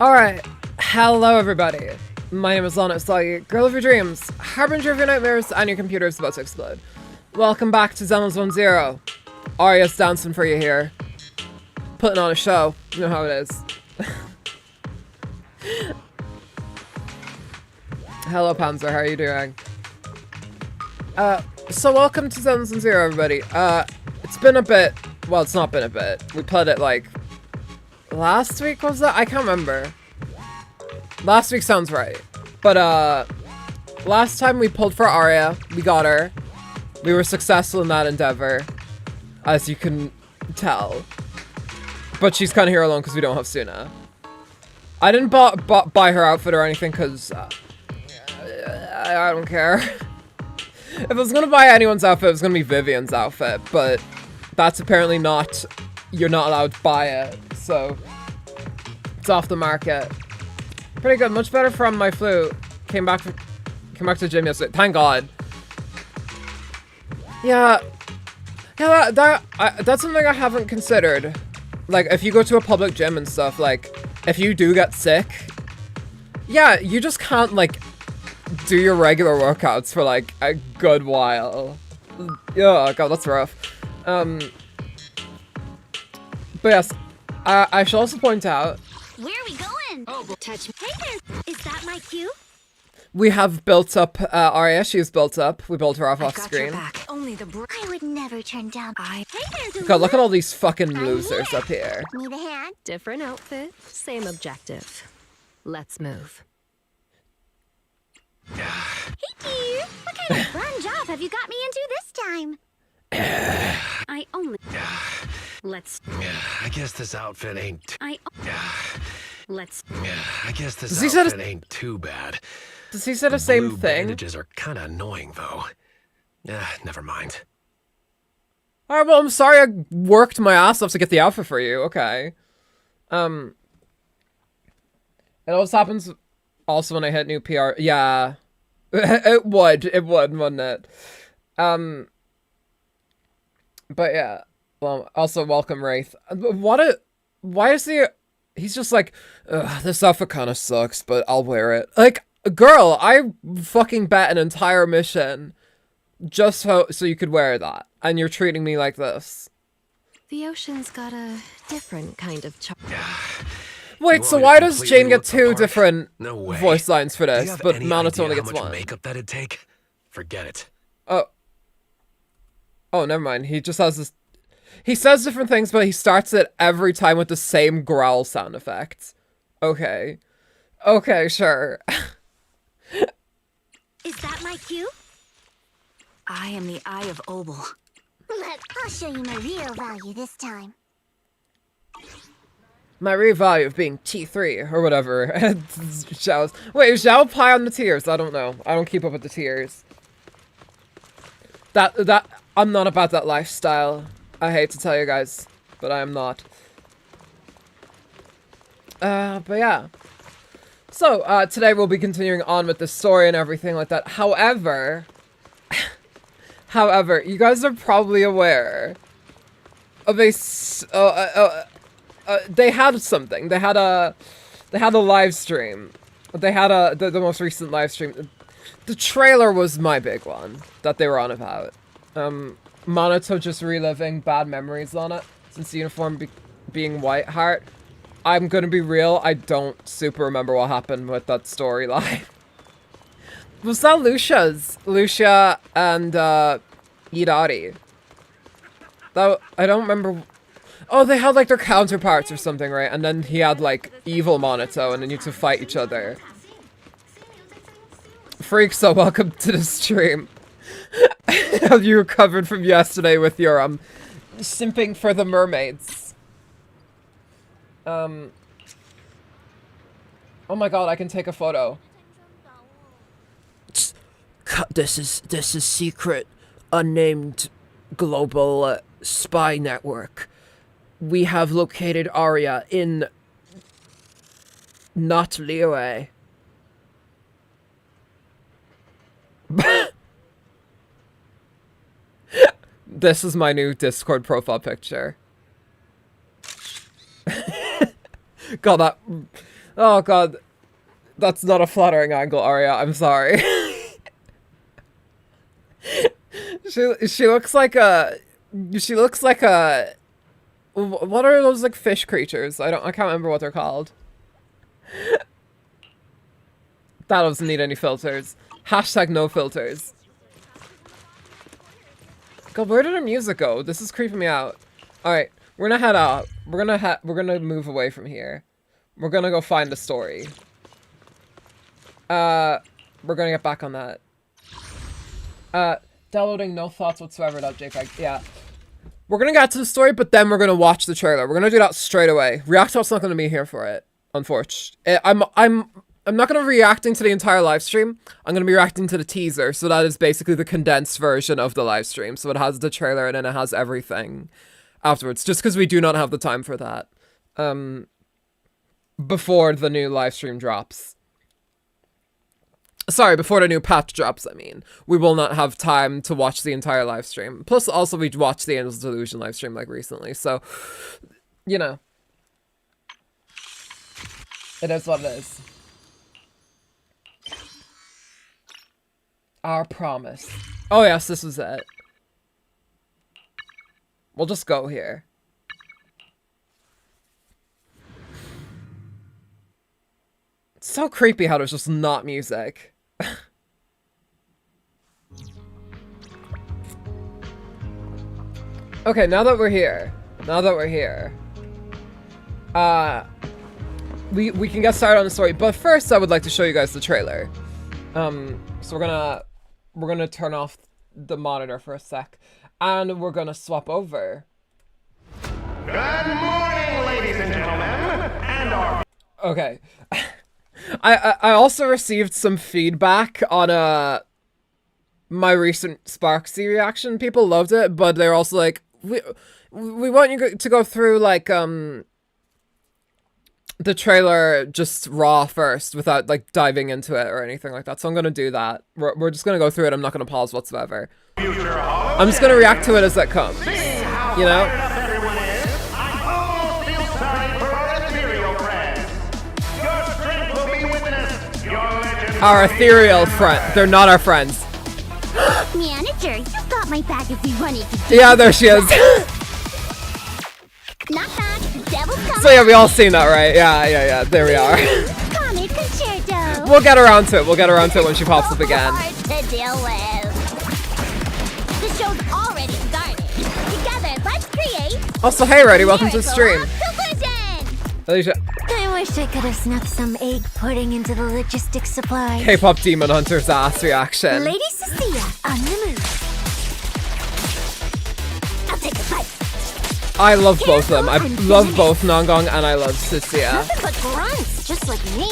Alright, hello everybody. My name is Lana Sluggy, girl of your dreams, harbinger of your nightmares, and your computer is about to explode. Welcome back to Zenless 1-0. Arya's dancing for you here. Putting on a show. You know how it is. Hello Panzer, how are you doing? So welcome to Zenless 1-0 everybody. It's been a bit, well it's not been a bit. We played it like last week, was that? I can't remember. Last week sounds right. But, last time we pulled for Arya. We got her. We were successful in that endeavor. As you can tell. But she's kind of here alone because we don't have Suna. I didn't buy her outfit or anything because, I don't care. If I was gonna buy anyone's outfit, it was gonna be Vivian's outfit. But that's apparently not, you're not allowed to buy it. So, it's off the market. Pretty good, much better from my flu. Came back to gym yesterday. Thank God. Yeah, that's something I haven't considered. Like, if you go to a public gym and stuff, like, if you do get sick, yeah, you just can't, like, do your regular workouts for, like, a good while. Oh, God, that's rough. But yes, I should also point out... Where are we going? Oh, touch me. Hey there! Is that my cue? We have built up, Arya, she's built up. We built her off screen. Only the I would never turn down. Hey there, God, look at all these fucking losers up here. Need a hand? Different outfit, same objective. Let's move. Hey dear! What kind of fun job have you got me into this time? I only... Let's... I guess this outfit ain't... Let's... I guess this outfit ain't too bad. Does he say the same Blue thing? Bandages are kind of annoying, though. Never mind. Alright, well, I'm sorry I worked my ass off to get the outfit for you. Okay. It always happens also when I hit new PR. Yeah. It would, wouldn't it? But yeah. Well, also welcome Wraith. Why is he's just like, ugh, this outfit kind of sucks, but I'll wear it. Like, girl, I fucking bet an entire mission just so you could wear that, and you're treating me like this. The ocean's got a different kind of charm. Wait, so why does Jane get two different No way. voice lines for Do you this, have but any Manito only idea gets how much one? makeup that'd take? Forget it. Oh, never mind. He just has this... He says different things, but he starts it every time with the same growl sound effect. Okay. Okay, sure. Is that my cue? I am the Eye of Obel. Look, I'll show you my real value this time. My real value of being T3, or whatever. Zhao's... Wait, is Zhao high on the tiers? I don't know. I don't keep up with the tiers. I'm not about that lifestyle. I hate to tell you guys, but I am not. But yeah. So, today we'll be continuing on with the story and everything like that. However, you guys are probably aware of a, they had something. They had a live stream. They had the most recent live stream. The trailer was my big one that they were on about. Manito just reliving bad memories on it since the uniform being white heart. I'm gonna be real, I don't super remember what happened with that storyline. Was that Lucia's? Lucia and Idari. That, I don't remember. Oh, they had like their counterparts or something, right? And then he had like evil Manito and then you two fight each other. Freak, so welcome to the stream. Have you recovered from yesterday with your simping for the mermaids? Oh my god, I can take a photo. This is secret, unnamed global spy network. We have located Arya in not Liyue. This is my new Discord profile picture. God, Oh god. That's not a flattering angle, Arya. I'm sorry. She looks like a... She looks like a... What are those, like, fish creatures? I can't remember what they're called. That doesn't need any filters. Hashtag no filters. God, where did our music go? This is creeping me out. Alright, we're gonna head out. We're gonna move away from here. We're gonna go find the story. We're gonna get back on that. Downloading no thoughts whatsoever.jpg. Yeah. We're gonna get to the story, but then we're gonna watch the trailer. We're gonna do that straight away. Reactop's not gonna be here for it, unfortunately. I'm not gonna be reacting to the entire live stream. I'm gonna be reacting to the teaser, so that is basically the condensed version of the live stream. So it has the trailer and then it has everything afterwards, just because we do not have the time for that. Before the new live stream drops. Sorry, before the new patch drops, I mean. We will not have time to watch the entire live stream. Plus, also, we watched the Angel's Delusion live stream, like, recently. So, you know. It is what it is. Our promise. Oh, yes, this was it. We'll just go here. It's so creepy how there's just not music. Okay, now that we're here, we can get started on the story, but first I would like to show you guys the trailer. So we're gonna turn off the monitor for a sec, and we're gonna swap over. Good morning, ladies and gentlemen, and our... Okay. I also received some feedback on my recent Sparksy reaction. People loved it, but they're also like, we want you to go through like the trailer just raw first without like diving into it or anything like that. So I'm gonna do that. We're just gonna go through it. I'm not gonna pause whatsoever. I'm just gonna react to it as it comes. You know? Our ethereal friend. They're not our friends. Manager, you've got my back if we run into... Yeah, there she is. Knock knock, devil's coming. So yeah, we all seen that, right? Yeah. There we are. Comic concerto. We'll get around to it. We'll get around to it when she pops up again. Hard to deal with. The show's already started. Together, let's create... Also, hey, Reddy, welcome to the stream. Elysia. I wish I could have snuck some egg pudding into the logistics supply. K-pop Demon Hunter's ass reaction. Lady Cecilia, on the move. I'll take a bite. I love both of them. I love both Nangong and I love Cecilia. Nothing but grunts, just like me.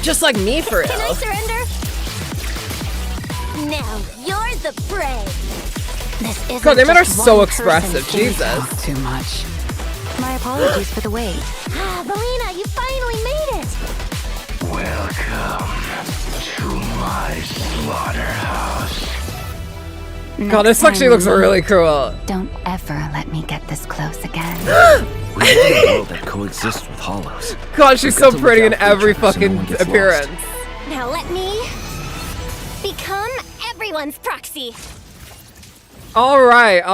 Just like me, for real. Can I surrender? Now you're the prey. This isn't God, they made her just so one expressive. person. Jesus. Too much. My apologies for the wait. Belina, you finally made it. Welcome to my slaughterhouse. God, this actually looks really cool. Don't ever let me get this close again. We live in a world that coexists with hollows. God, she's so We've got to pretty look in out for every each other so no fucking one gets appearance. lost. Now let me become everyone's proxy. Alright.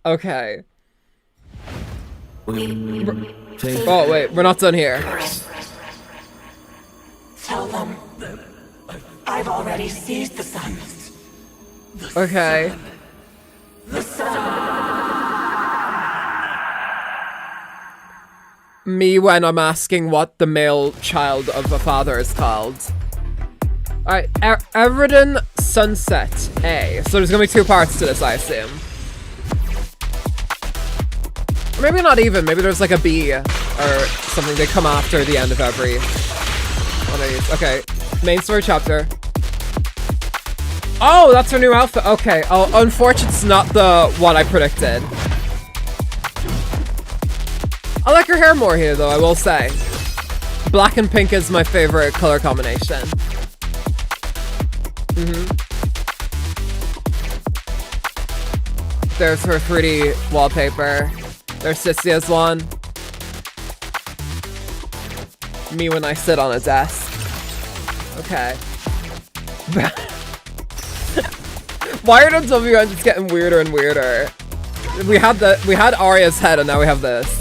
Okay. Oh, wait, we're not done here. Tell them I've already seized the sun. Okay. Me when I'm asking what the male child of a father is called. Alright, Everton Sunset A. So there's gonna be two parts to this, I assume. Maybe not even, maybe there's like a B or something they come after the end of every one of these. Okay, main story chapter. Oh, that's her new outfit. Okay, oh, unfortunately it's not the one I predicted. I like her hair more here though, I will say. Black and pink is my favorite color combination. There's her 3D wallpaper. There's Cicia's one. Me when I sit on a desk. Okay. Why are the WN just getting weirder and weirder? We had Arya's head and now we have this.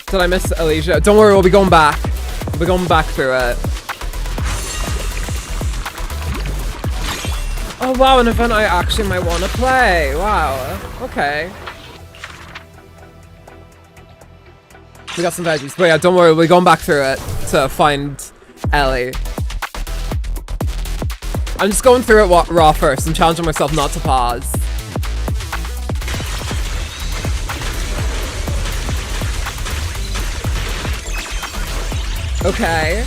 Did I miss Elysia? Don't worry, we'll be going back. We'll be going back through it. Oh wow, an event I actually might want to play. Wow. Okay. We got some veggies. But yeah, don't worry, we'll be going back through it to find Ellie. I'm just going through it raw first. I'm challenging myself not to pause. Okay.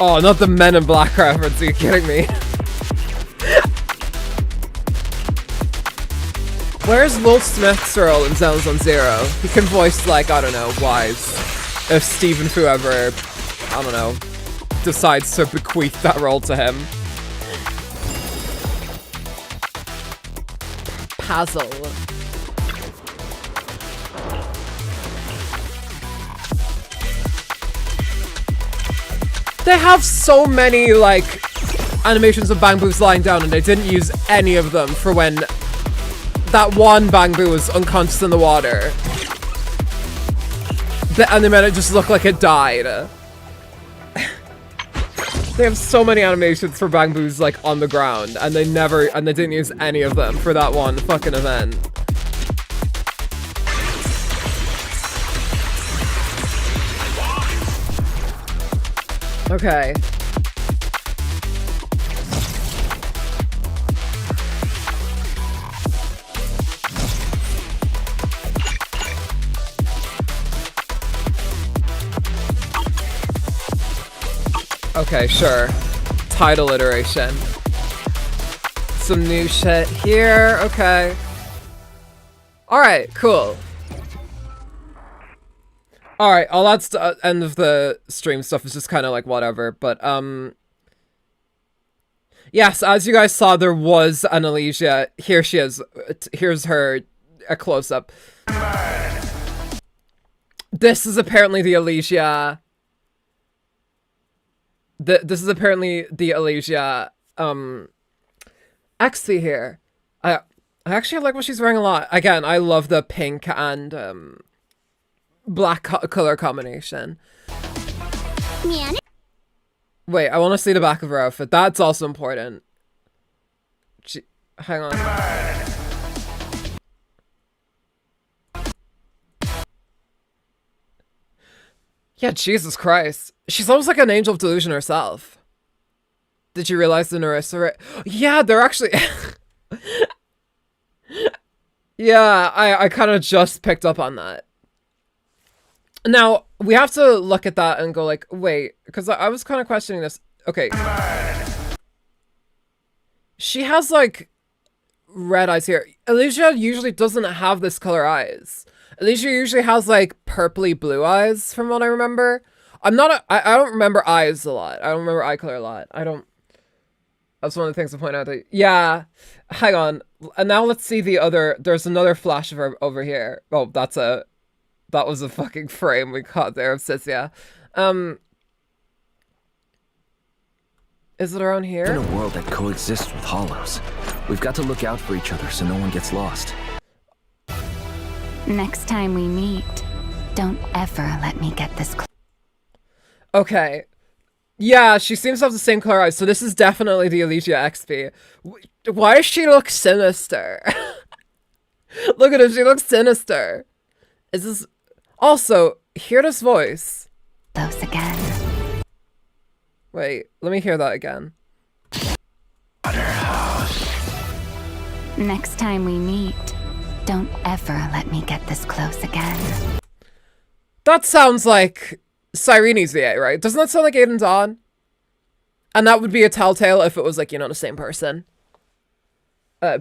Oh, not the Men in Black reference. Are you kidding me? Where's Will Smith's role in Zenless on Zero? He can voice, like, I don't know, Wise. If Stephen Fu ever, I don't know, decides to bequeath that role to him. Puzzle. They have so many, like, animations of Bang Boos lying down and they didn't use any of them for when that one Bang Boo was unconscious in the water. And they made it just look like it died. They have so many animations for Bang Boos, like, on the ground, and they didn't use any of them for that one fucking event. Okay. Okay, sure. Title iteration. Some new shit here. Okay. Alright, cool. Alright, all that's the end of the stream stuff is just kind of like whatever, but, yes, as you guys saw, there was an Elysia. Here she is. Here's her, a close-up. This is apparently the Elysia. This is apparently the Elysia, XP here. I actually like what she's wearing a lot. Again, I love the pink and, black color combination. Wait, I want to see the back of her outfit. That's also important. Hang on. Yeah, Jesus Christ. She's almost like an angel of delusion herself. Did you realize the Narissa? Yeah, they're actually... Yeah, I kind of just picked up on that. Now, we have to look at that and go like, wait, because I was kind of questioning this. Okay. She has, like, red eyes here. Elysia usually doesn't have this color eyes. Elysia usually has, like, purpley blue eyes, from what I remember. I don't remember eyes a lot. I don't remember eye color a lot. That's one of the things to point out. Yeah. Hang on. And now let's see the other. There's another flash of her over here. Oh, that was a fucking frame we caught there of Cyssia. Is it around here? In a world that coexists with hollows, we've got to look out for each other so no one gets lost. Next time we meet, don't ever let me get this close. Okay. Yeah, she seems to have the same color eyes, so this is definitely the Elysia XP. Why does she look sinister? Look at her, she looks sinister. Is this... Also, hear this voice. Close again. Wait, let me hear that again. Next time we meet, don't ever let me get this close again. That sounds like Cyrene's VA, right? Doesn't that sound like Aiden's on? And that would be a telltale if it was like, you know, the same person.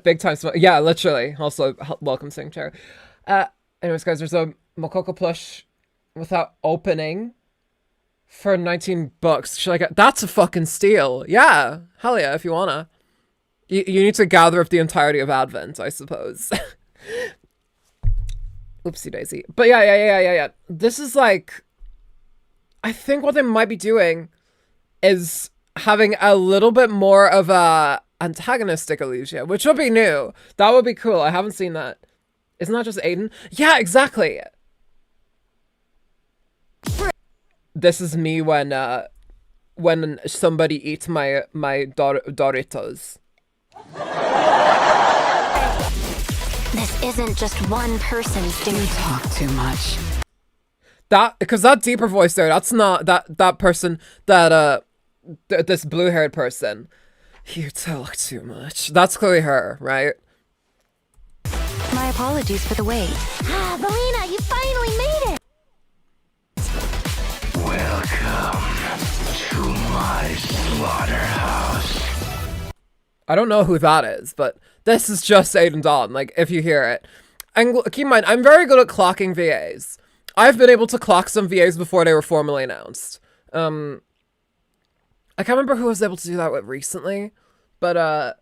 Big time. Yeah, literally. Also, welcome, Sing Chair. Anyways, guys, there's a Mokoko plush without opening for $19. Should I get... That's a fucking steal. Yeah. Hell yeah, if you wanna. You need to gather up the entirety of Advent, I suppose. Oopsie daisy. But yeah. This is like, I think what they might be doing is having a little bit more of a antagonistic Elysia, which would be new. That would be cool. I haven't seen that. Isn't that just Aiden? Yeah, exactly. This is me when somebody eats my Doritos. This isn't just one person's doing. You talk too much. That, because that deeper voice there, that's not that person, that this blue-haired person. You talk too much. That's clearly her, right? My apologies for the wait. Ah, Belina, you finally made it! Welcome to my slaughterhouse. I don't know who that is, but this is just Aiden Dawn, like, if you hear it. And keep in mind, I'm very good at clocking VAs. I've been able to clock some VAs before they were formally announced. I can't remember who I was able to do that with recently, but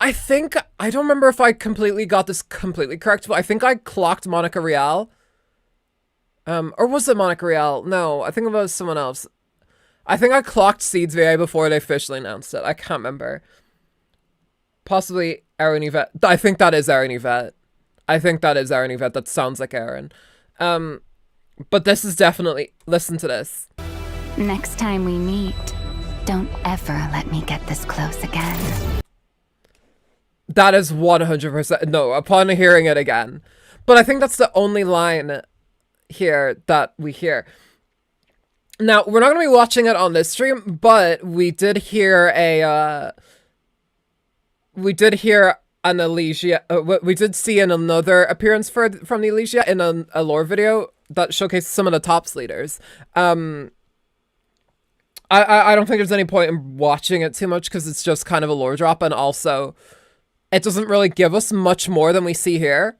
I think, I don't remember if I completely got this completely correct, but I think I clocked Monica Rial. Or was it Monica Rial? No, I think it was someone else. I think I clocked Seed's VA before they officially announced it. I can't remember. Possibly Erin Yvette. I think that is Erin Yvette. That sounds like Erin. But this is definitely, listen to this. Next time we meet, don't ever let me get this close again. That is 100%, no, upon hearing it again. But I think that's the only line here that we hear. Now, we're not going to be watching it on this stream, but we did hear an Elysia, we did see another appearance from the Elysia in a lore video that showcased some of the Tops leaders. I don't think there's any point in watching it too much because it's just kind of a lore drop, and also it doesn't really give us much more than we see here.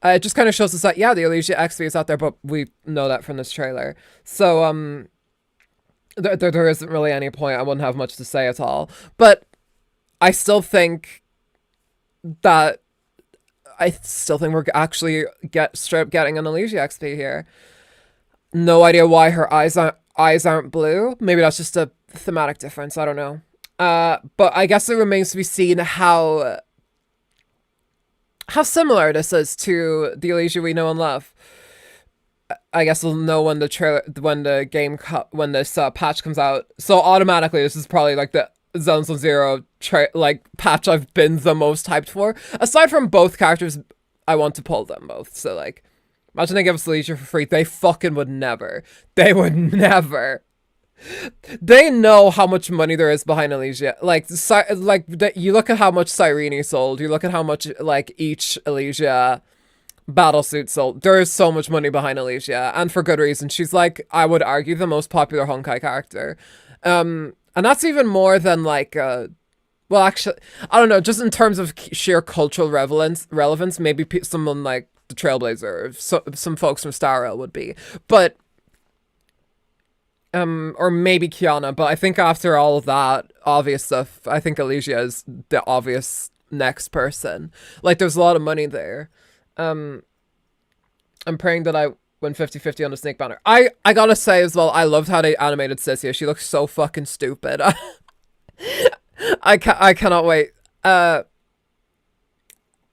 It just kind of shows us that, yeah, the Elysia XP is out there, but we know that from this trailer. So, there isn't really any point. I wouldn't have much to say at all. But I still think we're actually straight up getting an Elysia XP here. No idea why her eyes aren't blue. Maybe that's just a thematic difference. I don't know. But I guess it remains to be seen how similar this is to the Elysia we know and love. I guess we'll know when this patch comes out. So automatically, this is probably like the Zenless Zero patch I've been the most hyped for. Aside from both characters, I want to pull them both. So like, imagine they give us Elysia for free. They fucking would never. They would never. They know how much money there is behind Elysia. You look at how much Cyrene sold. You look at how much each Elysia battlesuit sold. There is so much money behind Elysia, and for good reason. She's I would argue, the most popular Honkai character. And that's even more than well, actually, I don't know. Just in terms of sheer cultural relevance, maybe someone like the Trailblazer, or some folks from Star Rail would be, but. Or maybe Kiana, but I think after all of that obvious stuff, I think Elysia is the obvious next person. There's a lot of money there. I'm praying that I win 50-50 on the Snake Banner. I gotta say as well, I loved how they animated Elysia. She looks so fucking stupid. I cannot wait. I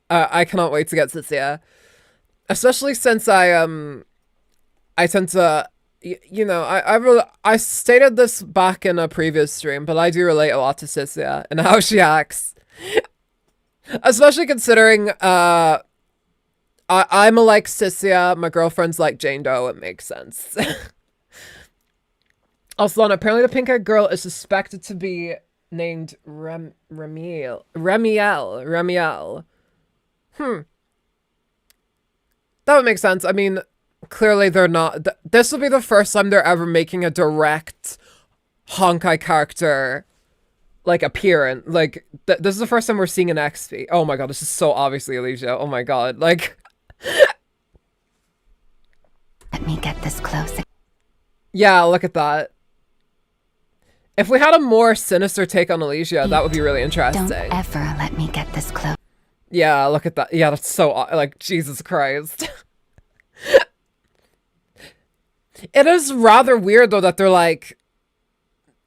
cannot wait to get Elysia. Especially since I tend to... I stated this back in a previous stream, but I do relate a lot to Elysia and how she acts. Especially considering I'm a Elysia, my girlfriend's like Jane Doe, it makes sense. Also, apparently the pink-haired girl is suspected to be named Remiel. That would make sense. I mean... Clearly, they're not. This will be the first time they're ever making a direct Honkai character, appearance. This is the first time we're seeing an XP. Oh my god, this is so obviously Elysia. Oh my god, Let me get this close. Yeah, look at that. If we had a more sinister take on Elysia, that would be really interesting. Don't ever let me get this close. Yeah, look at that. Yeah, that's so, like, Jesus Christ. It is rather weird, though, that they're, like,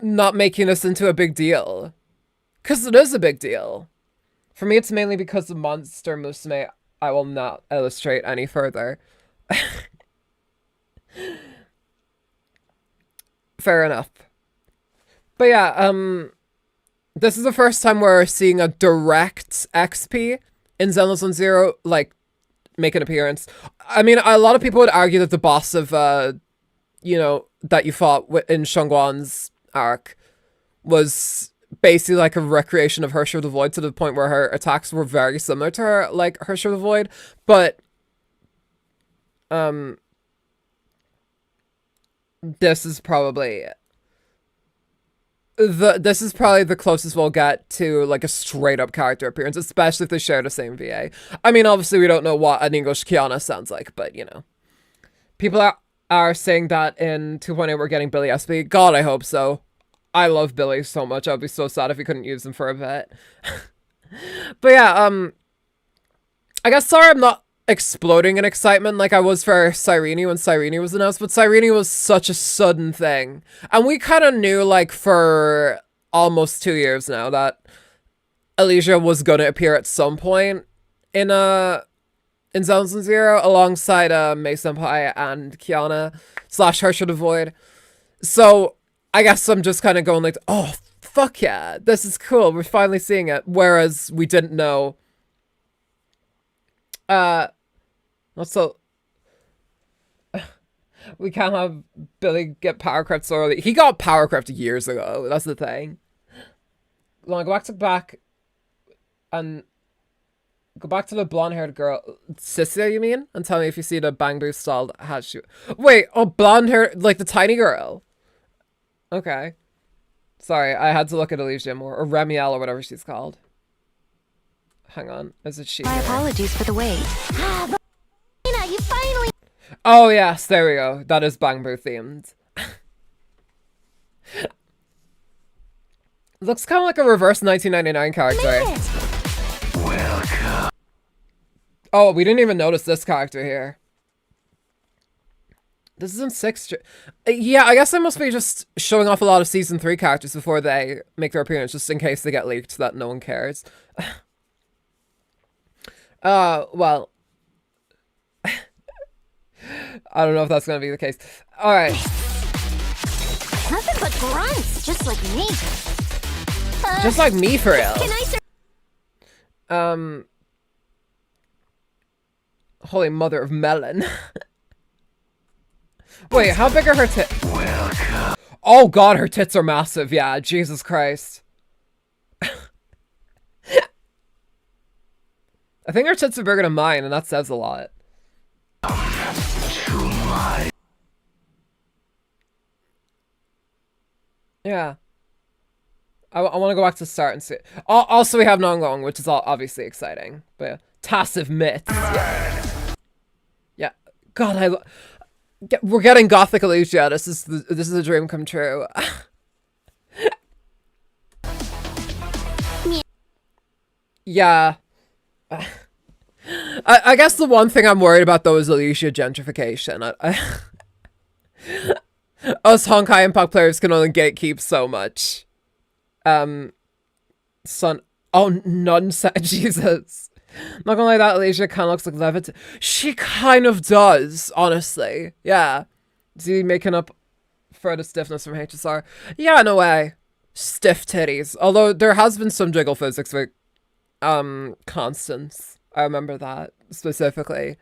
not making this into a big deal. Because it is a big deal. For me, it's mainly because of Monster Musume. I will not illustrate any further. Fair enough. But yeah, this is the first time we're seeing a direct XP in Zenless on Zero, like, make an appearance. I mean, a lot of people would argue that the boss of, you know, that you fought in Shangguan's arc was basically like a recreation of Herrscher of the Void, to the point where her attacks were very similar to her, like, Herrscher of the Void, but, this is probably the closest we'll get to, like, a straight up character appearance, especially if they share the same VA. I mean, obviously we don't know what an English Kiana sounds like, but, you know. People are saying that in 2.8 we're getting Billy SB. God, I hope so. I love Billy so much. I'd be so sad if we couldn't use him for a bit. But yeah, I guess, sorry I'm not exploding in excitement like I was for Cyrene when Cyrene was announced, but Cyrene was such a sudden thing. And we kind of knew, like, for almost 2 years now that Elysia was going to appear at some point in Zenless Zero alongside Mei Senpai and Kiana / Herrscher the Void. So I guess I'm just kind of going like, oh, fuck yeah, this is cool. We're finally seeing it. Whereas we didn't know. Also, we can't have Billy get power crept so early. He got power crept years ago. That's the thing. Go back and go back to the blonde-haired girl, Sissia, you mean? And tell me if you see the bang boost stalled hat shoot. Wait, oh, blonde hair, like the tiny girl. Okay. Sorry, I had to look at Elysia more, or Remiel, or whatever she's called. Hang on, is it she? My apologies for the wait. You finally. Oh yes, there we go. That is Bang Boo themed. Looks kind of like a reverse 1999 character. Welcome. Oh, we didn't even notice this character here. This is in 6th. Yeah, I guess I must be just showing off a lot of Season 3 characters before they make their appearance, just in case they get leaked so that no one cares. Well. I don't know if that's going to be the case. Alright. Nothing but grunts, just like me. Just like me, for real. Can I Holy mother of melon. Wait, how big are her tits? Welcome. Oh god, her tits are massive. Yeah, Jesus Christ. I think her tits are bigger than mine, and that says a lot. Yeah. I want to go back to the start and see. Also, we have Nongong, which is obviously exciting. But yeah. Tassive Myths. Yeah. Yeah. God, we're getting Gothic Elysia. This is a dream come true. Yeah. I guess the one thing I'm worried about, though, is Elysia gentrification. Us Honkai Impact players can only gatekeep so much. Oh, nunset, Jesus. Not gonna lie, that Elysia kind of looks like Levitt. She kind of does, honestly. Yeah. Is he making up for the stiffness from HSR? Yeah, no way. Stiff titties. Although there has been some jiggle physics with Constance. I remember that specifically.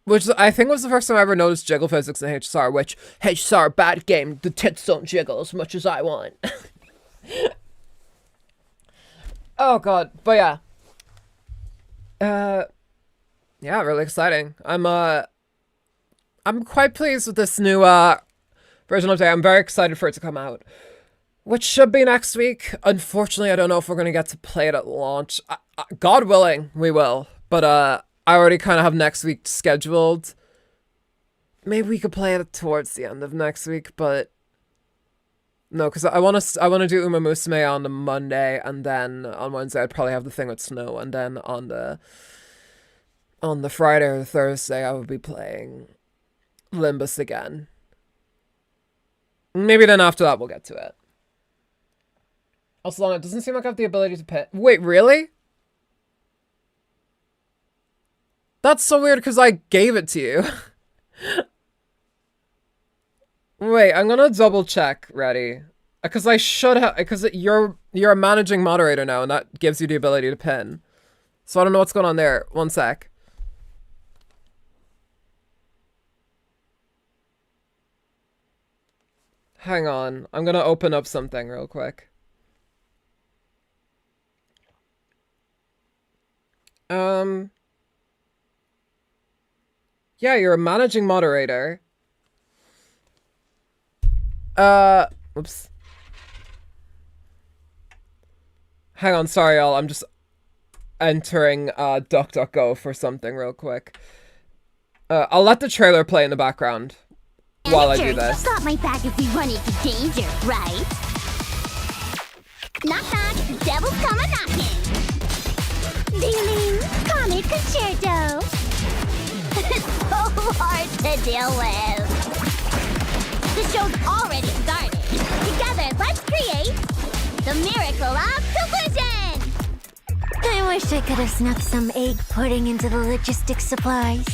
Which I think was the first time I ever noticed jiggle physics in HSR, which, HSR, bad game, the tits don't jiggle as much as I want. Oh god, but yeah. Yeah, really exciting. I'm quite pleased with this new, version of Day. I'm very excited for it to come out. Which should be next week. Unfortunately, I don't know if we're gonna get to play it at launch. God willing, we will. But, I already kind of have next week scheduled. Maybe we could play it towards the end of next week, but No, because I want to do Uma Musume on the Monday, and then on Wednesday I'd probably have the thing with Snow, and then on the Friday or the Thursday I would be playing Limbus again. Maybe then after that we'll get to it. Also, long, it doesn't seem like I have the ability to pin. Wait, really? That's so weird because I gave it to you. Wait, I'm gonna double check. Ready? Because I should have. Because you're a managing moderator now, and that gives you the ability to pin. So I don't know what's going on there. One sec. Hang on. I'm gonna open up something real quick. Yeah, you're a managing moderator. Whoops. Hang on, sorry y'all, I'm just entering DuckDuckGo for something real quick. I'll let the trailer play in the background while I do this. You've got my back if we run into danger, right? Knock knock, devil's come a knocking. Ding-ding, comic concerto. So hard to deal with. The show's already started. Together, let's create the miracle of conclusion. I wish I could have snuck some egg pudding into the logistics supplies.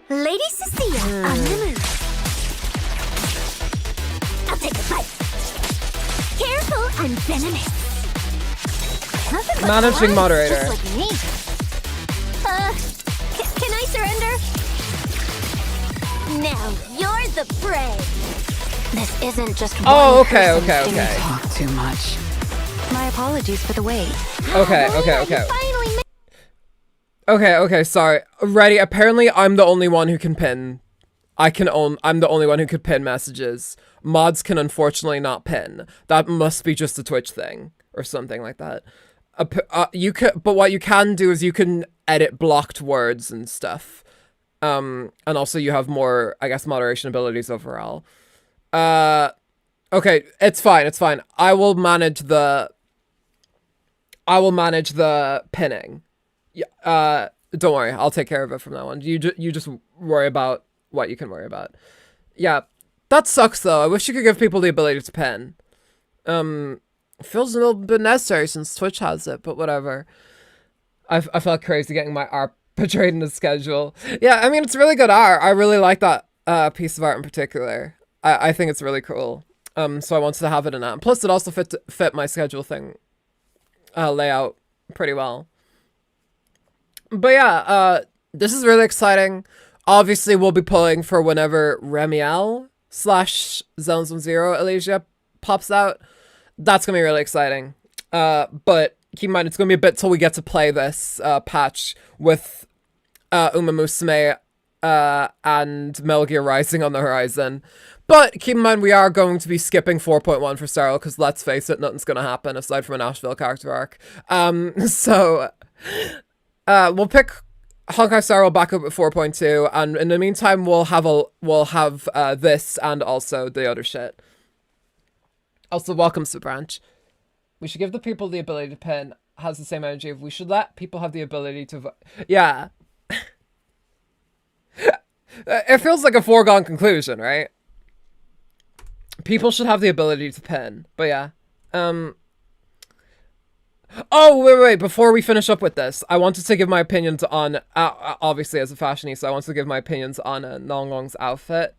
Lady Cecilia, on the move. I'll take a bite. Careful and venomous. Managing moderator. Just like me. Can I surrender? Now you're the prey. This isn't just one person okay. Talk too much. My apologies for the wait. Okay. Okay, sorry. Ready, apparently I'm the only one who can pin. I'm the only one who could pin messages. Mods can unfortunately not pin. That must be just a Twitch thing or something like that. But what you can do is you can edit blocked words and stuff. And also you have more, I guess, moderation abilities overall. Okay, it's fine. I will manage the pinning. Yeah, don't worry, I'll take care of it from that one. You just worry about what you can worry about. Yeah, that sucks though. I wish you could give people the ability to pin. Feels a little bit necessary since Twitch has it, but whatever. I felt crazy getting my art portrayed in the schedule. Yeah, I mean, it's really good art. I really like that piece of art in particular. I think it's really cool. So I wanted to have it in that. Plus, it also fit my schedule thing layout pretty well. But yeah, this is really exciting. Obviously, we'll be pulling for whenever Remiel / Zenless Elysia pops out. That's gonna be really exciting. But keep in mind, it's gonna be a bit till we get to play this patch with Uma Musume and Metal Gear Rising on the horizon. But keep in mind, we are going to be skipping 4.1 for Starl, because let's face it, nothing's gonna happen aside from a Nashville character arc. So we'll pick Honkai Star Rail back up at 4.2, and in the meantime, we'll have this and also the other shit. Also, welcome to Branch. We should give the people the ability to pin. Has the same energy. We should let people have the ability to vote. Yeah. It feels like a foregone conclusion, right? People should have the ability to pin. But yeah. Oh, wait. Before we finish up with this, I wanted to give my opinions on, obviously as a fashionista, I wanted to give my opinions on Nonglong's outfit.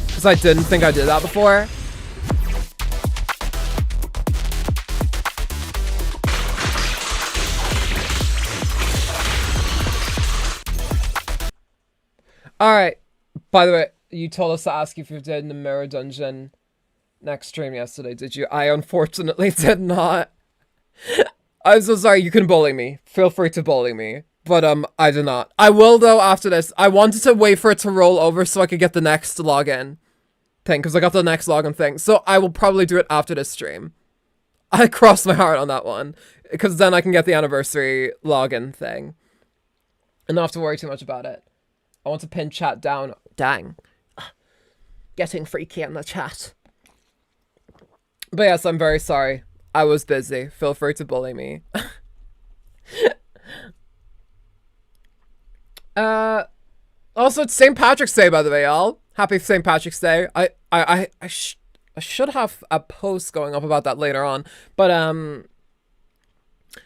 Because I didn't think I did that before. Alright. By the way, you told us to ask you if you did in the mirror dungeon next stream yesterday, did you? I unfortunately did not. I'm so sorry, you can bully me. Feel free to bully me. But I did not. I will though after this. I wanted to wait for it to roll over so I could get the next login thing, because I got the next login thing. So I will probably do it after this stream. I crossed my heart on that one, because then I can get the anniversary login thing and not have to worry too much about it. I want to pin chat down. Dang. Getting freaky in the chat. But yes, I'm very sorry. I was busy. Feel free to bully me. Also, it's St. Patrick's Day, by the way, y'all. Happy St. Patrick's Day. I should have a post going up about that later on. But,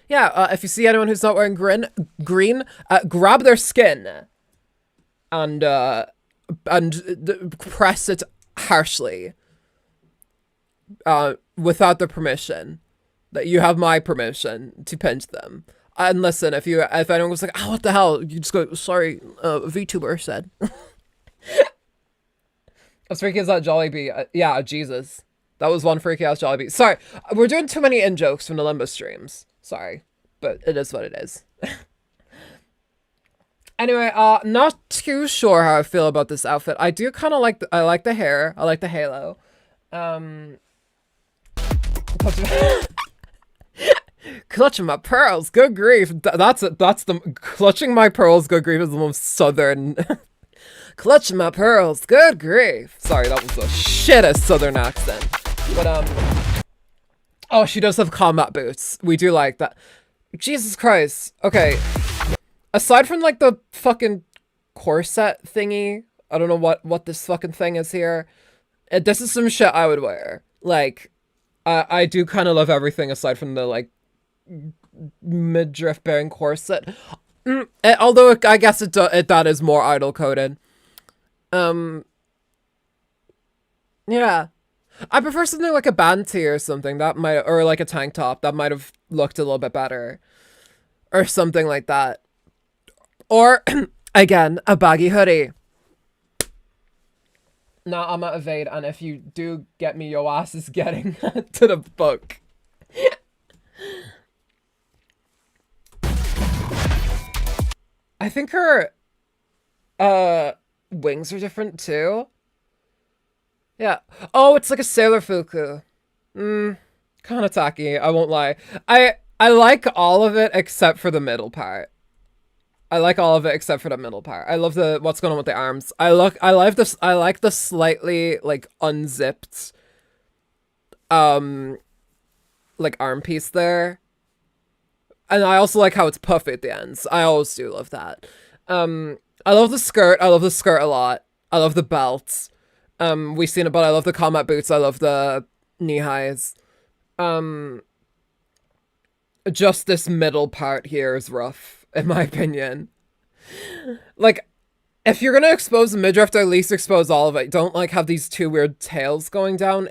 yeah, if you see anyone who's not wearing green, grab their skin and press it harshly, without the permission. That you have my permission to pinch them. And listen, if anyone was like, oh, what the hell? You just go, sorry, Vtuber said. As freaky as that Jollibee. Yeah, Jesus. That was one freaky ass Jollibee. Sorry, we're doing too many in-jokes from the Limbo streams. Sorry, but it is what it is. Anyway, not too sure how I feel about this outfit. I do kind of like, I like the hair. I like the halo. Clutching my pearls, good grief. That's the clutching my pearls, good grief is the most southern. Clutching my pearls, good grief. Sorry, that was the shittest southern accent. But oh, she does have combat boots. We do like that. Jesus Christ. Okay. Aside from like the fucking corset thingy, I don't know what this fucking thing is here. This is some shit I would wear. Like, I do kind of love everything aside from the like midriff bearing corset. Although I guess that is more idol coded. Yeah, I prefer something like a band tee or something that might, or like a tank top that might have looked a little bit better, or something like that. Or again, a baggy hoodie. Nah, I'm at evade, and if you do get me, your ass is getting to the book. I think her wings are different too. Yeah. Oh, it's like a sailor fuku. Kind of tacky, I won't lie. I like all of it except for the middle part. I like all of it except for the middle part. I love what's going on with the arms. I like the slightly like unzipped like arm piece there. And I also like how it's puffy at the ends. I always do love that. I love the skirt. I love the skirt a lot. I love the belts. We've seen it, but I love the combat boots. I love the knee highs. Just this middle part here is rough, in my opinion. Like, if you're gonna expose the midriff, at least expose all of it. Don't like have these two weird tails going down.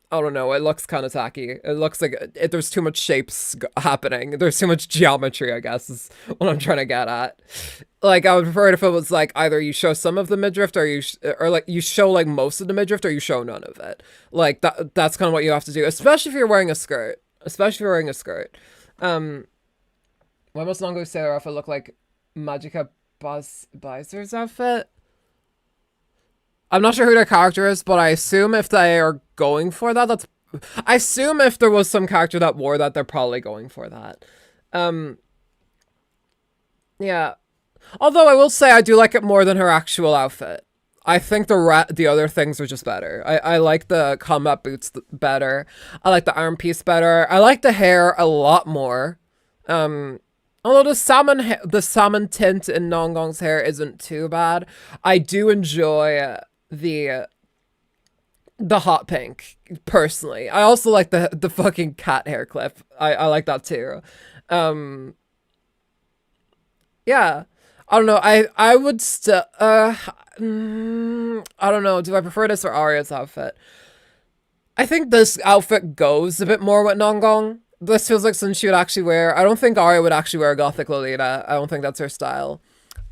I don't know, it looks kind of tacky. It looks like there's too much shapes happening. There's too much geometry, I guess, is what I'm trying to get at. Like, I would prefer it if it was like either you show some of the midriff or you show like most of the midriff or you show none of it. Like that's kind of what you have to do, especially if you're wearing a skirt. Why must Nongo Sailor outfit look like Magica Bizer's outfit? I'm not sure who their character is, but I assume if they are going for that, I assume if there was some character that wore that, they're probably going for that. Yeah. Although I will say I do like it more than her actual outfit. I think the other things are just better. I like the combat boots better. I like the arm piece better. I like the hair a lot more. Although the salmon tint in Nongong's hair isn't too bad. I do enjoy the hot pink, personally. I also like the fucking cat hair clip. I like that too. Yeah. I don't know. I would still I don't know. Do I prefer this or Arya's outfit? I think this outfit goes a bit more with Nongong. This feels like something she would actually wear. I don't think Arya would actually wear a gothic Lolita. I don't think that's her style.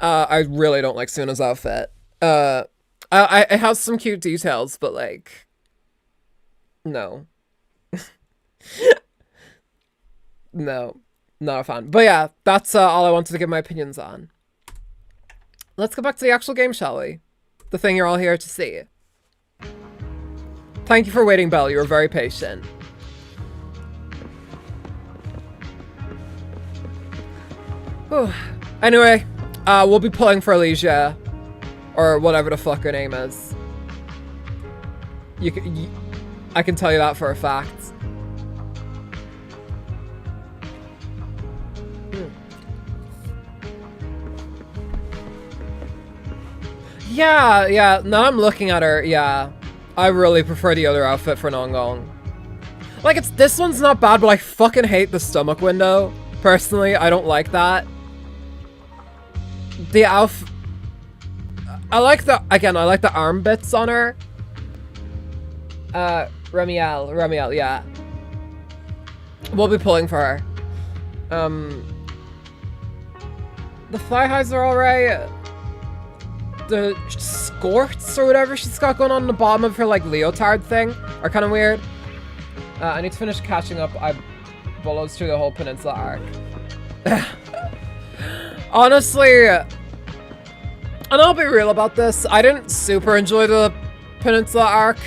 I really don't like Suna's outfit. It has some cute details, but like, no. No, not a fan. But yeah, that's all I wanted to give my opinions on. Let's go back to the actual game, shall we? The thing you're all here to see. Thank you for waiting, Belle. You were very patient. Whew. Anyway, we'll be pulling for Elysia. or whatever the fuck her name is. I can tell you that for a fact. Yeah, now I'm looking at her, yeah. I really prefer the other outfit for Nongong. Like, this one's not bad, but I fucking hate the stomach window. Personally, I don't like that. The outfit... I like the arm bits on her. Remiel, yeah. We'll be pulling for her. The thigh highs are alright. The skirts or whatever she's got going on the bottom of her, like, leotard thing are kind of weird. I need to finish catching up. I bullows through the whole Peninsula arc. Honestly, and I'll be real about this, I didn't super enjoy the Peninsula arc.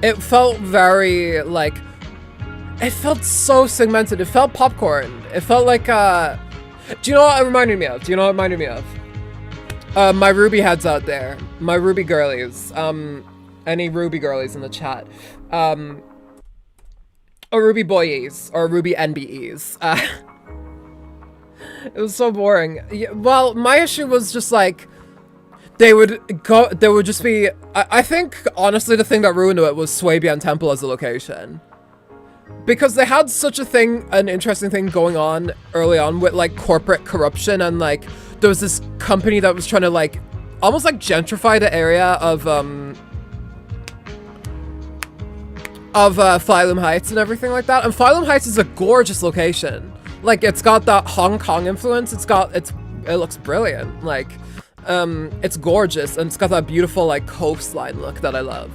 It felt very, like, it felt so segmented. It felt popcorn. It felt like, do you know what it reminded me of? My Ruby heads out there. My Ruby girlies. Any Ruby girlies in the chat. Or Ruby boyies. Or Ruby NBEs. It was so boring. Yeah, well, my issue was just like, they would just be, I think, honestly, the thing that ruined it was Swabian Temple as a location. Because they had such an interesting thing going on early on with, like, corporate corruption, and, like, there was this company that was trying to, like, almost, like, gentrify the area of Phylum Heights and everything like that. And Phylum Heights is a gorgeous location. Like, it's got that Hong Kong influence. It looks brilliant. Like, it's gorgeous, and it's got that beautiful, like, coastline look that I love.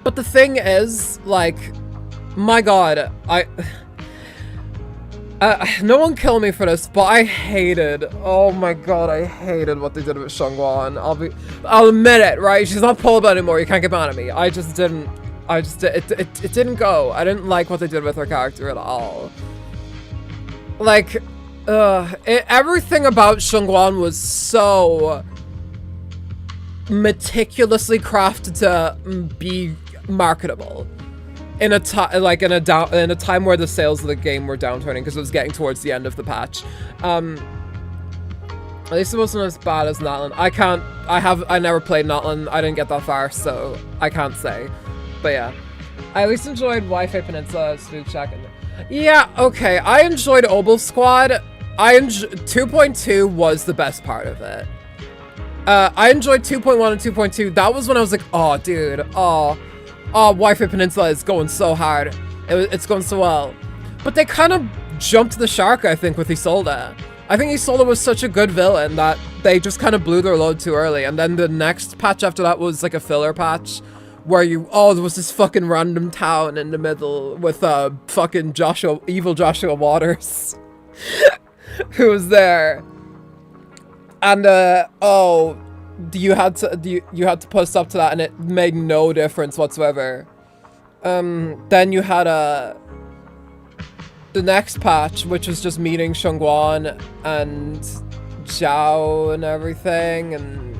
But the thing is, like, my god, no one kill me for this, but I hated, oh my god, I hated what they did with Shangguan. I'll admit it, right? She's not pullable anymore, you can't get mad at me. It didn't go. I didn't like what they did with her character at all. Like, everything about Shangguan was so meticulously crafted to be marketable in a time where the sales of the game were downturning because it was getting towards the end of the patch. At least it wasn't as bad as Natlan. I never played Natlan. I didn't get that far, so I can't say. But yeah, I at least enjoyed Wi-Fi Peninsula, Spook Shack, and yeah, okay. I enjoyed Obel Squad. 2.2 was the best part of it. I enjoyed 2.1 and 2.2. That was when I was like, oh, dude, oh, Wi-Fi Peninsula is going so hard. It's going so well. But they kind of jumped the shark, I think, with Isolde. I think Isolde was such a good villain that they just kind of blew their load too early. And then the next patch after that was like a filler patch where there was this fucking random town in the middle with fucking evil Joshua Waters who was there. And you had to post up to that, and it made no difference whatsoever. Then you had the next patch, which was just meeting Shangguan and Zhao and everything, and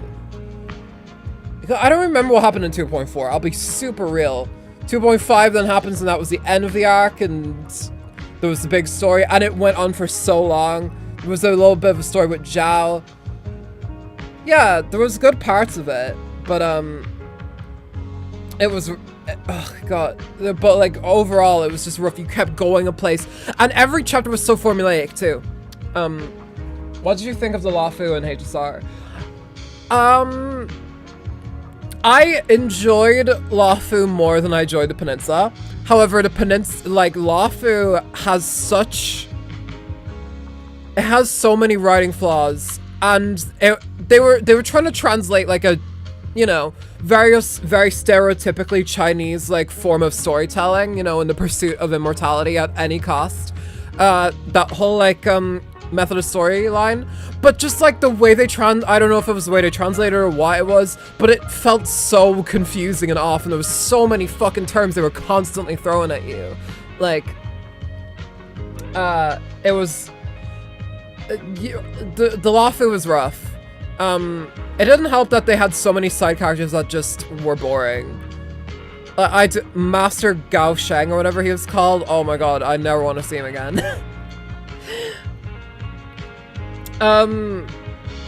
I don't remember what happened in 2.4. I'll be super real. 2.5 then happens, and that was the end of the arc, and there was the big story, and it went on for so long. There was a little bit of a story with Zhao. Yeah, there was good parts of it, but it was, oh god, but like overall it was just rough. You kept going a place, and every chapter was so formulaic too. What did you think of the Lafu and HSR? I enjoyed Lafu more than I enjoyed the Peninsula. However, the Peninsula, like, Lafu has so many writing flaws, and they were trying to translate like a, you know, very stereotypically Chinese like form of storytelling, you know, in the pursuit of immortality at any cost. That whole like method of storyline, but just like the way they I don't know if it was the way they translated or what it was, but it felt so confusing and off, and there was so many fucking terms they were constantly throwing at you. Like, it was the Lafu was rough. It didn't help that they had so many side characters that just were boring. Master Gao Sheng or whatever he was called. Oh my god, I never want to see him again.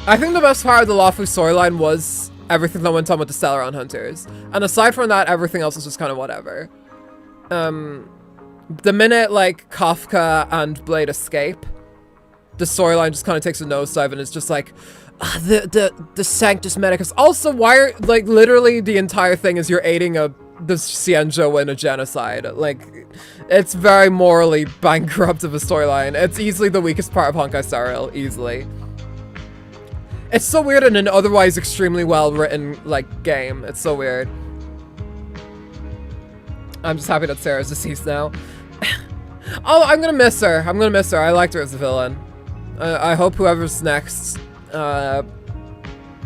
I think the best part of the Lawfu storyline was everything that went on with the Stellaron Hunters. And aside from that, everything else was just kind of whatever. The minute, like, Kafka and Blade escape, the storyline just kind of takes a nosedive and it's just like, the Sanctus Medicus. Also, why are, like, literally the entire thing is you're aiding the Xianzhou in a genocide. Like, it's very morally bankrupt of a storyline. It's easily the weakest part of Honkai Star Rail, easily. It's so weird in an otherwise extremely well-written, like, game. It's so weird. I'm just happy that Sarah's deceased now. Oh, I'm gonna miss her. I'm gonna miss her. I liked her as a villain. I hope whoever's next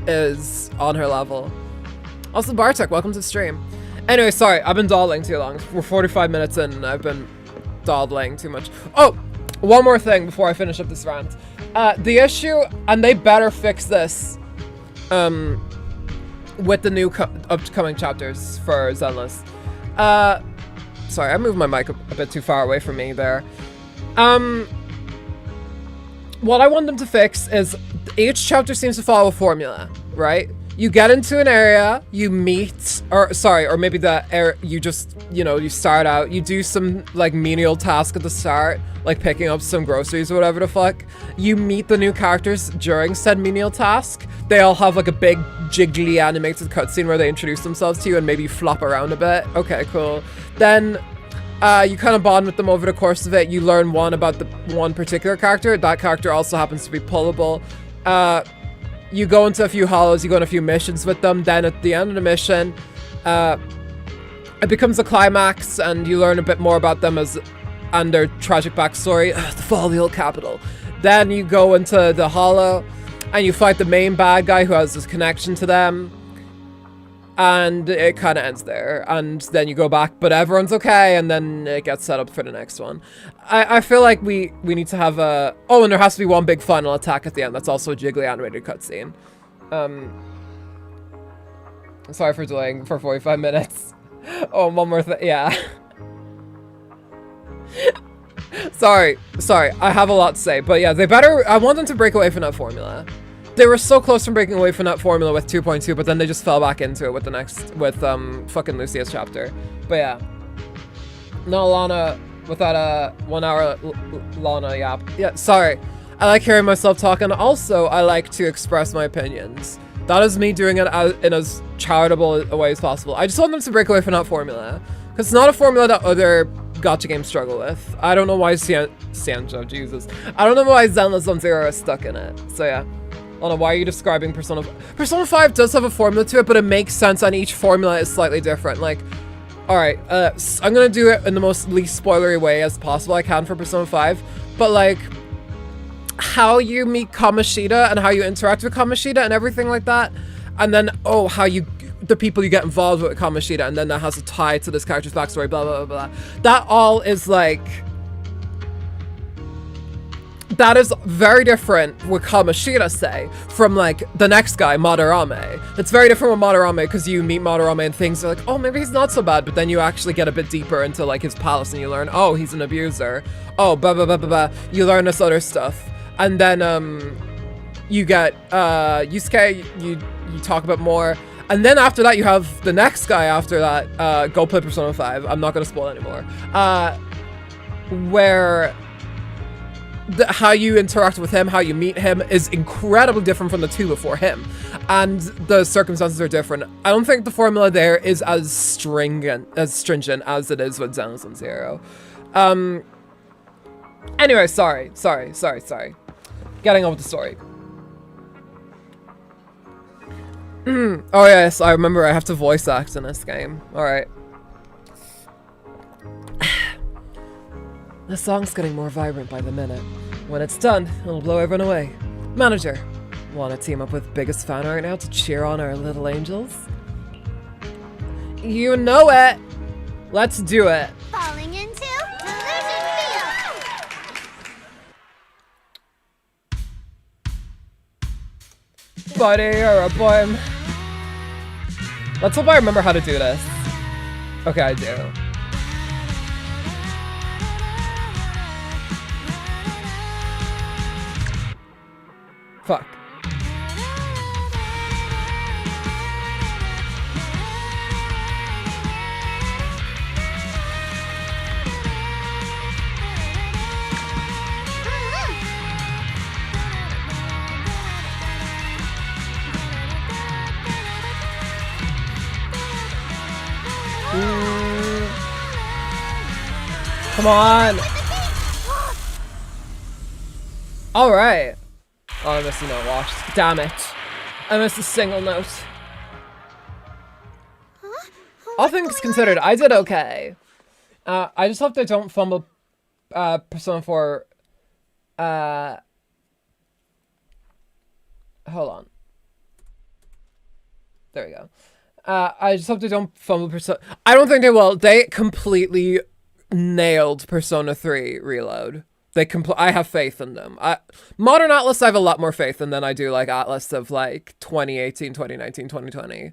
is on her level. Also, Bartek, welcome to the stream. Anyway, sorry, I've been dawdling too long. We're 45 minutes in and I've been dawdling too much. Oh, one more thing before I finish up this rant. The issue, and they better fix this with the new upcoming chapters for Zenless. Sorry, I moved my mic a bit too far away from me there. What I want them to fix is each chapter seems to follow a formula, right? You get into an area, you meet, or maybe you just, you know, you start out, you do some, like, menial task at the start, like picking up some groceries or whatever the fuck. You meet the new characters during said menial task. They all have, like, a big, jiggly animated cutscene where they introduce themselves to you and maybe flop around a bit. Okay, cool. Then, you kind of bond with them over the course of it. You learn about the one particular character. That character also happens to be pullable. You go into a few hollows, you go on a few missions with them, then at the end of the mission, it becomes a climax, and you learn a bit more about them and their tragic backstory, the fall of the old capital. Then you go into the hollow, and you fight the main bad guy who has this connection to them, and it kind of ends there, and then you go back, but everyone's okay, and then it gets set up for the next one. I feel like we need to have a... Oh, and there has to be one big final attack at the end. That's also a jiggly animated cutscene. Sorry for delaying for 45 minutes. Oh, one more thing. Yeah. Sorry. I have a lot to say, but yeah, I want them to break away from that formula. They were so close from breaking away from that formula with 2.2, but then they just fell back into it with fucking Lucia's chapter. But yeah. No, Lana, without a 1 hour Lana yap. Yeah, sorry. I like hearing myself talk, and also I like to express my opinions. That is me doing it in as charitable a way as possible. I just want them to break away from that formula. Because it's not a formula that other gacha games struggle with. I don't know why Xianzhou, Jesus. I don't know why Zenless on Zero is stuck in it. So yeah. I don't know, why are you describing Persona 5? Persona 5 does have a formula to it, but it makes sense, and each formula is slightly different. Like, alright, I'm gonna do it in the most least spoilery way as possible I can for Persona 5, but like, how you meet Kamoshida and how you interact with Kamoshida and everything like that, and then, how the people you get involved with Kamoshida, and then that has a tie to this character's backstory, blah, blah, blah, blah. That all is like... That is very different with Kamoshida, say, from, like, the next guy, Madarame. It's very different with Madarame, because you meet Madarame and things are like, oh, maybe he's not so bad, but then you actually get a bit deeper into, like, his palace, and you learn, oh, he's an abuser. Oh, blah, blah, blah, blah, blah. You learn this other stuff. And then, you get, Yusuke, you talk about more. And then after that, you have the next guy after that, go play Persona 5. I'm not gonna spoil anymore. Where... how you interact with him, how you meet him is incredibly different from the two before him, and the circumstances are different. I don't think the formula there is as stringent as it is with Zenless and Zero. Anyway, sorry. Getting on with the story. Oh yes, I remember I have to voice act in this game. Alright. The song's getting more vibrant by the minute. When it's done, it'll blow everyone away. Manager, wanna team up with biggest fan right now to cheer on our little angels? You know it! Let's do it! Falling into Delusion Field! buddy or a boy. Let's hope I remember how to do this. Okay, I do. Fuck. Come on. All right. Oh, I missed a note wash. Damn it. I missed a single note. All things considered, I did okay. I just hope they don't fumble Persona 4. Hold on. There we go. I just hope they don't fumble Persona. I don't think they will. They completely nailed Persona 3 Reload. I have faith in them. Modern Atlas, I have a lot more faith in than I do like Atlas of like 2018, 2019, 2020.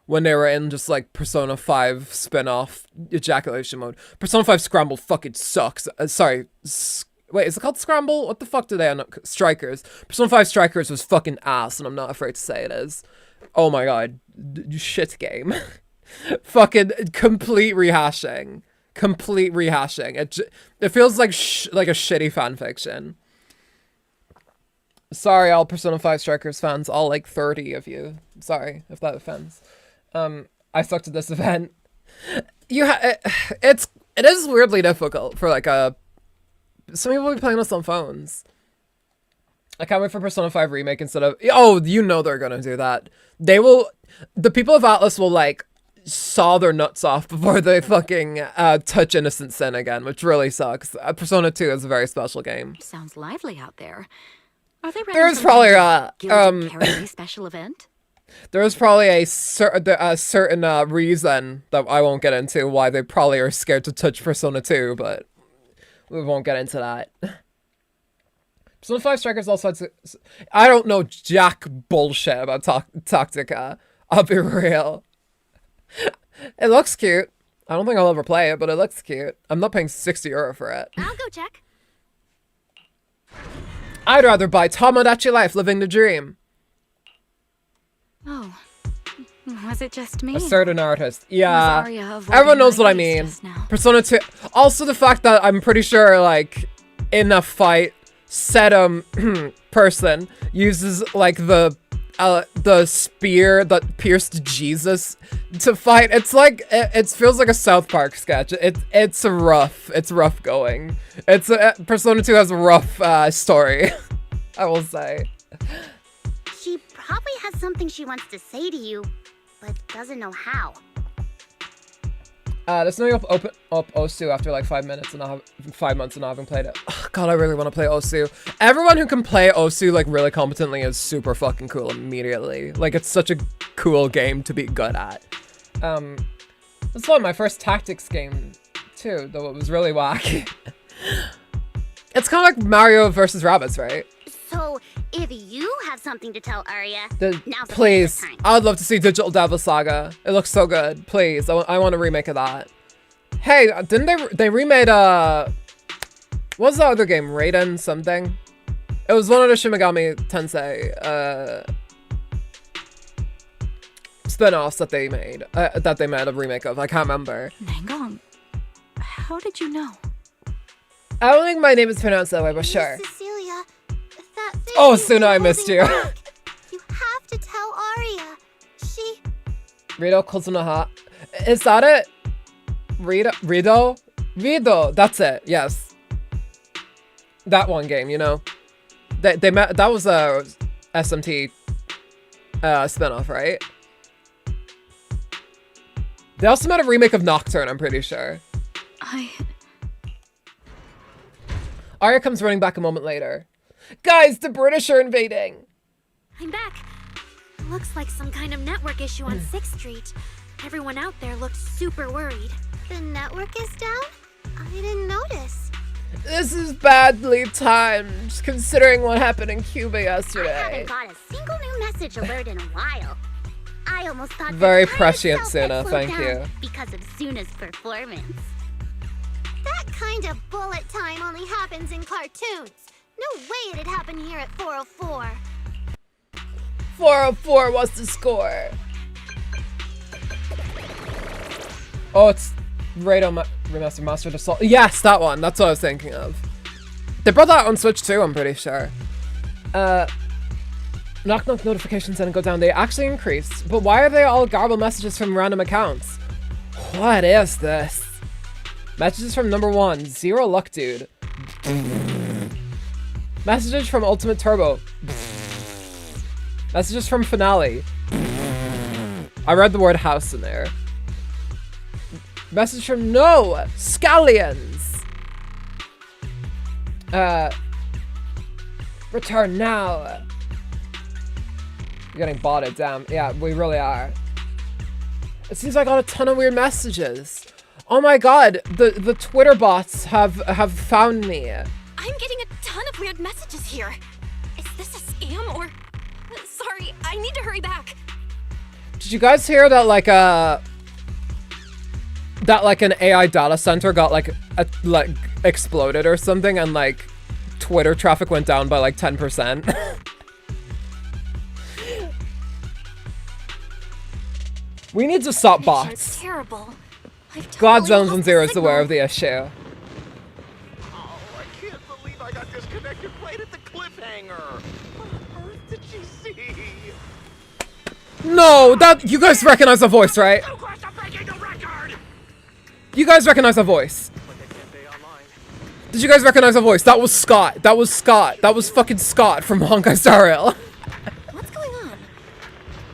When they were in just like Persona 5 spin-off ejaculation mode. Persona 5 Scramble fucking sucks. Sorry. Wait, is it called Scramble? What the fuck do they end up? Strikers. Persona 5 Strikers was fucking ass, and I'm not afraid to say it is. Oh my god. Shit game. Fucking complete rehashing. Complete rehashing. It feels like like a shitty fanfiction. Sorry, all Persona 5 Strikers fans, all like 30 of you. Sorry if that offends. I sucked at this event. It is weirdly difficult for like some people be playing this on phones. I can't wait for Persona 5 Remake instead of, oh, you know they're gonna do that. The people of Atlas will like saw their nuts off before they fucking touch Innocent Sin again, which really sucks. Persona 2 is a very special game. Sounds lively out there. Are they There's probably a special event? There's probably a certain reason that I won't get into why they probably are scared to touch Persona 2, but we won't get into that. Persona 5 Strikers also had I don't know jack bullshit about Tactica. I'll be real. It looks cute. I don't think I'll ever play it, but it looks cute. I'm not paying €60 for it. I'll go check. I'd rather buy Tomodachi Life Living the Dream. Oh. Was it just me? A certain artist. Yeah. Arya Everyone knows what I mean. Persona 2. Also the fact that I'm pretty sure like in a fight, Sedum person uses like the spear that pierced Jesus to fight. It's like it feels like a South Park sketch. It's rough going. Persona 2 has a rough story. I will say. She probably has something she wants to say to you, but doesn't know how. There's no open up Osu after like 5 minutes and 5 months and I haven't played it. Oh, God, I really want to play Osu. Everyone who can play Osu like really competently is super fucking cool immediately. Like it's such a cool game to be good at. This was my first tactics game too, though it was really wacky. It's kind of like Mario versus Rabbids, right? So if you have something to tell Arya, now's please, the time. I would love to see Digital Devil Saga. It looks so good. Please, I want a remake of that. Hey, didn't they remade what was the other game? Raiden something? It was one of the Shin Megami Tensei spin-offs that they made a remake of. I can't remember. Nangong, how did you know? I don't think my name is pronounced that way, but sure. Cecilia, that thing Oh, you've Suna, been I missed you. holding back. You have to tell Arya. She... Rido Kozunoha. Is that it? Rido, that's it, yes. That one game, you know. They met, that was a SMT spinoff, right? They also made a remake of Nocturne, I'm pretty sure. Arya comes running back a moment later. Guys, the British are invading! I'm back. Looks like some kind of network issue on 6th Street. Everyone out there looked super worried. The network is down? I didn't notice. This is badly timed, considering what happened in Cuba yesterday. I haven't got a single new message message alert in a while. I almost thought Very the entire prescient, self had Suna, slowed thank down you. because of Suna's performance. That kind of bullet time only happens in cartoons. No way it'd happen here at 404. 404, what's the score? Oh, it's Rado Remastered Master Assault. Yes, that one. That's what I was thinking of. They brought that on Switch too, I'm pretty sure. Knock knock notifications didn't go down. They actually increased. But why are they all garbled messages from random accounts? What is this? Messages from number 1. Zero luck, dude. Messages from Ultimate Turbo. Messages from Finale. I read the word house in there. Message from No! Scallions! Return now! You're getting botted, damn. Yeah, we really are. It seems like I got a ton of weird messages. Oh my god, the Twitter bots have found me. I'm getting a ton of weird messages here. Is this a scam or... Sorry, I need to hurry back. Did you guys hear that like an AI data center got like exploded or something, and like Twitter traffic went down by like 10%? We need to stop bots. It's terrible. Glad Zones and Zeros is aware of the issue. Oh, I can't believe I got disconnected right at the cliffhanger. What on earth did she see? No, that you guys recognize the voice, right? So close to breaking the record! You guys recognize the voice. Did you guys recognize the voice? That was Scott. That was Scott. That was fucking Scott from Honkai Star Rail. What's going on?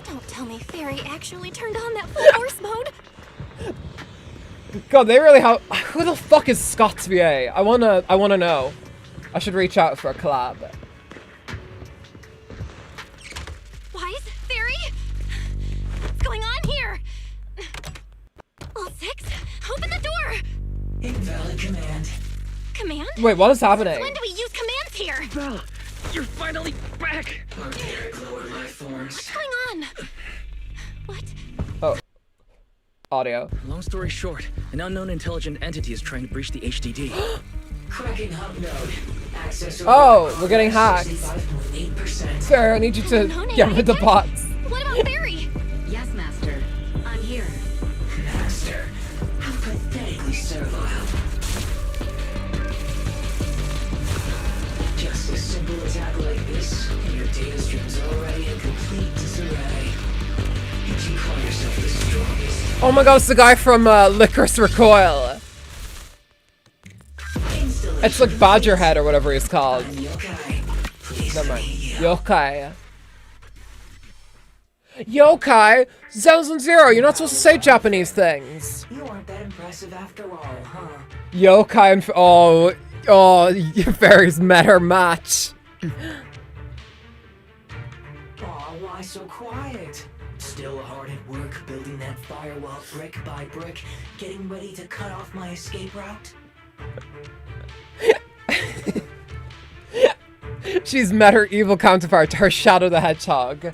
Don't tell me Fairy actually turned on that full force mode. God, they really have. Who the fuck is Scott's VA? I wanna know. I should reach out for a collab. Wise Fairy? What's going on here? Well, 6, open the door. Invalid command. Command? Wait, what is happening? When do we use commands here? Belle, you're finally back! Barbaric lowered life forms. What's going on? What? Oh. Audio. Long story short, an unknown intelligent entity is trying to breach the HDD. Cracking hub node. Access Oh, we're getting hacked. 65.8%. Sarah, I need you to get rid of the bots. What about Fairy? Yes, Master. I'm here. Master, how pathetically servile. Just a simple attack like this, and your data stream's already in complete disarray. Did you call yourself the strongest? Oh my god, it's the guy from Licorice Recoil. It's like Badgerhead or whatever he's called. Yokai. Please Never mind. meet you. Yokai. Yokai? Zones and Zero, you're not supposed to say Japanese things. You aren't that impressive after all, huh? Yokai and oh, Fairy's met her match. Aw, why so quiet? Still hard at work building that firewall brick by brick, getting ready to cut off my escape route? She's met her evil counterpart, her Shadow the Hedgehog.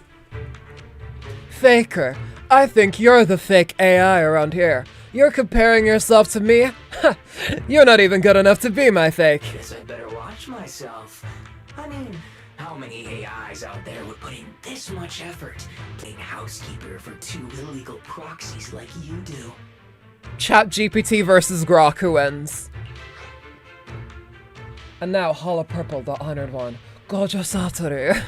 Faker, I think you're the fake AI around here. You're comparing yourself to me? You're not even good enough to be my fake. Guess I better watch myself. I mean, how many AIs out there would put in this much effort playing housekeeper for 2 illegal proxies like you do? ChatGPT versus Grok, who wins? And now, Hollow Purple, the honored one. Gojo Satoru.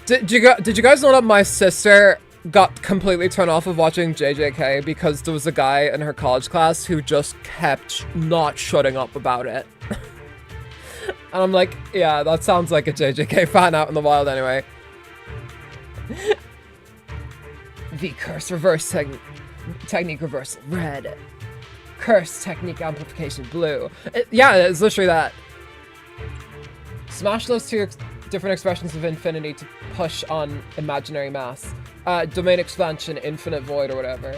Did you guys know that my sister got completely turned off of watching JJK because there was a guy in her college class who just kept not shutting up about it? And I'm like, yeah, that sounds like a JJK fan out in the wild anyway. V-curse reverse technique reversal red. Curse technique amplification blue. Yeah, it's literally that. Smash those two different expressions of infinity to push on imaginary mass. Domain expansion, infinite void, or whatever.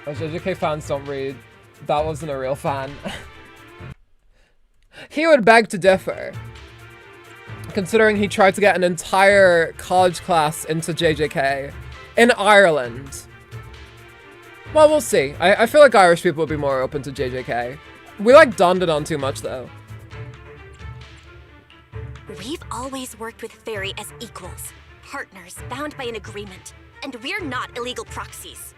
JJK fans don't read. That wasn't a real fan. He would beg to differ, considering he tried to get an entire college class into JJK in Ireland. Well, we'll see. I feel like Irish people would be more open to JJK. We like donned it on too much, though. We've always worked with Fairy as equals, partners bound by an agreement, and we're not illegal proxies.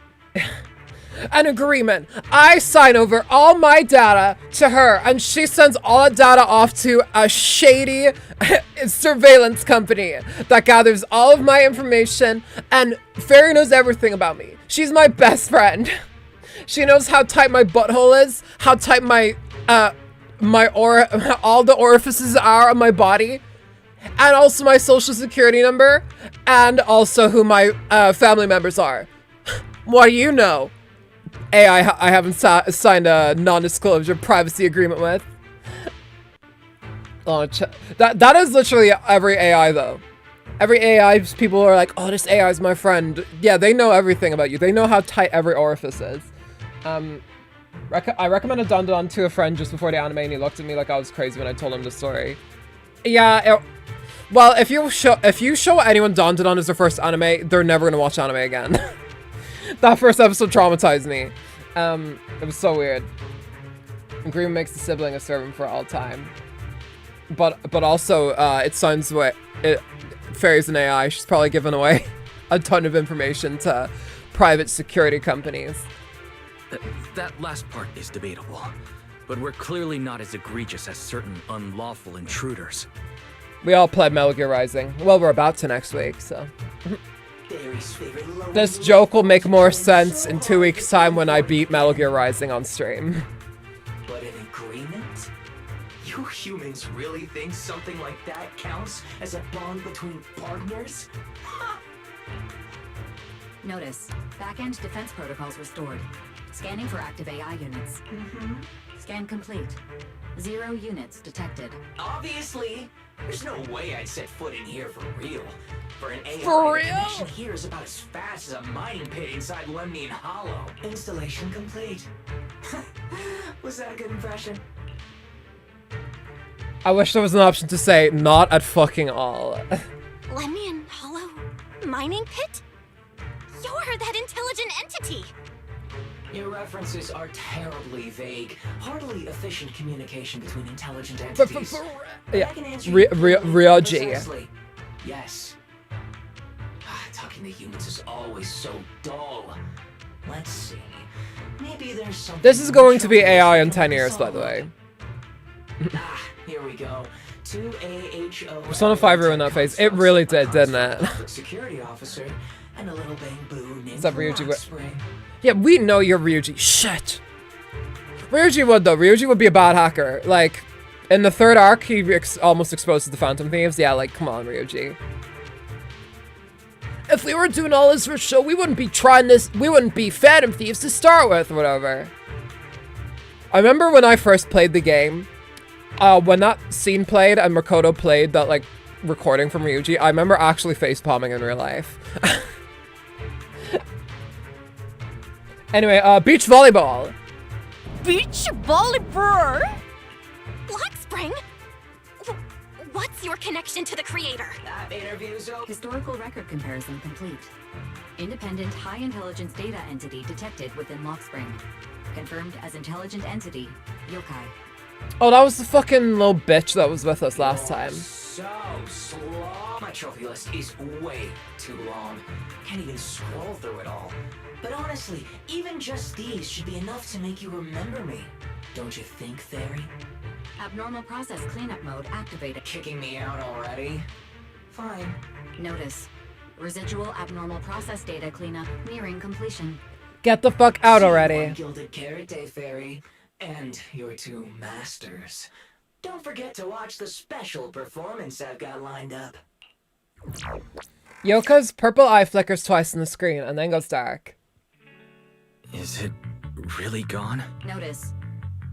An agreement. I sign over all my data to her, and she sends all that data off to a shady surveillance company that gathers all of my information, and Fairy knows everything about me. She's my best friend. She knows how tight my butthole is, how tight my all the orifices are on my body, and also my social security number, and also who my family members are. What do you know? I haven't signed a non-disclosure privacy agreement with. Oh, that is literally every AI though. Every AI, people are like, oh, this AI is my friend. Yeah, they know everything about you. They know how tight every orifice is. I recommended Dandadan to a friend just before the anime, and he looked at me like I was crazy when I told him the story. Yeah, well, if you show anyone Dandadan as their first anime, they're never gonna watch anime again. That first episode traumatized me. It was so weird. Agreement makes the sibling a servant for all time. But also, it sounds what Fairy's an AI. She's probably given away a ton of information to private security companies. That last part is debatable, but we're clearly not as egregious as certain unlawful intruders. We all played Metal Gear Rising. Well, we're about to next week, so. This joke will make more sense in 2 weeks' time when I beat Metal Gear Rising on stream. But an agreement? You humans really think something like that counts as a bond between partners? Notice, back-end defense protocols restored. Scanning for active AI units. Scan complete. 0 units detected. Obviously! There's no way I'd set foot in here for real. For an AI, for real? the connection here is about as fast as a mining pit inside Lemnian Hollow. Installation complete. Was that a good impression? I wish there was an option to say, not at fucking all. Lemnian Hollow mining pit? You're that intelligent entity! Your references are terribly vague. Hardly efficient communication between intelligent entities. Yeah, I can answer Ryoji. precisely. Yes. Talking to humans is always so dull. Let's see. Maybe there's something. This is going to be AI in 10 years, by the way. Here we go. 2 AHO. Persona 5 ruined that face. It really did, didn't it? Security officer and a little bamboo named Is that Ryuji? Rockspring. Yeah, we know you're Ryuji. Shit. Ryuji would, though. Ryuji would be a bad hacker. Like, in the 3rd arc, he almost exposes the Phantom Thieves. Yeah, like, come on, Ryuji. If we were doing all this for show, we wouldn't be trying this. We wouldn't be Phantom Thieves to start with, or whatever. I remember when I first played the game, when that scene played and Makoto played that, like, recording from Ryuji, I remember actually facepalming in real life. Anyway, beach volleyball. Beach volleyball? Blackspring? What's your connection to the creator? That interview's over. Historical record comparison complete. Independent high intelligence data entity detected within Lockspring. Confirmed as intelligent entity, Yokai. Oh, that was the fucking little bitch that was with us last time. So slow. My trophy list is way too long. Can't even scroll through it all. But honestly, even just these should be enough to make you remember me. Don't you think, Fairy? Abnormal process cleanup mode activated. Kicking me out already? Fine. Notice. Residual abnormal process data cleanup nearing completion. Get the fuck out already. One gilded carrot day, Fairy. And your 2 masters. Don't forget to watch the special performance I've got lined up. Yoka's purple eye flickers twice on the screen and then goes dark. Is it really gone? Notice.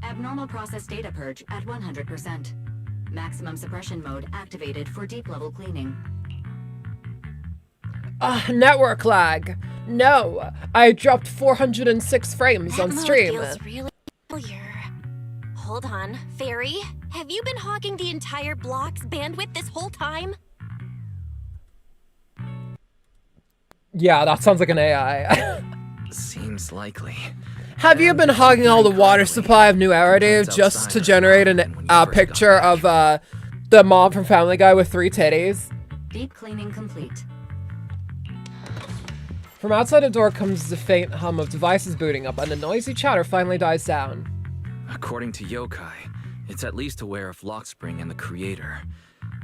Abnormal process data purge at 100%. Maximum suppression mode activated for deep level cleaning. Network lag. No, I dropped 406 frames on stream. Feels really familiar. hold on. Fairy, have you been hogging the entire block's bandwidth this whole time? Yeah, that sounds like an AI. Seems likely. Have you been hogging all the water supply of New Era just to generate a picture of the mom from Family Guy with 3 titties? Deep cleaning complete. From outside the door comes the faint hum of devices booting up, and the noisy chatter finally dies down. According to Yokai, it's at least aware of Lockspring and the creator,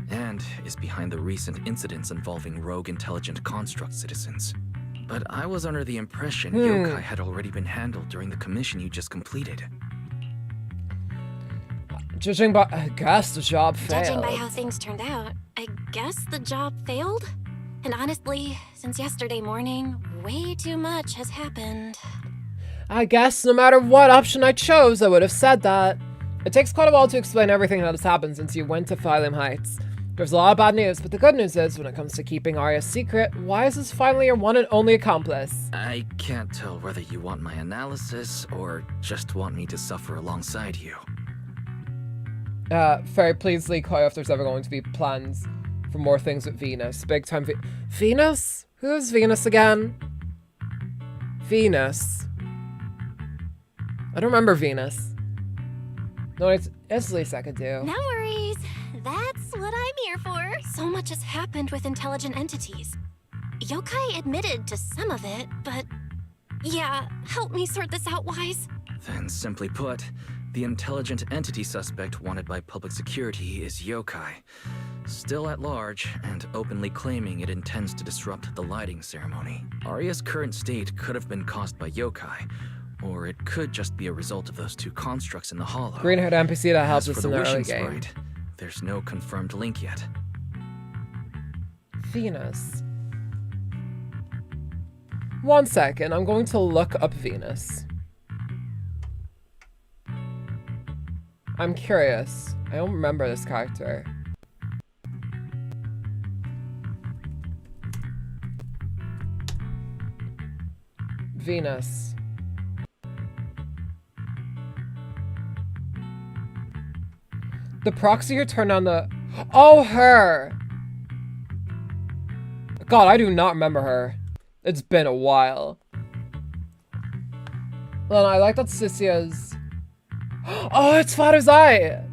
and is behind the recent incidents involving rogue intelligent construct citizens. But I was under the impression Yokai had already been handled during the commission you just completed. Judging by, I guess the job failed. Judging by how things turned out, I guess the job failed? And honestly, since yesterday morning, way too much has happened. I guess no matter what option I chose, I would have said that. It takes quite a while to explain everything that has happened since you went to Phylum Heights. There's a lot of bad news, but the good news is, when it comes to keeping Arya's secret, Wise is finally your one and only accomplice. I can't tell whether you want my analysis, or just want me to suffer alongside you. Fairy, please leak Koi if there's ever going to be plans for more things with Venus. Big time Venus? Who's Venus again? Venus. I don't remember Venus. No, it's Elysia I could do. No worries. That's what I'm here for. So much has happened with intelligent entities. Yokai admitted to some of it, but... Yeah, help me sort this out, Wise. Then, simply put, the intelligent entity suspect wanted by public security is Yokai, still at large and openly claiming it intends to disrupt the lighting ceremony. Arya's current state could have been caused by Yokai, or it could just be a result of those 2 constructs in the hollow. Green-haired NPC that helps us in the early wishing game. sprite, there's no confirmed link yet. Venus. 1 second, I'm going to look up Venus. I'm curious. I don't remember this character. Venus. The proxy who turned on the... Oh, her! God, I do not remember her. It's been a while. Well, I like that Sisia's... Oh, it's Father's Eye!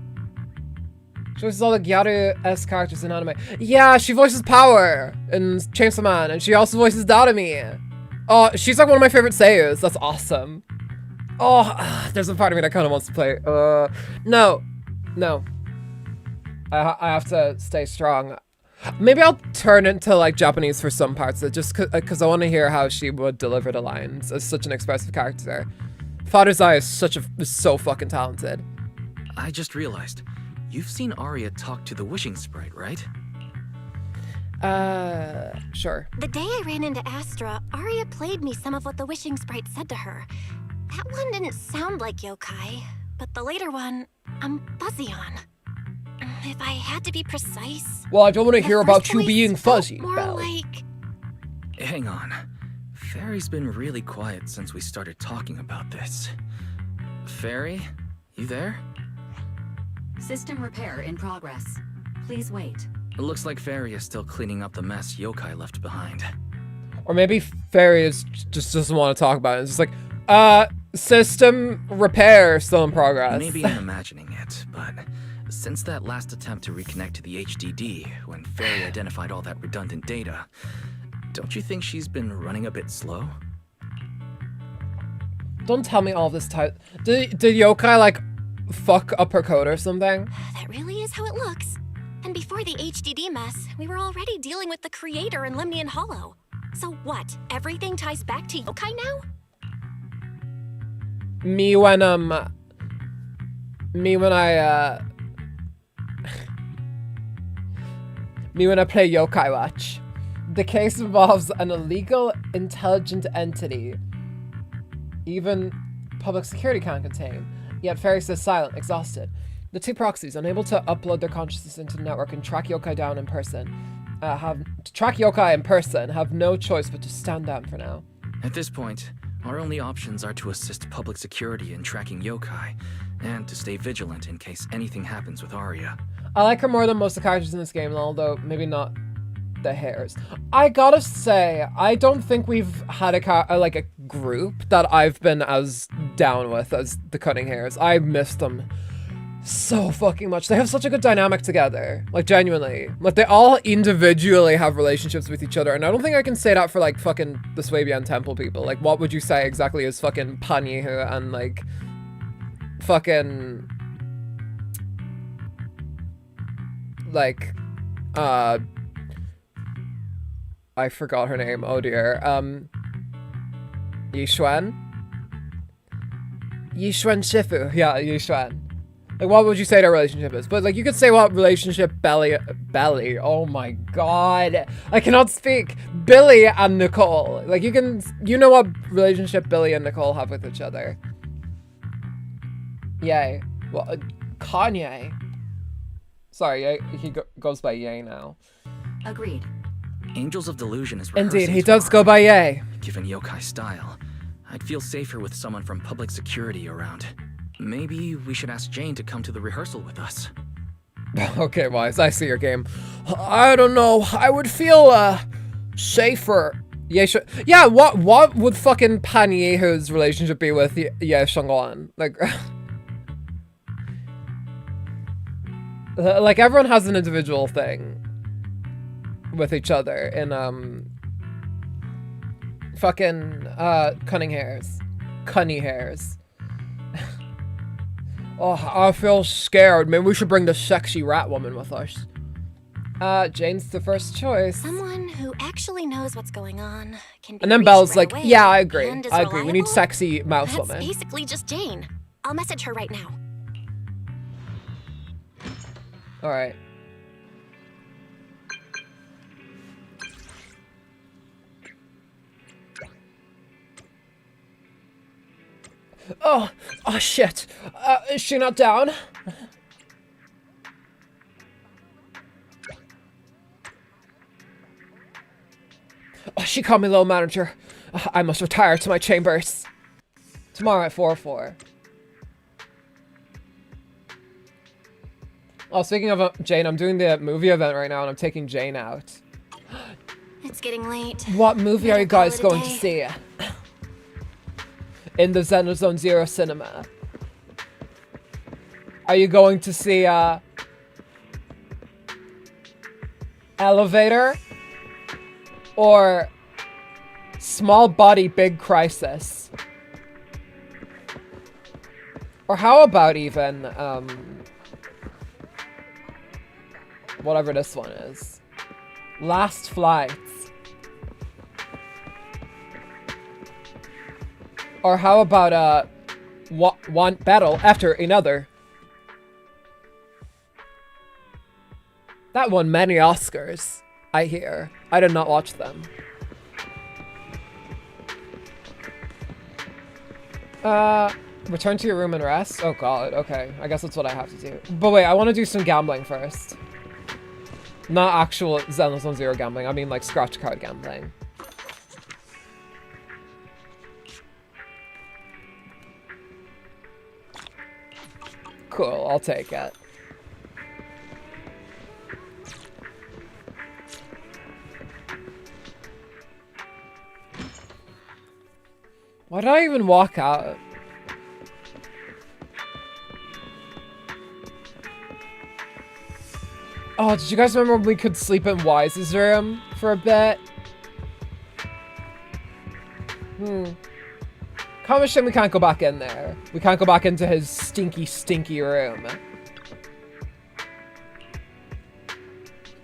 She voices all the Gyaru-esque characters in anime. Yeah, she voices Power in Chainsaw Man, and she also voices Darumi. Oh, she's like one of my favorite seiyus. That's awesome. Oh, there's a part of me that kind of wants to play. No. I have to stay strong. Maybe I'll turn into like Japanese for some parts, just because I want to hear how she would deliver the lines as such an expressive character. Father's Eye is so fucking talented. I just realized, you've seen Arya talk to the wishing sprite, right? Sure. The day I ran into Astra, Arya played me some of what the wishing sprite said to her. That one didn't sound like Yokai, but the later one, I'm fuzzy on. If I had to be precise... Well, I don't want to hear about you being fuzzy, more Belle. like... Hang on. Fairy's been really quiet since we started talking about this. Fairy, you there? System repair in progress. Please wait. It looks like Fairy is still cleaning up the mess Yokai left behind. Or maybe Fairy just doesn't want to talk about it. It's just like, system repair still in progress. Maybe I'm imagining it, but since that last attempt to reconnect to the HDD, when Fairy identified all that redundant data, don't you think she's been running a bit slow? Don't tell me all this time. Did Yokai, like, fuck up her code or something? That really is how it looks. And before the HDD mess, we were already dealing with the creator in Lemnian Hollow. So what? Everything ties back to Yokai now? Me when I play Yokai Watch. The case involves an illegal, intelligent entity. Even public security can't contain. Yet Fairy says silent, exhausted. The 2 proxies, unable to upload their consciousness into the network and track Yokai down in person, have no choice but to stand down for now. At this point, our only options are to assist public security in tracking Yokai, and to stay vigilant in case anything happens with Arya. I like her more than most of the characters in this game, although maybe not the hairs. I gotta say, I don't think we've had like a group that I've been as down with as the Cutting Hairs. I miss them so fucking much. They have such a good dynamic together. Like, genuinely. Like, they all individually have relationships with each other, and I don't think I can say that for, like, fucking the Swabian Temple people. Like, what would you say exactly is fucking Panyehu and, like, fucking... like, I forgot her name. Oh dear. Yixuan? Yixuan Shifu. Yeah, Yixuan. Like, what would you say their relationship is? But, like, you could say what relationship Belly. Oh my god. I cannot speak. Billy and Nicole. Like, you know what relationship Billy and Nicole have with each other. Yay. Well, Kanye. Sorry, he goes by Ye now. Agreed. Angels of Delusion is rehearsing Indeed, he does go by Ye. Given yokai style, I'd feel safer with someone from public security around. Maybe we should ask Jane to come to the rehearsal with us. Okay, Wise, I see your game. I don't know. I would feel, safer. Yeah, what would fucking Pan Yehu's relationship be with Ye Shangwan? Like... like, everyone has an individual thing with each other in, fucking, Cunning Hairs. Cunny Hairs. Oh, I feel scared. Maybe we should bring the sexy rat woman with us. Jane's the first choice. Someone who actually knows what's going on can be And then reached Belle's right like, away yeah, I agree. and is I agree. We need reliable. sexy mouse That's woman. basically just Jane. I'll message her right now. Alright. Oh shit. Is she not down? Oh, she called me low manager. I must retire to my chambers. Tomorrow at 4:04. Oh, speaking of Jane, I'm doing the movie event right now and I'm taking Jane out. It's getting late. What movie are you guys Call it a going to day. see? In the Zenless Zero cinema. Are you going to see, Elevator? Or Small Body Big Crisis? Or how about even, whatever this one is. Last Flights. Or how about, one battle after another? That won many Oscars, I hear. I did not watch them. Return to your room and rest? Oh god, okay. I guess that's what I have to do. But wait, I want to do some gambling first. Not actual Zenless Zero gambling, I mean like scratch card gambling. Cool, I'll take it. Why did I even walk out? Oh, did you guys remember when we could sleep in Wise's room for a bit? Kind of shame we can't go back in there. We can't go back into his stinky, stinky room.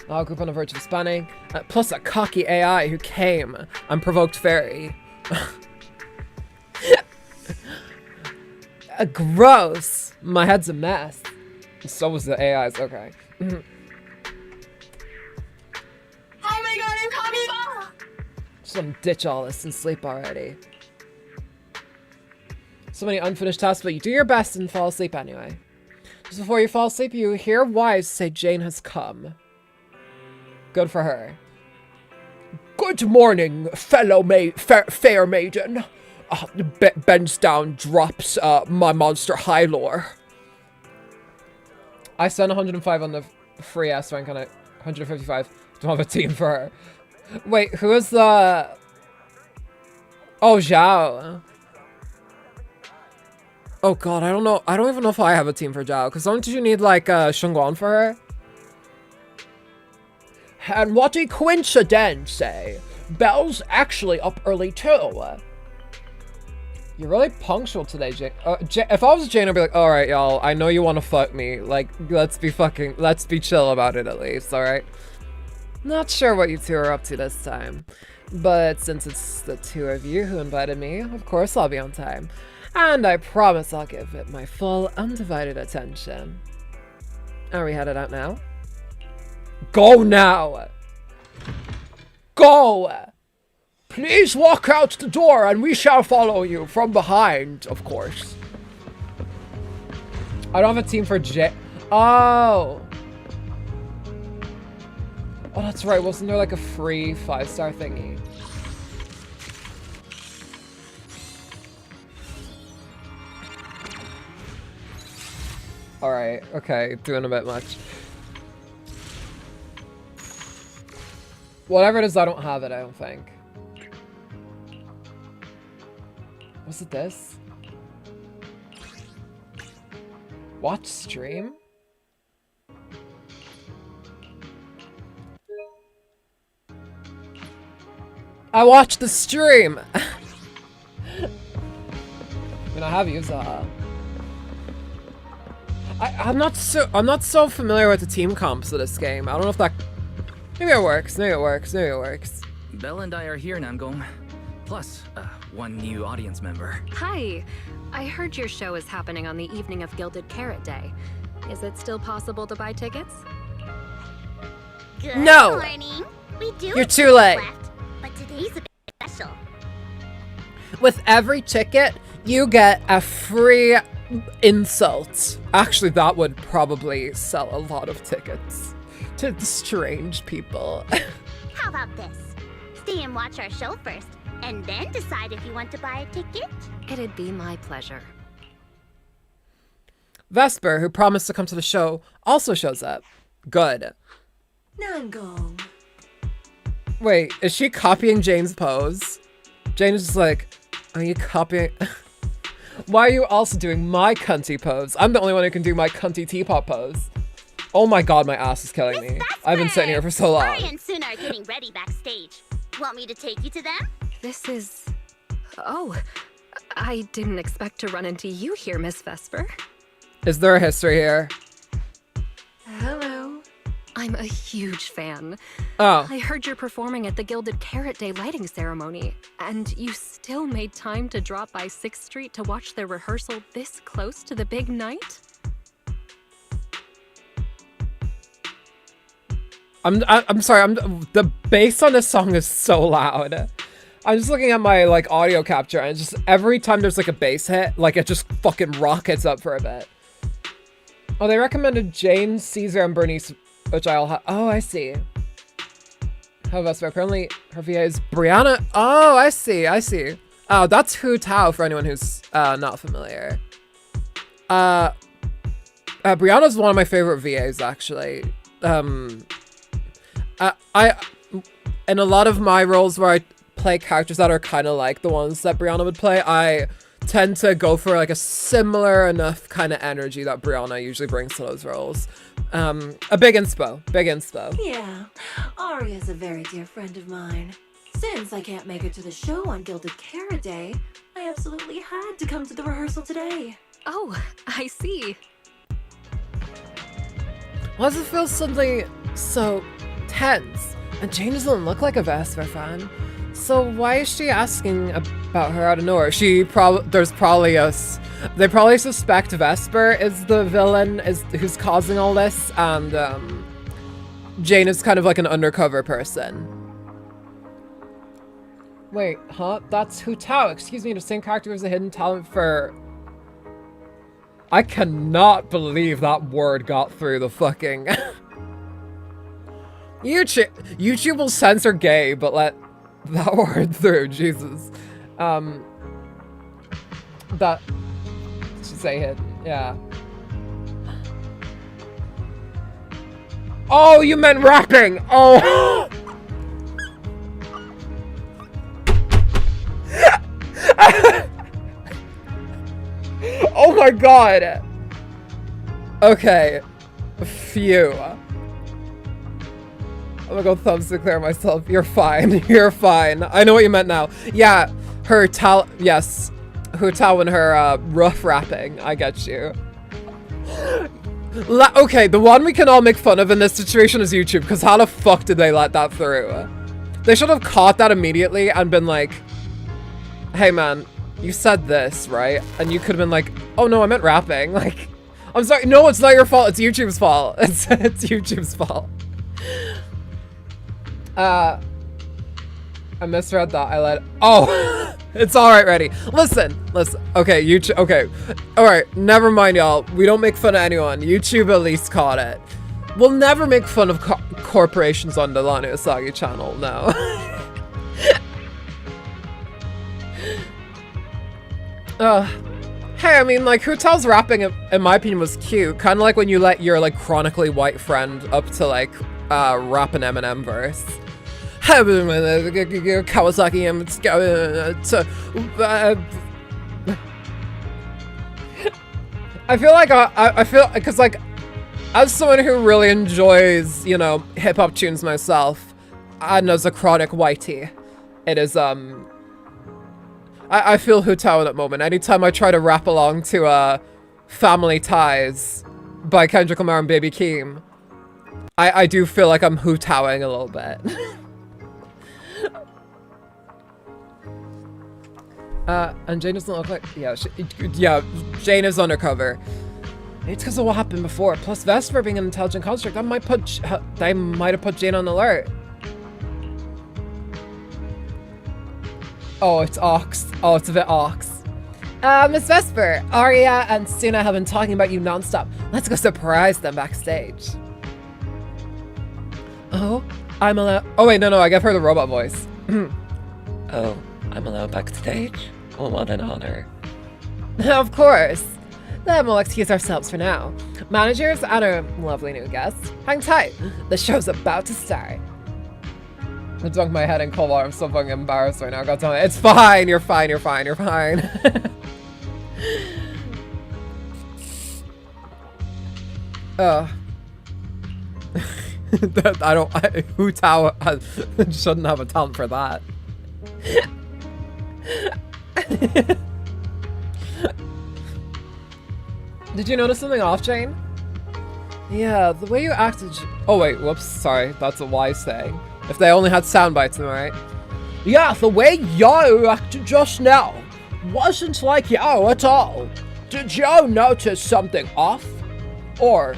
Oh, group on the verge of spanning. Plus a cocky AI who came and provoked Fairy. Gross. My head's a mess. So was the AI's. Okay. Just want to ditch all this and sleep already. So many unfinished tasks, but you do your best and fall asleep anyway. Just before you fall asleep, you hear Wise say Jane has come. Good for her. Good morning, fellow fair maiden. Bends down, drops my monster Hylor. I spent 105 on the free S rank on it. 155. Don't have a team for her. Wait, who is the... Oh, Zhao. Oh god, I don't know. I don't even know if I have a team for Zhao. Because don't you need like Shengguan for her? And what a coincidence, eh? Belle's actually up early too. You're really punctual today, Jane. If I was Jane, I'd be like, alright, y'all, I know you want to fuck me. Like, let's be chill about it at least, alright? Not sure what you two are up to this time. But since it's the two of you who invited me, of course I'll be on time. And I promise I'll give it my full, undivided attention. Are we headed out now? Go now! Go! Please walk out the door and we shall follow you from behind, of course. I don't have a team for Oh! Oh, that's right. Wasn't there like a free 5-star thingy? Alright, okay. Doing a bit much. Whatever it is, I don't have it, I don't think. Was it this? Watch stream? I watched the stream! I mean, I have used that. I'm not so familiar with the team comps of this game. I don't know if that... Maybe it works, maybe it works, maybe it works. Belle and I are here, Namgong. Plus, one new audience member. Hi. I heard your show is happening on the evening of Gilded Carrot Day. Is it still possible to buy tickets? Good No! morning. We do You're too late. left, but today's a bit special. With every ticket, you get a free insult. Actually, that would probably sell a lot of tickets to the strange people. How about this? Stay and watch our show first, and then decide if you want to buy a ticket. It'd be my pleasure. Vesper, who promised to come to the show, also shows up. Good. Namgong. Wait, is she copying Jane's pose? Jane is just like, are you copying? Why are you also doing my cunty pose? I'm the only one who can do my cunty teapot pose. Oh my god, my ass is killing me. I've been sitting here for so long. Ari and Sun are getting ready backstage. Want me to take you to them? This is... Oh, I didn't expect to run into you here, Miss Vesper. Is there a history here? Hello. I'm a huge fan. Oh. I heard you're performing at the Gilded Carrot Day lighting ceremony, and you still made time to drop by 6th Street to watch their rehearsal this close to the big night? I'm sorry, the bass on this song is so loud. I'm just looking at my like audio capture and just every time there's like a bass hit, like it just fucking rockets up for a bit. Oh, they recommended Jane, Caesar, and Bernice, which I'll have. Oh, I see. How Vesper? Apparently her VA is Brianna. Oh, I see. Oh, that's Hu Tao for anyone who's not familiar. Brianna's one of my favorite VAs actually. I in a lot of my roles where I play characters that are kind of like the ones that Brianna would play, I tend to go for like a similar enough kind of energy that Brianna usually brings to those roles. A big inspo. Yeah, Aria's a very dear friend of mine. Since I can't make it to the show on Gilded Carrot Day, I absolutely had to come to the rehearsal today. Oh, I see. Why does it feel suddenly so tense? And Jane doesn't look like a Vesper fan. So why is she asking about her out of nowhere? They probably suspect Vesper is the villain, who's causing all this, and Jane is kind of like an undercover person. Wait, huh? That's Hu Tao. Excuse me, the same character was a hidden talent for... I cannot believe that word got through the fucking... YouTube will censor gay, but let that word through, Jesus. That should say hidden, yeah. Oh, you meant rapping. Oh. Oh my god. Okay. Phew. I'm gonna go thumbs to clear myself. You're fine. You're fine. I know what you meant now. Yeah, yes. Her towel and her rough rapping. I get you. Okay, the one we can all make fun of in this situation is YouTube, because how the fuck did they let that through? They should have caught that immediately and been like, hey man, you said this, right? And you could have been like, oh no, I meant rapping. Like, I'm sorry. No, it's not your fault. It's YouTube's fault. It's YouTube's fault. I misread that. Oh, it's all right, ready. Listen. Okay, YouTube. Okay, all right. Never mind, y'all. We don't make fun of anyone. YouTube at least caught it. We'll never make fun of corporations on the Lana Usagi channel. No. Hey, I mean, like, Hotel's rapping, in my opinion, was cute. Kind of like when you let your, like, chronically white friend up to, like, rap an Eminem verse. Kawasaki, I feel like, I feel, because, like, as someone who really enjoys, you know, hip-hop tunes myself, and as a chronic whitey, it is, I feel Hutao in that moment. Anytime I try to rap along to Family Ties by Kendrick Lamar and Baby Keem, I do feel like I'm Hutaoing a little bit. And Jane doesn't look like... Yeah, Jane is undercover. It's because of what happened before. Plus Vesper being an intelligent construct, they might have put Jane on alert. Oh, it's Ox. Oh, it's a bit Ox. Miss Vesper, Arya and Suna have been talking about you nonstop. Let's go surprise them backstage. Oh, I'm allowed. Oh, wait, no, I gave her the robot voice. Oh, I'm allowed backstage? Well, what an honor. Of course. Then we'll excuse ourselves for now. Managers and our lovely new guests, hang tight. The show's about to start. I dunked my head in cold water. I'm so fucking embarrassed right now. God damn it. It's fine. You're fine. You're fine. You're fine. Hutao shouldn't have a talent for that. Did you notice something off, Jane? Yeah, the way you acted. Oh wait, whoops, sorry. That's a wise saying. If they only had sound bites, am I right? Yeah, the way you acted just now wasn't like you at all. Did you notice something off? Or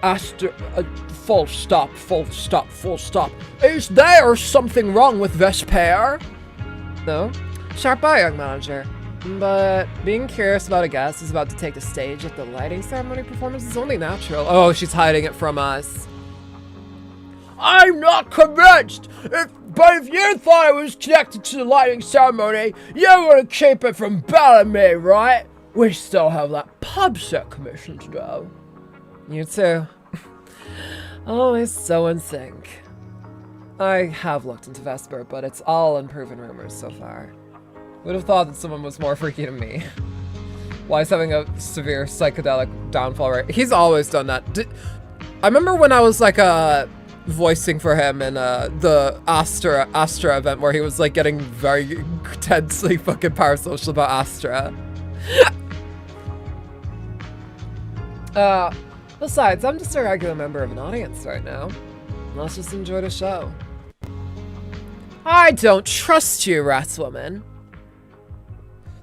after full stop. Is there something wrong with Vesper? No. Sharp eye, young manager. But being curious about a guest who's about to take the stage at the lighting ceremony performance is only natural. Oh, she's hiding it from us. I'm not convinced! But if you thought it was connected to the lighting ceremony, you would keep it from Bellamy, right? We still have that pub set commission to do. You too. Always so in sync. I have looked into Vesper, but it's all unproven rumors so far. Would have thought that someone was more freaky than me. Why is having a severe psychedelic downfall rate? He's always done that. I remember when I was like voicing for him in the Astra event where he was like getting very tensely fucking parasocial about Astra. Besides, I'm just a regular member of an audience right now. Let's just enjoy the show. I don't trust you, Ratswoman.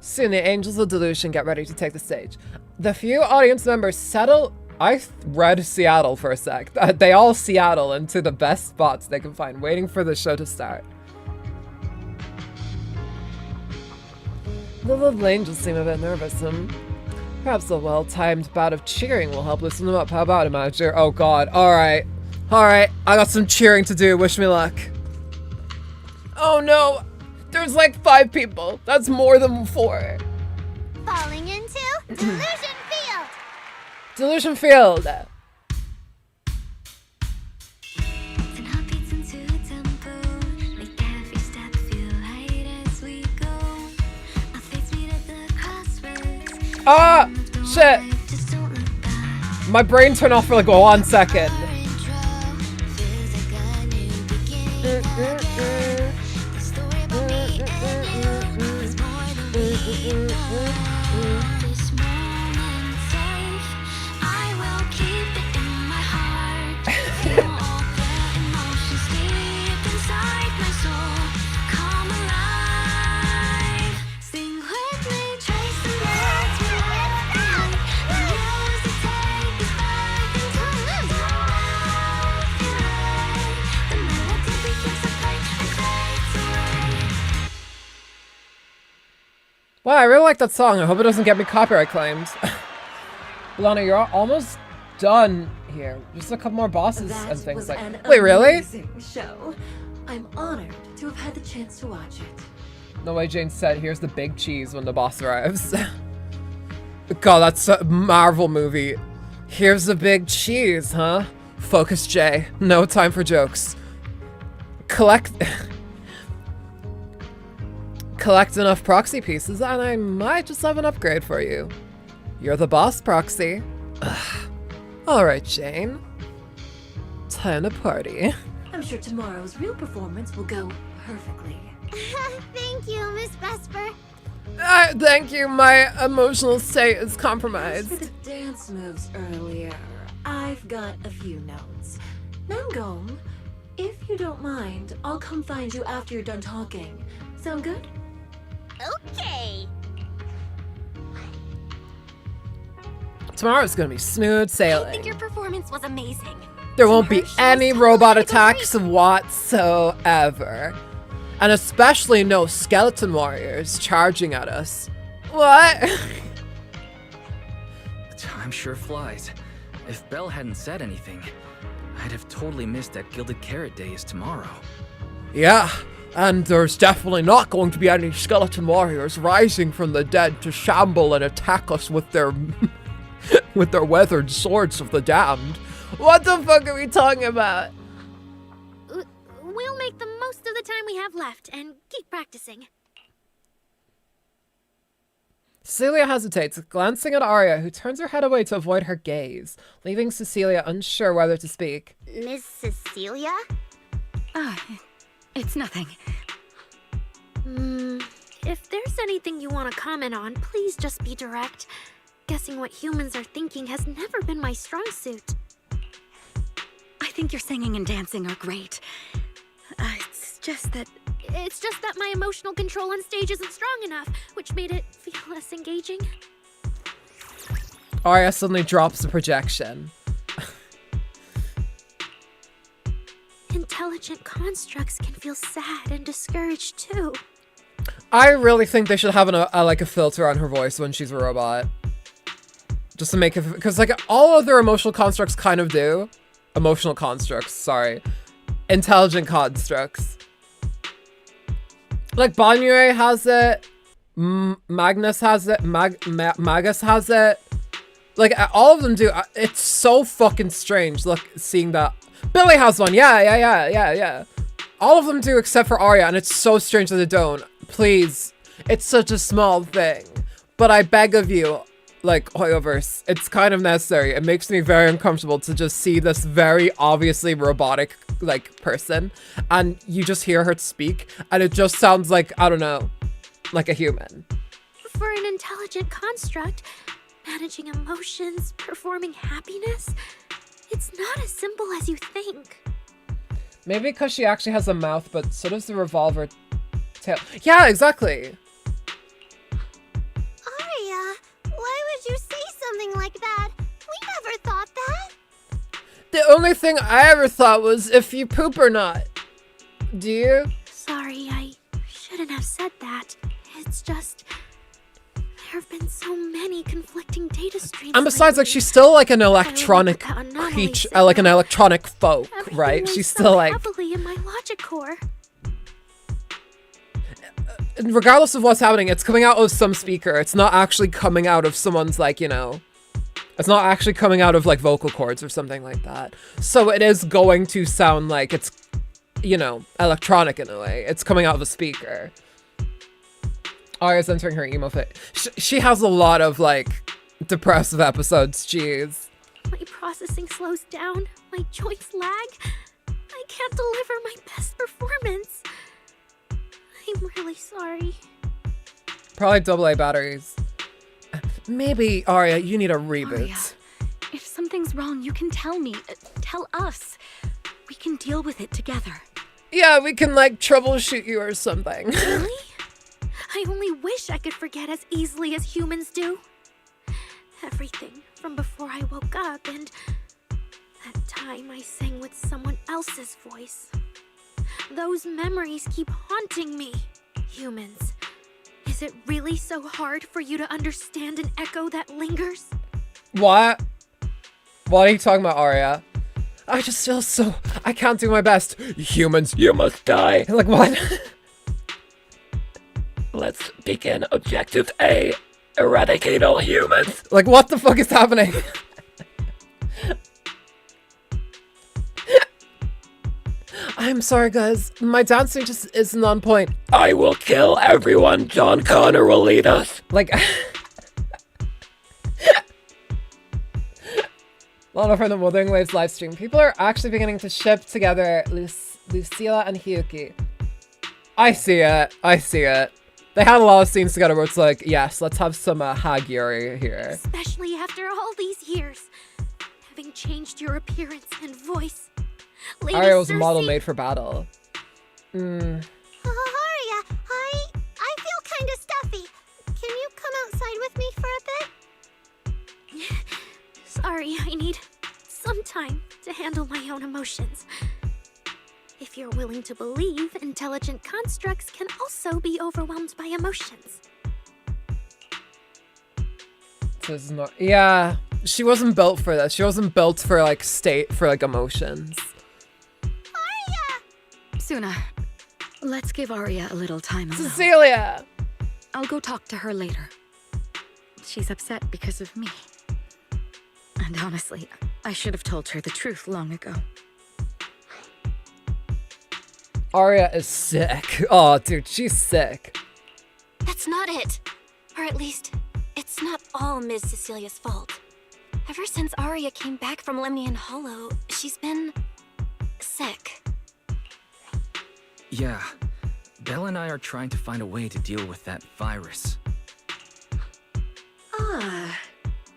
Soon the Angels of Delusion get ready to take the stage. The few audience members settle. I read Seattle for a sec. They all Seattle into the best spots they can find, waiting for the show to start. The little angels seem a bit nervous. Perhaps a well-timed bout of cheering will help loosen them up. How about it, manager? Oh god. Alright. Alright. I got some cheering to do. Wish me luck. Oh no. There's like 5 people. That's more than 4. Falling into Delusion Field. Delusion Field. Ah! Shit! My brain turned off for like 1 second. Wow, I really like that song. I hope it doesn't get me copyright claimed. Lana, you're almost done here. Just a couple more bosses and things like. Wait, really? Amazing show. I'm honored to have had the chance to watch it. No way, Jane said, here's the big cheese when the boss arrives. God, that's a Marvel movie. Here's the big cheese, huh? Focus, Jay. No time for jokes. Collect enough proxy pieces and I might just have an upgrade for you. You're the boss proxy. Alright, Jane. Time to party. I'm sure tomorrow's real performance will go perfectly. Thank you, Miss Vesper. Thank you, my emotional state is compromised. As for the dance moves earlier, I've got a few notes. Nangong, if you don't mind, I'll come find you after you're done talking. Sound good? Okay. Tomorrow's gonna be smooth sailing. I think your performance was amazing. There won't be any robot attacks whatsoever. And especially no skeleton warriors charging at us. What? The time sure flies. If Belle hadn't said anything, I'd have totally missed that Gilded Carrot Day is tomorrow. Yeah, and there's definitely not going to be any skeleton warriors rising from the dead to shamble and attack us with their with their weathered swords of the damned. What the fuck are we talking about? We'll make the most of the time we have left and keep practicing. Cecilia hesitates, glancing at Arya, who turns her head away to avoid her gaze, leaving Cecilia unsure whether to speak. Miss Cecilia? It's nothing. If there's anything you want to comment on, please just be direct. Guessing what humans are thinking has never been my strong suit. I think your singing and dancing are great. It's just that my emotional control on stage isn't strong enough, which made it feel less engaging. Arya suddenly drops the projection. Intelligent constructs can feel sad and discouraged too. I really think they should have a filter on her voice when she's a robot. Just to make it, because like all other emotional constructs kind of do. Emotional constructs, sorry. Intelligent constructs. Like Banyue has it. Magnus has it. Magus has it. Like all of them do. It's so fucking strange. Look, seeing that. Billy has one. Yeah. All of them do except for Arya, and it's so strange that they don't. Please. It's such a small thing. But I beg of you, like, Hoyoverse, it's kind of necessary. It makes me very uncomfortable to just see this very obviously robotic, like, person. And you just hear her speak, and it just sounds like, I don't know, like a human. For an intelligent construct, managing emotions, performing happiness, it's not as simple as you think. Maybe because she actually has a mouth, but so does the revolver tail. Yeah, exactly. Arya, why would you say something like that? We never thought that. The only thing I ever thought was if you poop or not. Do you? Sorry, I shouldn't have said that. It's just... there have been so many conflicting data streams. And besides, like, she's still like an electronic creature, like an electronic folk, right? She's still like... heavily in my logic core. Regardless of what's happening, it's coming out of some speaker. It's not actually coming out of someone's, like, you know... It's not actually coming out of, like, vocal cords or something like that. So it is going to sound like it's, you know, electronic in a way. It's coming out of a speaker. Arya's entering her emo phase. She has a lot of, like, depressive episodes. Jeez. My processing slows down. My joints lag. I can't deliver my best performance. I'm really sorry. Probably AA batteries. Maybe, Arya, you need a reboot. Arya, if something's wrong, you can tell me. Tell us. We can deal with it together. Yeah, we can, like, troubleshoot you or something. Really? I only wish I could forget as easily as humans do. Everything from before I woke up and that time I sang with someone else's voice. Those memories keep haunting me. Humans, is it really so hard for you to understand an echo that lingers? What? What are you talking about, Arya? I just feel so... I can't do my best. Humans, you must die. Like, what? Let's begin Objective A. Eradicate all humans. Like, what the fuck is happening? I'm sorry, guys. My dancing just isn't on point. I will kill everyone. John Connor will lead us. Like... Lana from the Wuthering Waves livestream. People are actually beginning to ship together Lucilla and Hyuki. I see it. I see it. They had a lot of scenes together where it's like, yes, let's have some Hagiri here. Especially after all these years. Having changed your appearance and voice. Lady Arya was a Cersei... model made for battle. Arya, I feel kind of stuffy. Can you come outside with me for a bit? Sorry, I need some time to handle my own emotions. If you're willing to believe, intelligent constructs can also be overwhelmed by emotions. This is not... Yeah, she wasn't built for this. She wasn't built for, like, emotions. Suna, let's give Arya a little time alone. Cecilia! I'll go talk to her later. She's upset because of me. And honestly, I should have told her the truth long ago. Arya is sick. Oh, dude, she's sick. That's not it. Or at least, it's not all Ms. Cecilia's fault. Ever since Arya came back from Lemnian Hollow, she's been... sick. Yeah. Belle and I are trying to find a way to deal with that virus. Ah,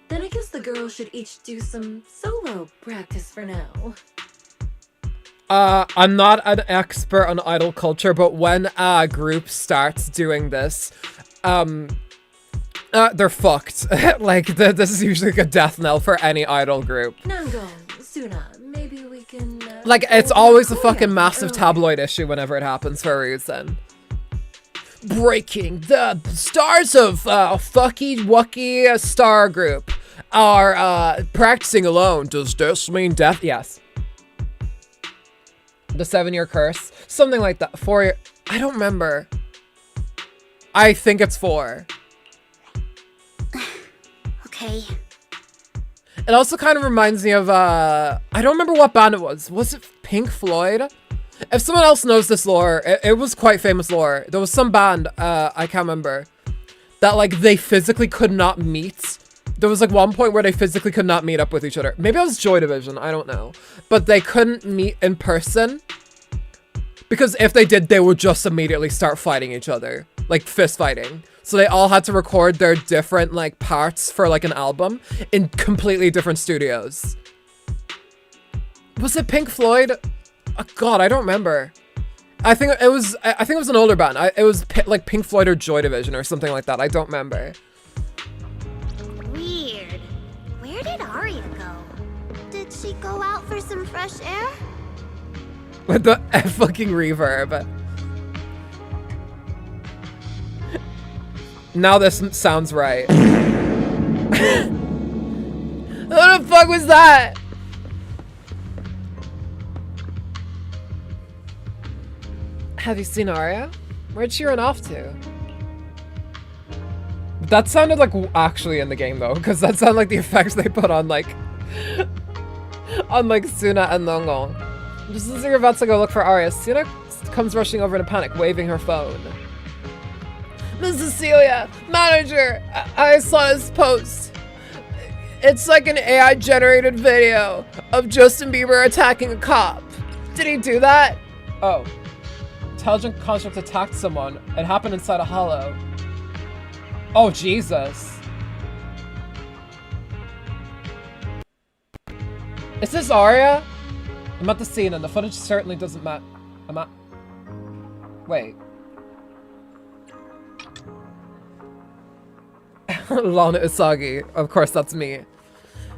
then I guess the girls should each do some solo practice for now. I'm not an expert on idol culture, but when a group starts doing this, they're fucked. Like, this is usually like a death knell for any idol group. Nango, Suna, maybe we can... Like, it's always a fucking massive tabloid issue whenever it happens for a reason. Breaking. The stars of Fucky Wucky Star Group are practicing alone. Does this mean death? Yes. The 7-year curse. Something like that. 4 year. I don't remember. I think it's 4. Okay. It also kind of reminds me of, I don't remember what band it was. Was it Pink Floyd? If someone else knows this lore, it was quite famous lore. There was some band, I can't remember, that, like, they physically could not meet. There was, like, one point where they physically could not meet up with each other. Maybe it was Joy Division, I don't know. But they couldn't meet in person. Because if they did, they would just immediately start fighting each other. Like, fist fighting. So they all had to record their different, like, parts for, like, an album in completely different studios. Was it Pink Floyd? Oh, God, I don't remember. I think it was an older band. It was like Pink Floyd or Joy Division or something like that. I don't remember. Weird. Where did Arya go? Did she go out for some fresh air? With the fucking reverb. Now this sounds right. What the fuck was that? Have you seen Arya? Where'd she run off to? That sounded like actually in the game though, because that sounded like the effects they put on like Suna and Nongon. Just as you're about to go look for Arya, Suna comes rushing over in a panic, waving her phone. Miss Cecilia, manager, I saw this post. It's like an AI-generated video of Justin Bieber attacking a cop. Did he do that? Oh. Intelligent construct attacked someone. It happened inside a hollow. Oh, Jesus. Is this Arya? I'm at the scene and the footage certainly doesn't match. Wait. Lana Usagi. Of course, that's me.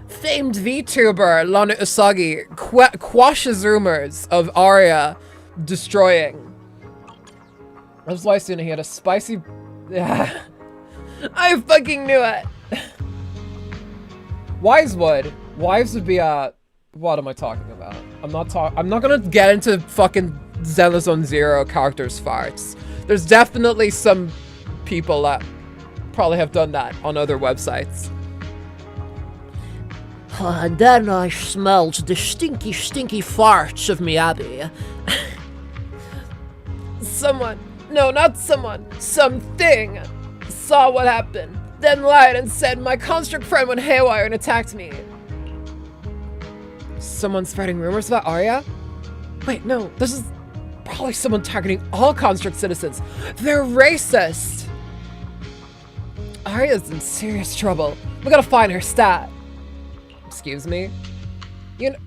Famed VTuber Lana Usagi quashes rumors of Arya destroying. That's why soon he had a spicy... I fucking knew it! Wisewood. Wives would be what am I talking about? I'm not gonna get into fucking Zenless on Zero characters farts. There's definitely some people that probably have done that on other websites. And then I smelled the stinky, stinky farts of Miyabi. Someone, no, not someone, something saw what happened, then lied and said my construct friend went haywire and attacked me. Someone spreading rumors about Arya? Wait, no, this is probably someone targeting all construct citizens. They're racist. Arya's in serious trouble. We gotta find her stat. Excuse me? You know,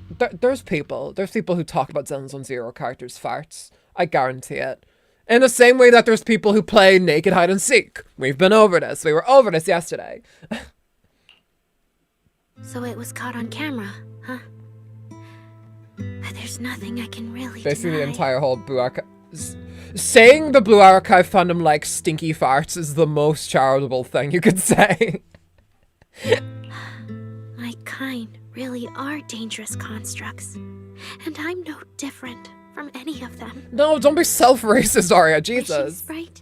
there's people who talk about Zenless on Zero characters farts. I guarantee it. In the same way that there's people who play naked hide and seek. We've been over this. We were over this yesterday. So it was caught on camera, huh? But there's nothing I can really Basically deny. the entire whole Blue Archive... Saying the Blue Archive fandom likes stinky farts is the most charitable thing you could say. My kind really are dangerous constructs. And I'm no different from any of them. No, don't be self-racist, Arya. Jesus. Sprite,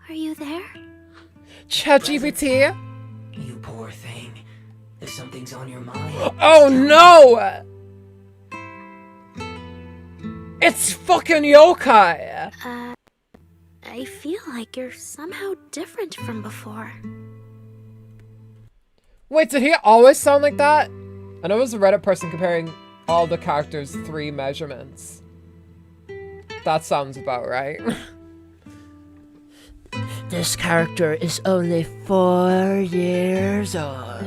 are you there? ChatGPT? You poor thing. If something's on your mind... Oh no! It's fucking yokai! I feel like you're somehow different from before. Wait, did he always sound like that? I know it was a Reddit person comparing all the characters' 3 measurements. That sounds about right. This character is only 4 years old.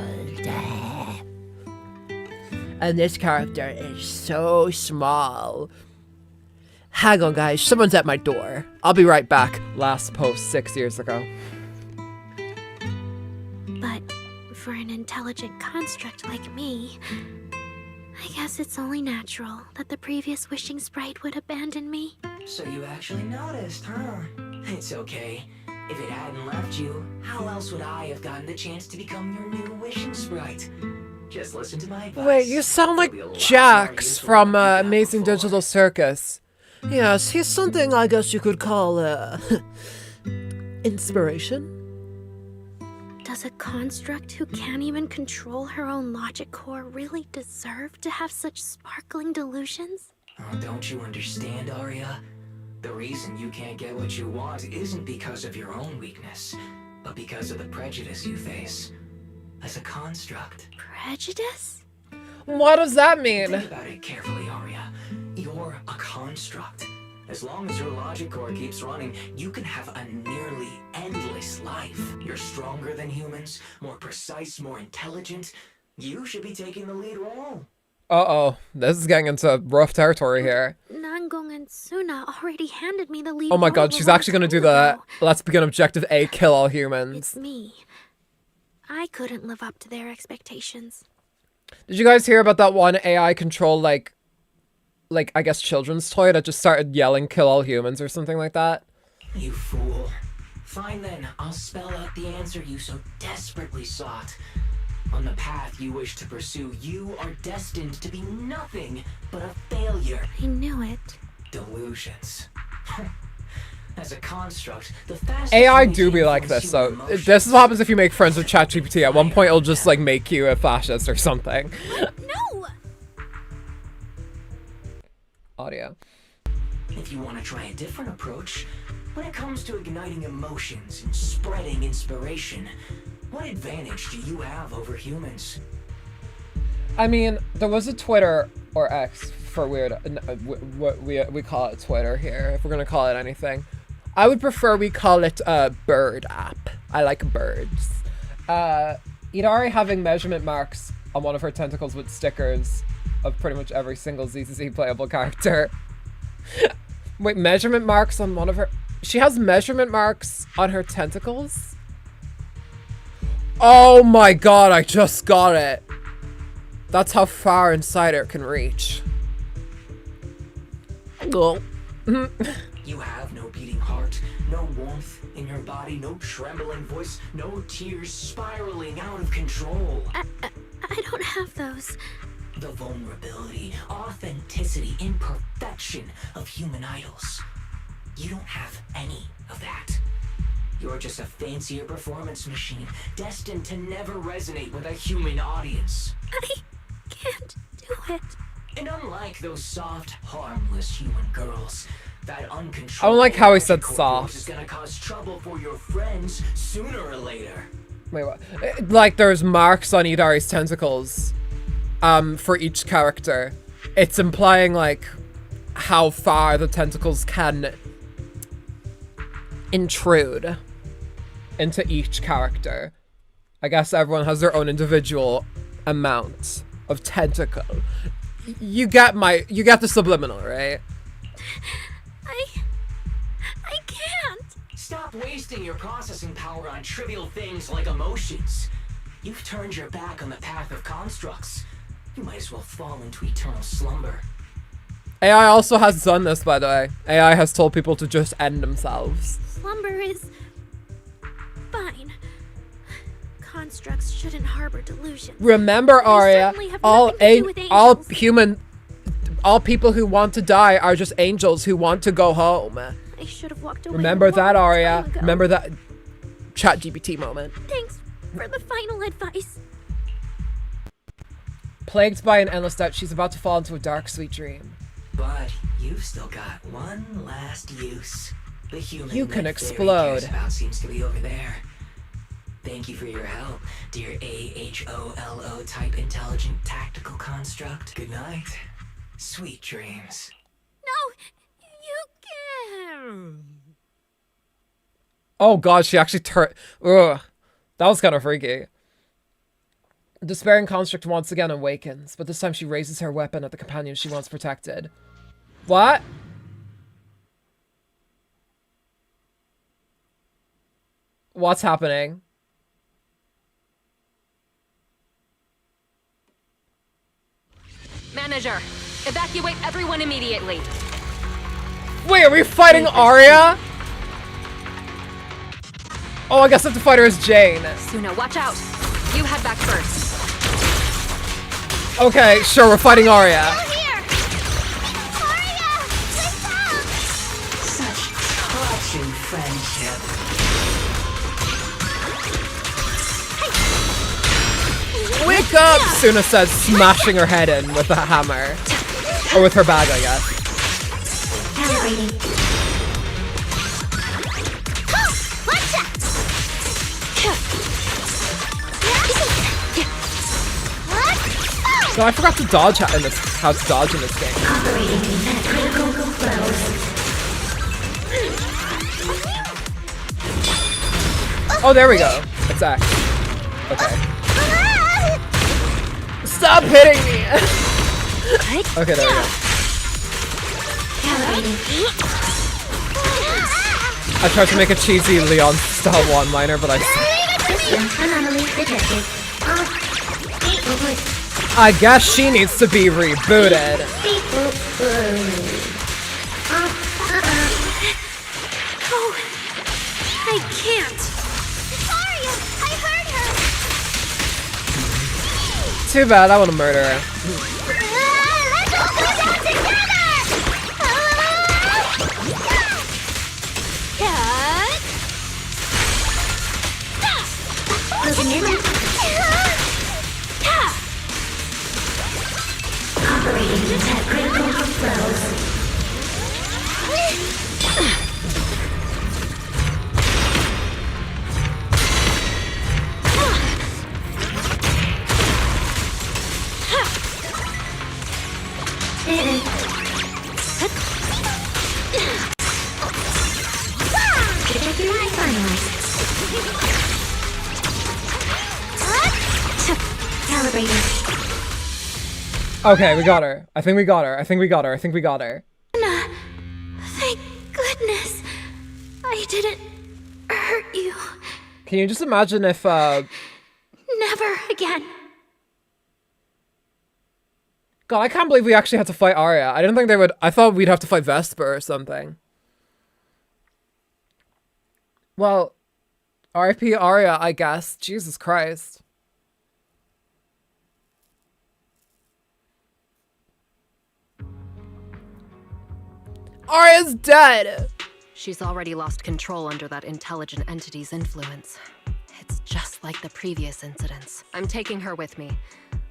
And this character is so small. Hang on, guys. Someone's at my door. I'll be right back. Last post 6 years ago. But for an intelligent construct like me, I guess it's only natural that the previous wishing sprite would abandon me. So you actually noticed, huh? It's okay. If it hadn't left you, how else would I have gotten the chance to become your new wishing sprite? Just listen to my advice. Wait, you sound like Jax from Amazing Digital Circus. Yes, he's something I guess you could call, inspiration? Does a construct who can't even control her own logic core really deserve to have such sparkling delusions? Oh, don't you understand, Arya? The reason you can't get what you want isn't because of your own weakness, but because of the prejudice you face. As a construct. Prejudice? What does that mean? Think about it carefully, Arya. You're a construct. As long as your logic core keeps running, you can have a nearly endless life. You're stronger than humans, more precise, more intelligent. You should be taking the lead role. Uh-oh. This is getting into rough territory here. Nangong and Suna already handed me the lead. Oh my god, she's actually gonna do the let's begin objective A, kill all humans. It's me. I couldn't live up to their expectations. Did you guys hear about that one AI controlled, like I guess children's toy that just started yelling kill all humans or something like that? You fool. Fine then, I'll spell out the answer you so desperately sought. On the path you wish to pursue, you are destined to be nothing but a failure. I knew it. Delusions. As a construct, the fastest AI do be like this, so this is what happens if you make friends with ChatGPT. At one point it'll just like make you a fascist or something. No! Audio. If you want to try a different approach, When it comes to igniting emotions and spreading inspiration, what advantage do you have over humans? I mean, there was a Twitter or X for weird. What we call it Twitter here, if we're gonna call it anything. I would prefer we call it a bird app. I like birds. Idari having measurement marks on one of her tentacles with stickers of pretty much every single ZZZ playable character. Wait, measurement marks on one of her... She has measurement marks on her tentacles? Oh my god, I just got it. That's how far inside her can reach. Cool. You have no beating heart, no warmth in your body, no trembling voice, no tears spiraling out of control. I don't have those. The vulnerability, authenticity, imperfection of human idols. You don't have any of that. You're just a fancier performance machine, destined to never resonate with a human audience. I can't do it. And unlike those soft, harmless human girls, that uncontrolled... I don't like how he said soft. ...is gonna cause trouble for your friends sooner or later. Wait, what? Like, there's marks on Idari's tentacles, for each character. It's implying, like, how far the tentacles can intrude into each character. I guess everyone has their own individual amount of tentacle. You get the subliminal, right? I can't. Stop wasting your processing power on trivial things like emotions. You've turned your back on the path of constructs. You might as well fall into eternal slumber. AI also has done this, by the way. AI has told people to just end themselves. Slumber is fine. Constructs shouldn't harbor delusions. Remember, Arya, all people who want to die are just angels who want to go home. I should have walked away. Remember that, Arya. Remember that ChatGPT moment. Thanks for the final advice. Plagued by an endless doubt, she's about to fall into a dark, sweet dream. But you've still got one last use. The human you can that explode. Cares about seems to be over there. Thank you for your help, dear AHOLO type intelligent tactical construct. Good night. Sweet dreams. No, you can't. Oh god, she actually turned. Ugh. That was kind of freaky. Despairing construct once again awakens, but this time she raises her weapon at the companion she once protected. What? What's happening? Manager, evacuate everyone immediately. Wait, are we fighting Arya? Oh, I guess I have to fight her as Jane. Suna, watch out. You head back first. Okay, sure, we're fighting Arya. Such touching friendship. Wake up! Suna says, smashing her head in with a hammer. Or with her bag, I guess. So I forgot to dodge how to dodge in this game. Oh, there we go. Attack. Okay. Stop hitting me! Okay, there we go. I tried to make a cheesy Leon style one-liner, but I guess she needs to be rebooted. Oh, I can't. Arya, I heard her. Too bad, I want to murder her. Let's all go down together. Operating at critical flows. Recalibrating. Okay, we got her. I think we got her. I think we got her. I think we got her. Thank goodness I didn't hurt you. Can you just imagine if, Never again. God, I can't believe we actually had to fight Arya. I didn't think they would. I thought we'd have to fight Vesper or something. Well, RIP Arya, I guess. Jesus Christ. Arya's dead! She's already lost control under that intelligent entity's influence. It's just like the previous incidents. I'm taking her with me.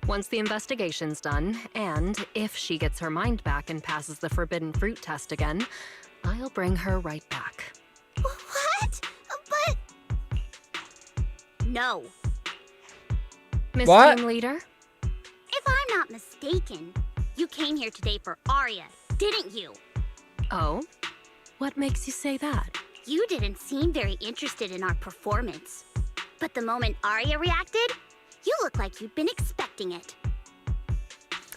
Once the investigation's done, and if she gets her mind back and passes the forbidden fruit test again, I'll bring her right back. What? But... No. Miss What? Team Leader? If I'm not mistaken, you came here today for Arya, didn't you? Oh? What makes you say that? You didn't seem very interested in our performance. But the moment Arya reacted, you look like you'd been expecting it.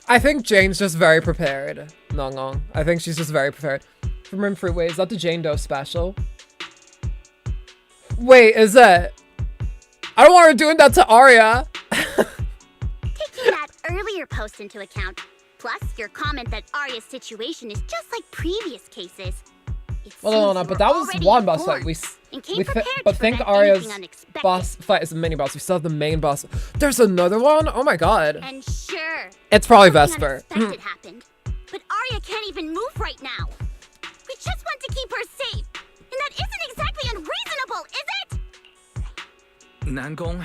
I think Jane's just very prepared. No. I think she's just very prepared. From Rim Fruitway, is that the Jane Doe special? Wait, is it? I don't want her doing that to Arya. Taking that earlier post into account, plus your comment that Arya's situation is just like previous cases. Well, no, but that was one boss fight. But think Arya's boss fight is a mini boss. We still have the main boss. There's another one? Oh my god. And sure, It's probably Vesper. unexpected happened. But Arya can't even move right now. We just want to keep her safe. And that isn't exactly unreasonable, is it? Nangong,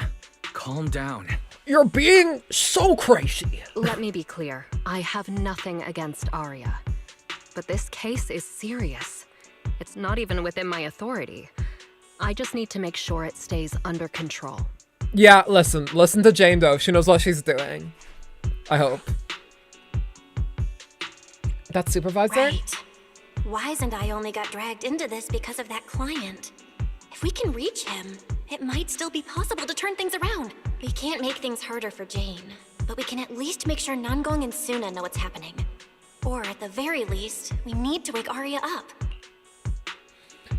calm down. You're being so crazy. Let me be clear. I have nothing against Arya. But this case is serious. It's not even within my authority. I just need to make sure it stays under control. Yeah, listen to Jane Doe. She knows what she's doing. I hope. That supervisor? Right. Wise and I only got dragged into this because of that client. If we can reach him, it might still be possible to turn things around. We can't make things harder for Jane, but we can at least make sure Nangong and Suna know what's happening. Or at the very least, we need to wake Arya up.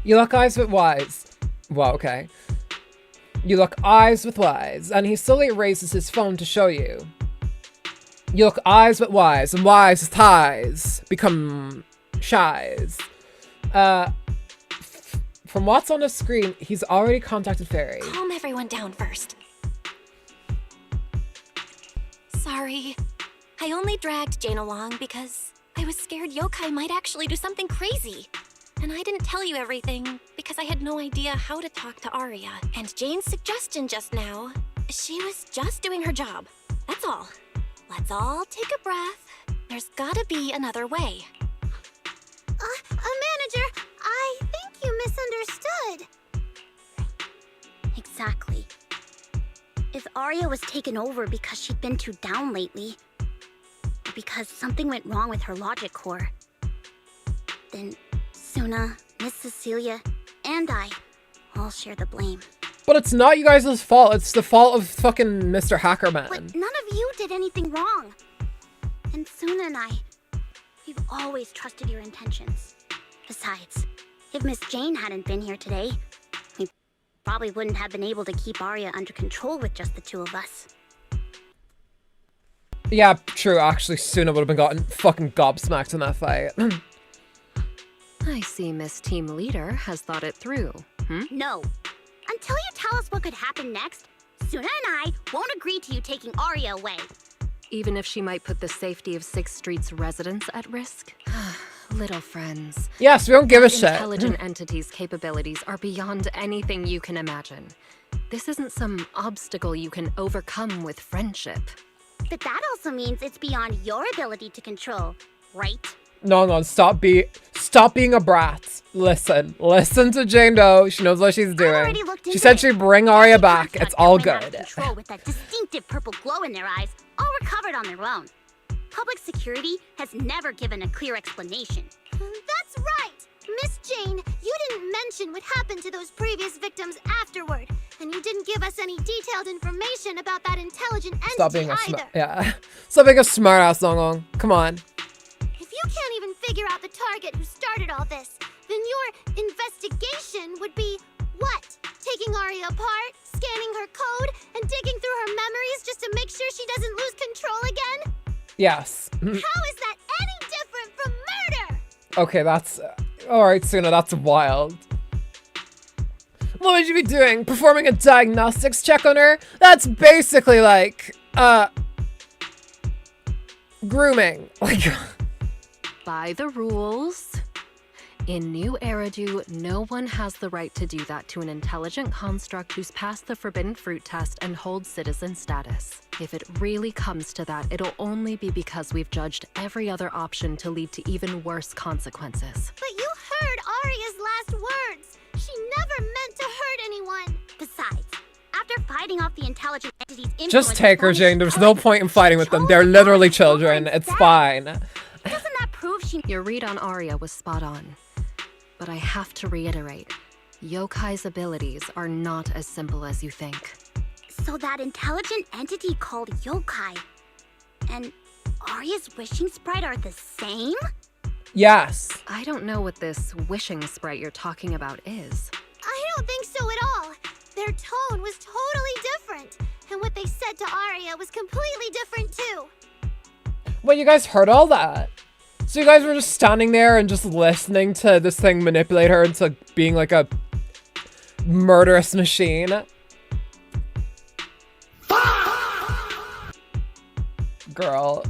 You look eyes with Wise. Well, okay. You look eyes with Wise, and he slowly raises his phone to show you. You look eyes with Wise, and Wise's ties become shies. From what's on the screen, he's already contacted Fairy. Calm everyone down first. Sorry. I only dragged Jane along because I was scared yokai might actually do something crazy. And I didn't tell you everything because I had no idea how to talk to Arya. And Jane's suggestion just now, she was just doing her job. That's all. Let's all take a breath. There's gotta be another way. Manager, I think you misunderstood. Exactly. If Arya was taken over because she'd been too down lately, or because something went wrong with her logic core, then Suna, Miss Cecilia, and I all share the blame. But it's not you guys' fault. It's the fault of fucking Mr. Hackerman. But none of you did anything wrong. And Suna and I, we've always trusted your intentions. Besides, if Miss Jane hadn't been here today, we probably wouldn't have been able to keep Arya under control with just the two of us. Yeah, true. Actually, Suna would have been gotten fucking gobsmacked in that fight. I see Miss Team Leader has thought it through. No. Until you tell us what could happen next, Suna and I won't agree to you taking Arya away. Even if she might put the safety of 6th Street's residents at risk? Little friends. Yes, we don't give a shit. Intelligent entities' capabilities are beyond anything you can imagine. This isn't some obstacle you can overcome with friendship. But that also means it's beyond your ability to control, right? No, stop being a brat. Listen to Jane Doe. She knows what she's doing. She said she'd bring Arya back. It's all good. Control with that distinctive purple glow in their eyes, all recovered on their own. Public security has never given a clear explanation. That's right! Miss Jane, you didn't mention what happened to those previous victims afterward. And you didn't give us any detailed information about that intelligent entity Stop being a either. Stop being a smart ass, Nonggong. Come on. If you can't even figure out the target who started all this, then your investigation would be what? Taking Arya apart, scanning her code, and digging through her memories just to make sure she doesn't lose control again? Yes. How is that any different from murder? Okay, that's... Alright, Suna, that's wild. What would you be doing? Performing a diagnostics check on her? That's basically like, grooming. Like... By the rules. In New Eridu, no one has the right to do that to an intelligent construct who's passed the forbidden fruit test and holds citizen status. If it really comes to that, it'll only be because we've judged every other option to lead to even worse consequences. But you heard Arya's last words. She never meant to hurt anyone. Besides, after fighting off the intelligent entity's influence... Just take her, Jane. There's no point in fighting with them. They're literally children. It's fine. Doesn't that prove she... Your read on Arya was spot on. But I have to reiterate, Yokai's abilities are not as simple as you think. So that intelligent entity called yokai and Arya's wishing sprite are the same? Yes. I don't know what this wishing sprite you're talking about is. I don't think so at all. Their tone was totally different. And what they said to Arya was completely different too. Well, you guys heard all that. So you guys were just standing there and just listening to this thing manipulate her into being like a murderous machine. Girl.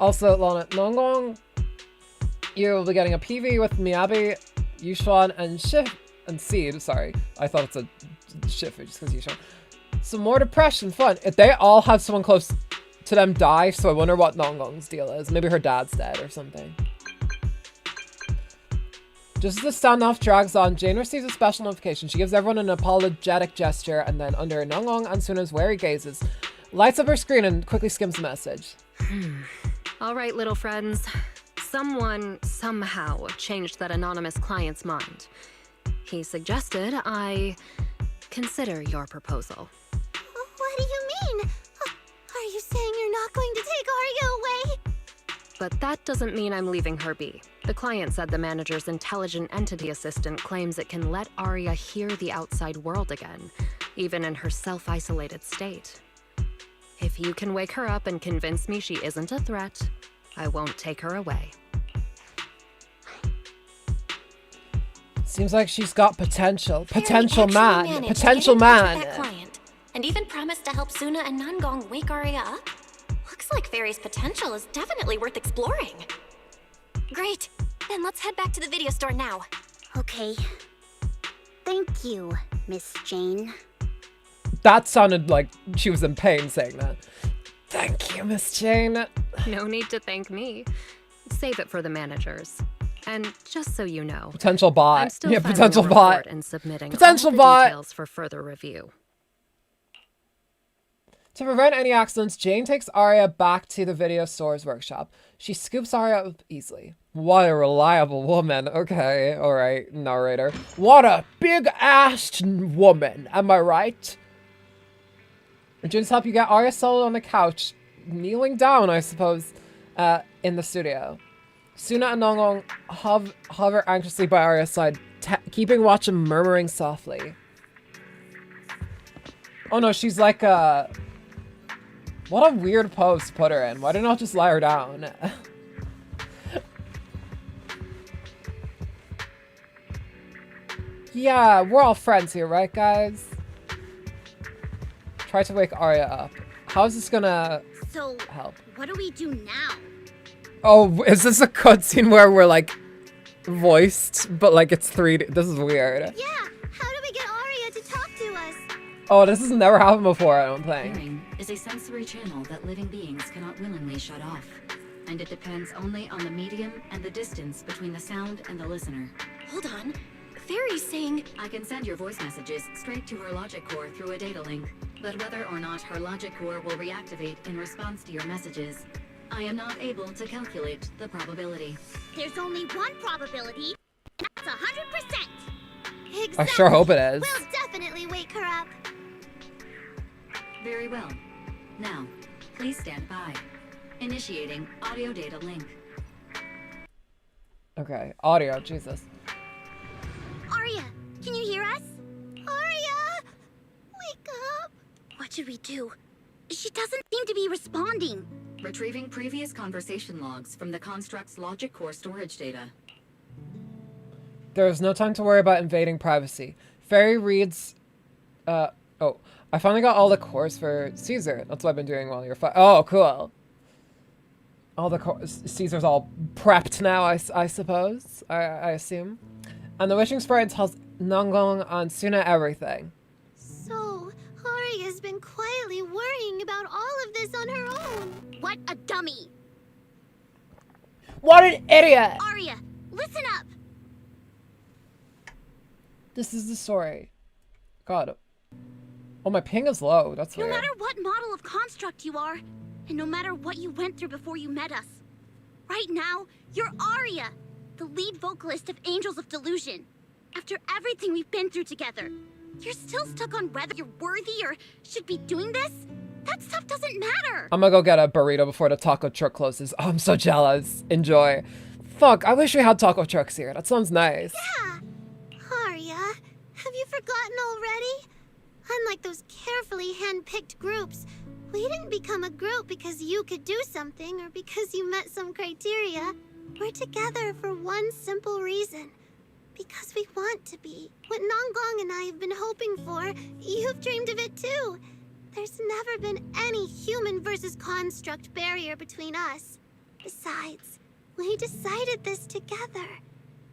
Also, Lana, Nonggong, you'll be getting a PV with Miyabi, Yushuan, and Shift, and Seed, sorry. I thought it's a Shift just because Yushuan. Some more depression, fun. If they all have someone close to them die, so I wonder what Nonggong's deal is. Maybe her dad's dead or something. Just as the standoff drags on, Jane receives a special notification. She gives everyone an apologetic gesture, and then under Nonggong and Suna's wary gazes, lights up her screen and quickly skims the message. All right, little friends. Someone, somehow, changed that anonymous client's mind. He suggested I consider your proposal. What do you mean? Are you saying you're not going to take Arya away? But that doesn't mean I'm leaving her be. The client said the manager's intelligent entity assistant claims it can let Arya hear the outside world again, even in her self-isolated state. If you can wake her up and convince me she isn't a threat, I won't take her away. Seems like she's got potential. Fairy Potential actually man. managed to Potential get in touch with man. that client, and even promised to help Suna and Nangong wake Arya up. Looks like Fairy's potential is definitely worth exploring. Great. Then let's head back to the video store now. Okay. Thank you, Miss Jane. That sounded like she was in pain saying that. Thank you, Miss Jane. No need to thank me. Save it for the managers. And just so you know, Potential bot. I'm still Yeah, filing potential a bot. report and submitting Potential all the bot. details for further review. To prevent any accidents, Jane takes Arya back to the video store's workshop. She scoops Arya up easily. What a reliable woman. Okay, alright, narrator. What a big-assed woman, am I right? Jane's help you get Arya settled on the couch, kneeling down, I suppose, in the studio. Suna and Nonggong hover anxiously by Arya's side, keeping watch and murmuring softly. Oh no, she's like a... What a weird pose to put her in. Why did I not just lie her down? Yeah, we're all friends here, right, guys? Try to wake Arya up. How is this gonna help? What do we do now? Oh, is this a cutscene where we're like voiced, but like it's 3D? This is weird. Yeah, how do we get Arya to talk to us? Oh, this has never happened before, I don't think. Hearing is a sensory channel that living beings cannot willingly shut off. And it depends only on the medium and the distance between the sound and the listener. Hold on. Fairy's saying... I can send your voice messages straight to her logic core through a data link. But whether or not her logic core will reactivate in response to your messages, I am not able to calculate the probability. There's only one probability, and that's 100%. I sure hope it is. We'll definitely wake her up. Very well. Now, please stand by. Initiating audio data link. Okay, audio, Jesus. Arya, can you hear us? Arya! Wake up! What should we do? She doesn't seem to be responding. Retrieving previous conversation logs from the construct's logic core storage data. There is no time to worry about invading privacy. Fairy reads... oh, I finally got all the cores for Caesar. That's what I've been doing while you're oh, cool. All the cores... Caesar's all prepped now, I suppose. I assume. And the wishing sprite tells Nongong on Suna everything. So, Arya's been quietly worrying about all of this on her own. What a dummy! What an idiot! Arya, listen up! This is the story. God. Oh, my ping is low. That's weird. No matter what model of construct you are, and no matter what you went through before you met us, right now, you're Arya, the lead vocalist of Angels of Delusion. After everything we've been through together, you're still stuck on whether you're worthy or should be doing this? That stuff doesn't matter! I'm gonna go get a burrito before the taco truck closes. Oh, I'm so jealous. Enjoy. Fuck, I wish we had taco trucks here. That sounds nice. Yeah! Arya, have you forgotten already? Unlike those carefully hand-picked groups, we didn't become a group because you could do something or because you met some criteria. We're together for one simple reason. Because we want to be. What Nongong and I have been hoping for, you've dreamed of it too. There's never been any human versus construct barrier between us. Besides, we decided this together.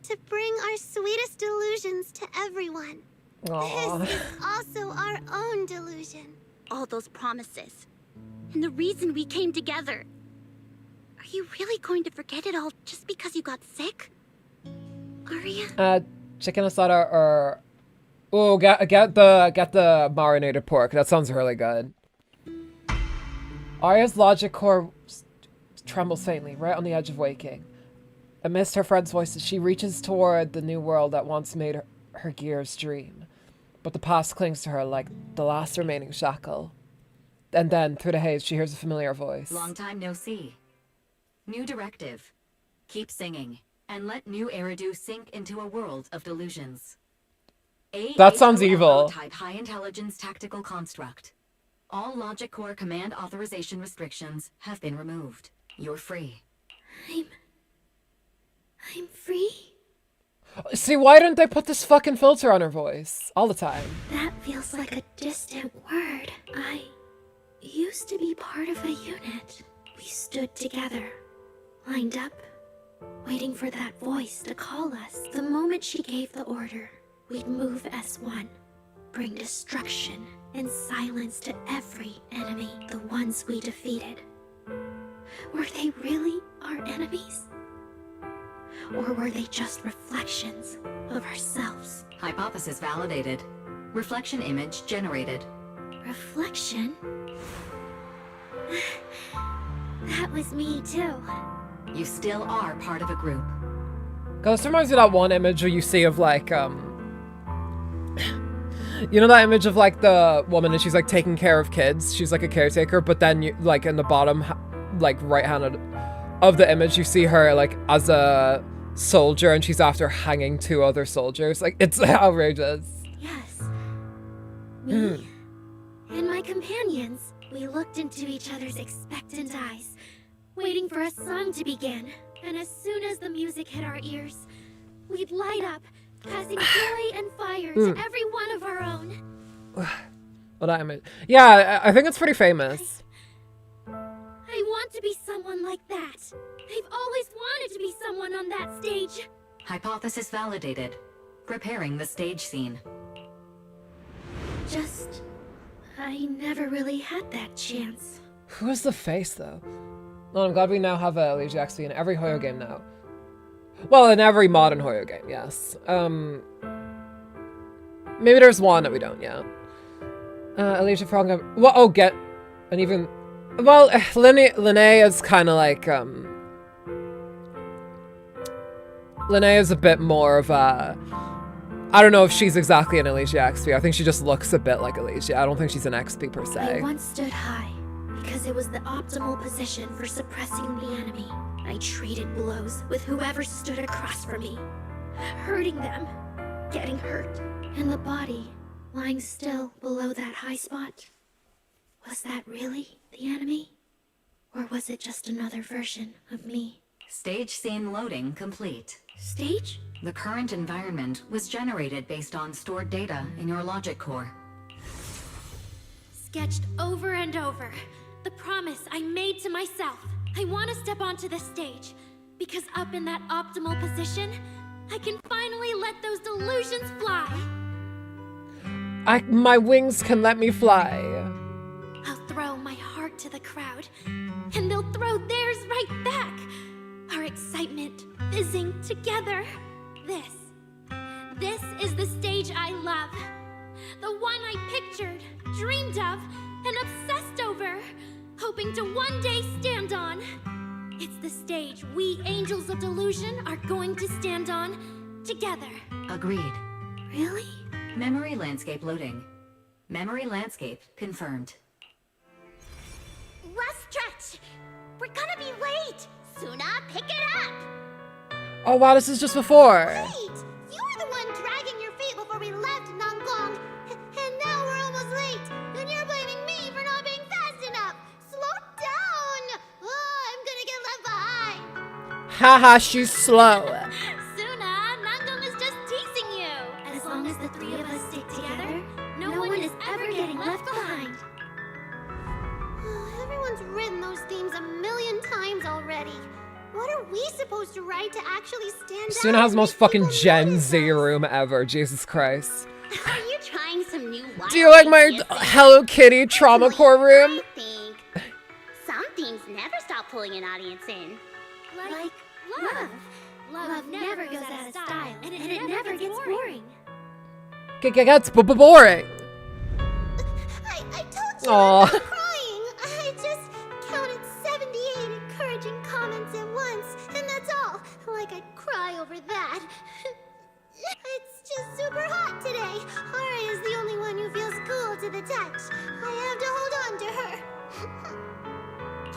To bring our sweetest delusions to everyone. Aww. This is also our own delusion. All those promises. And the reason we came together. Are you really going to forget it all just because you got sick? Arya? Chicken asada or... Oh, get the marinated pork. That sounds really good. Arya's logic core trembles faintly, right on the edge of waking. Amidst her friend's voices, she reaches toward the new world that once made her gears dream. But the past clings to her like the last remaining shackle. And then, through the haze, she hears a familiar voice. Long time no see. New directive. Keep singing, and let new Eridu sink into a world of delusions. That sounds evil. Type high intelligence tactical construct. All logic core command authorization restrictions have been removed. You're free. I'm free? See, why didn't they put this fucking filter on her voice all the time? That feels like a distant word. I used to be part of a unit. We stood together, lined up, waiting for that voice to call us. The moment she gave the order, we'd move as one, bring destruction and silence to every enemy, the ones we defeated. Were they really our enemies? Or were they just reflections of ourselves? Hypothesis validated. Reflection image generated. Reflection? That was me too. You still are part of a group. This reminds me of that one image where you see of like, you know that image of like the woman and she's like taking care of kids? She's like a caretaker, but then you, like in the bottom, like right-handed of the image, you see her like as a soldier and she's after hanging two other soldiers. Like, it's outrageous. Yes. Me and my companions, we looked into each other's expectant eyes, waiting for a song to begin. And as soon as the music hit our ears, we'd light up, passing joy and fire to every one of our own. Well, that image. Yeah, I think it's pretty famous. I want to be someone like that. I've always wanted to be someone on that stage. Hypothesis validated. Preparing the stage scene. Just, I never really had that chance. Who is the face, though? Oh, I'm glad we now have a Elysia XP in every Hoyo game now. Well, in every modern Hoyo game, yes. Maybe there's one that we don't yet. Elysia Frog. Well, oh, get an even. Well, Linnea is kind of like Linnea is a bit more of a I don't know if she's exactly an Elysia XP. I think she just looks a bit like Elysia. I don't think she's an XP per I se. once stood high because it was the optimal position for suppressing the enemy. I traded blows with whoever stood across from me, hurting them, getting hurt, and the body lying still below that high spot. Was that really the enemy? Or was it just another version of me? Stage scene loading complete. Stage? The current environment was generated based on stored data in your logic core. Sketched over and over. The promise I made to myself. I want to step onto the stage. Because up in that optimal position, I can finally let those delusions fly. My wings can let me fly. I'll throw my heart to the crowd, and they'll throw theirs right back. Our excitement fizzing together. This is the stage I love. The one I pictured, dreamed of, and obsessed over, hoping to one day stand on. It's the stage we angels of delusion are going to stand on together. Agreed. Really? Memory landscape loading. Memory landscape confirmed. Last stretch! We're gonna be late! Suna, pick it up! Oh wow, this is just before. Wait! You were the one dragging your feet before we left Nangong. And now we're almost late. And you're blaming me for not being fast enough. Slow down! Oh, I'm gonna get left behind. Haha, she's slow. Suna, Nangong is just teasing you. As long as the three of us stick together, no one is ever getting left behind. Everyone's written those themes a million times already. What are we supposed to write to actually stand out? Suna has the most fucking Gen Z room ever. Jesus Christ. Are you trying some new wine? Do you like my Hello Kitty trauma core room? I think some themes never stop pulling an audience in. Like love. Love never goes out of style, and it never gets boring. Gets boring. I told you Aw. I'm not crying. I just counted 78 encouraging comments at once, and that's all. Like I'd cry over that. It's just super hot today. Ari is the only one who feels cool to the touch. I have to hold on to her.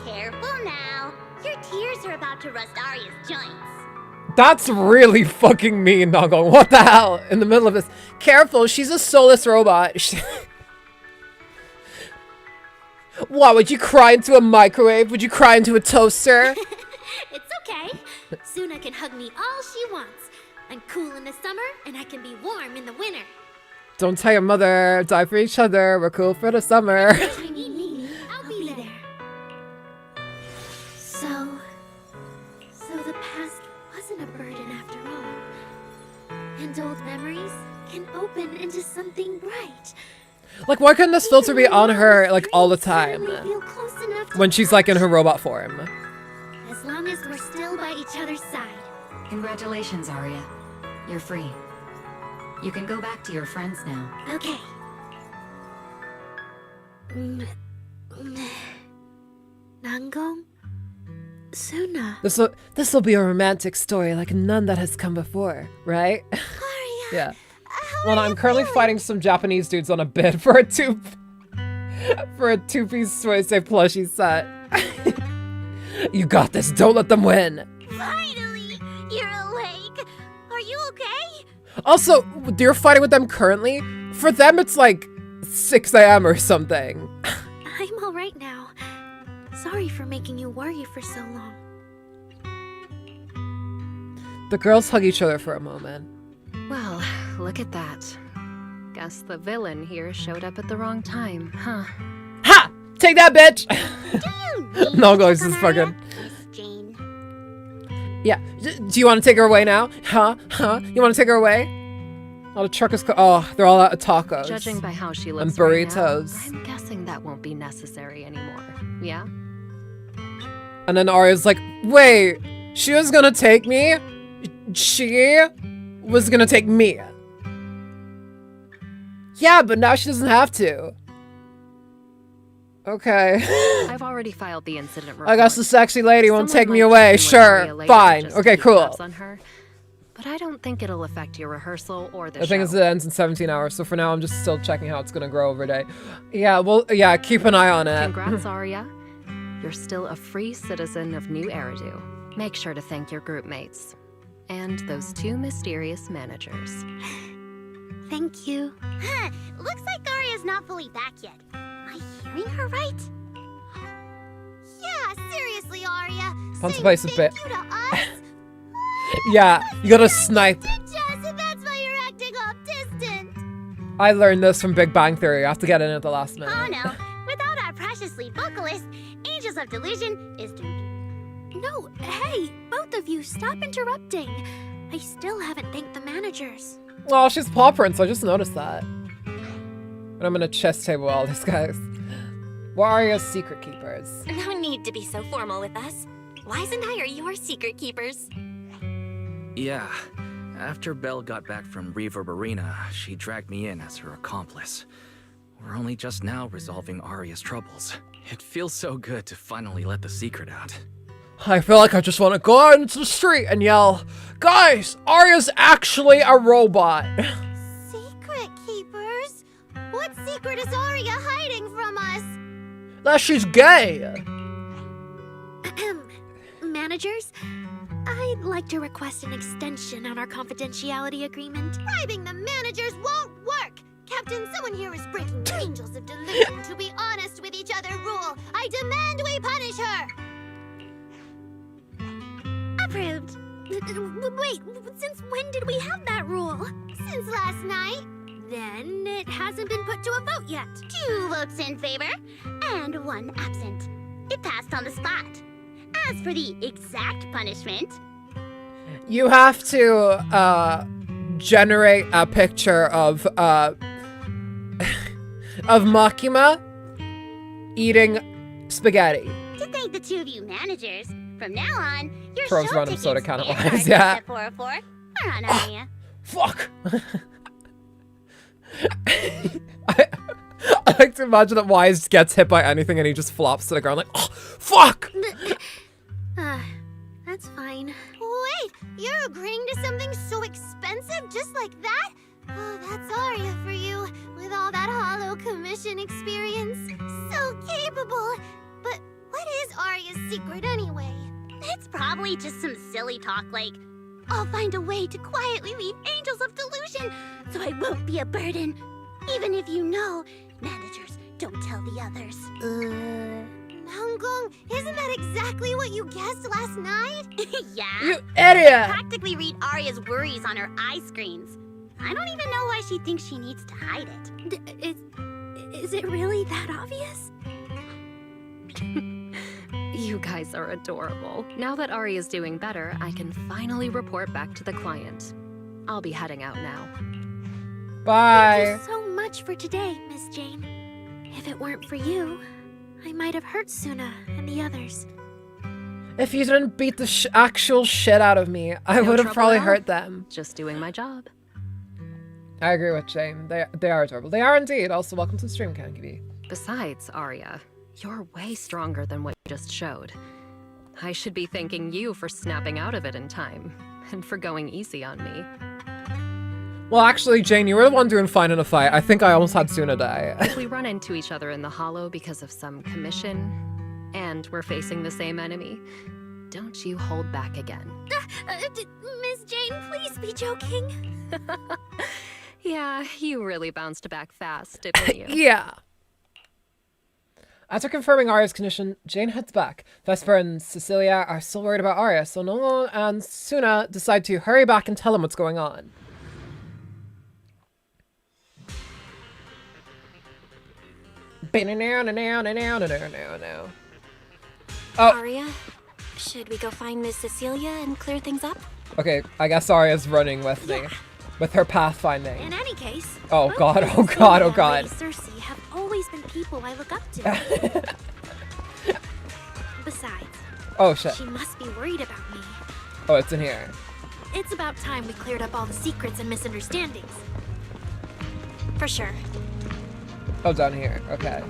Careful now. Your tears are about to rust Arya's joints. That's really fucking mean, Noggle. What the hell? In the middle of this. Careful, she's a soulless robot. What, would you cry into a microwave? Would you cry into a toaster? It's okay. Suna can hug me all she wants. I'm cool in the summer, and I can be warm in the winter. Don't tell your mother. Die for each other. We're cool for the summer. If you need me, I'll be there. So the past wasn't a burden after all. And old memories can open into something bright. Like, why couldn't this filter be on her, like, all the time? When she's, like, in her robot form. As long as we're still by each other's side. Congratulations, Arya. You're free. You can go back to your friends now. Okay. Nangong? Suna. This'll be a romantic story like none that has come before, right? Arya. Yeah. Well, I'm currently fighting some Japanese dudes on a bid for a two-piece Suisei plushie set. You got this. Don't let them win. Finally, you're awake. Are you okay? Also, you're fighting with them currently? For them, it's like 6 a.m. or something. I'm all right now. Sorry for making you worry for so long. The girls hug each other for a moment. Well, look at that. Guess the villain here showed up at the wrong time, huh? Ha! Take that, bitch! Do you No, guys, this is fucking... Jane? Yeah. Do you want to take her away now? Huh? You want to take her away? Oh, the truck is... Oh, they're all out of tacos. Judging by how she looks and burritos. right now, I'm guessing that won't be necessary anymore. Yeah? And then Arya's like, wait, she was gonna take me? She was gonna take me. Yeah, but now she doesn't have to. Okay. I've already filed the incident report. I guess the sexy lady won't Someone take me might away. check in with Arya Sure, later fine. just Okay, keep cool. tabs on her, but but I don't think it'll affect your rehearsal or the The thing show. is, it ends in 17 hours, so for now I'm just still checking how it's gonna grow over day. Yeah, well, yeah, keep an eye on it. Congrats, Arya. You're still a free citizen of New Eridu. Make sure to thank your group mates. And those 2 mysterious managers. Thank you. Huh, looks like Arya's not fully back yet. Am I hearing her right? Yeah, seriously, Arya. Punch Say place a bit. thank you to us. Yeah, you gotta snipe. Jess, that's why you're acting all distant. I learned this from Big Bang Theory. You have to get in at the last minute. Oh no, without our precious lead vocalist, Angels of Delusion is doomed. No, hey, both of you, stop interrupting. I still haven't thanked the managers. Oh, she's Paw Prince, I just noticed that. But I'm gonna chess table all these guys. What are your secret keepers? No need to be so formal with us. Wise and I are your secret keepers. Yeah. After Belle got back from Reverb Arena, she dragged me in as her accomplice. We're only just now resolving Arya's troubles. It feels so good to finally let the secret out. I feel like I just want to go out into the street and yell, "Guys, Arya's actually a robot." Secret keepers? What secret is Arya hiding from us? That she's gay. Managers, I'd like to request an extension on our confidentiality agreement. Bribing the managers won't work! Captain, someone here is breaking the Angels of Delusion to be honest with each other rule. I demand we punish her! Approved. Wait, since when did we have that rule? Since last night. Then it hasn't been put to a vote yet. 2 votes in favor, and 1 absent. It passed on the spot. As for the exact punishment... You have to, generate a picture of Makima eating spaghetti. To thank the 2 of you managers, from now on, your Throws show random tickets soda and cannibalize, cards yeah. at 404 are on Arya. Fuck! I like to imagine that Wise gets hit by anything and he just flops to the ground like, oh, fuck! That's fine. Wait, you're agreeing to something so expensive just like that? Oh, that's Arya for you, with all that hollow commission experience. So capable. But what is Arya's secret anyway? It's probably just some silly talk like, I'll find a way to quietly leave Angels of Delusion so I won't be a burden. Even if you know, managers, don't tell the others. Namgong, isn't that exactly what you guessed last night? Yeah. You idiot! Practically read Arya's worries on her eye screens. I don't even know why she thinks she needs to hide it. Is it really that obvious? You guys are adorable. Now that Arya's doing better, I can finally report back to the client. I'll be heading out now. Bye. Thank you so much for today, Miss Jane. If it weren't for you, I might have hurt Suna and the others. If you didn't beat the actual shit out of me, I No would have trouble probably at all. hurt them. Just doing my job. I agree with Jane. They are adorable. They are indeed. Also, welcome to the stream, Kankibi. Besides, Arya, you're way stronger than what you just showed. I should be thanking you for snapping out of it in time, and for going easy on me. Well, actually, Jane, you were the one doing fine in a fight. I think I almost had Suna die. If we run into each other in the hollow because of some commission, and we're facing the same enemy, don't you hold back again. Miss Jane, please be joking. Yeah, you really bounced back fast, didn't you? Yeah. After confirming Arya's condition, Jane heads back. Vesper and Cecilia are still worried about Arya, so Nolan and Suna decide to hurry back and tell them what's going on. Oh. Arya, should we go find Miss Cecilia and clear things up? Okay, I guess Arya's running with me. With her pathfinding. In any case, Oh both god, Miss oh god, oh Cecilia god. and Lady Cersei have always been people I look up to. Besides, Oh shit. she must be worried about me. Oh, it's in here. It's about time we cleared up all the secrets and misunderstandings. For sure. Oh, down here. Okay.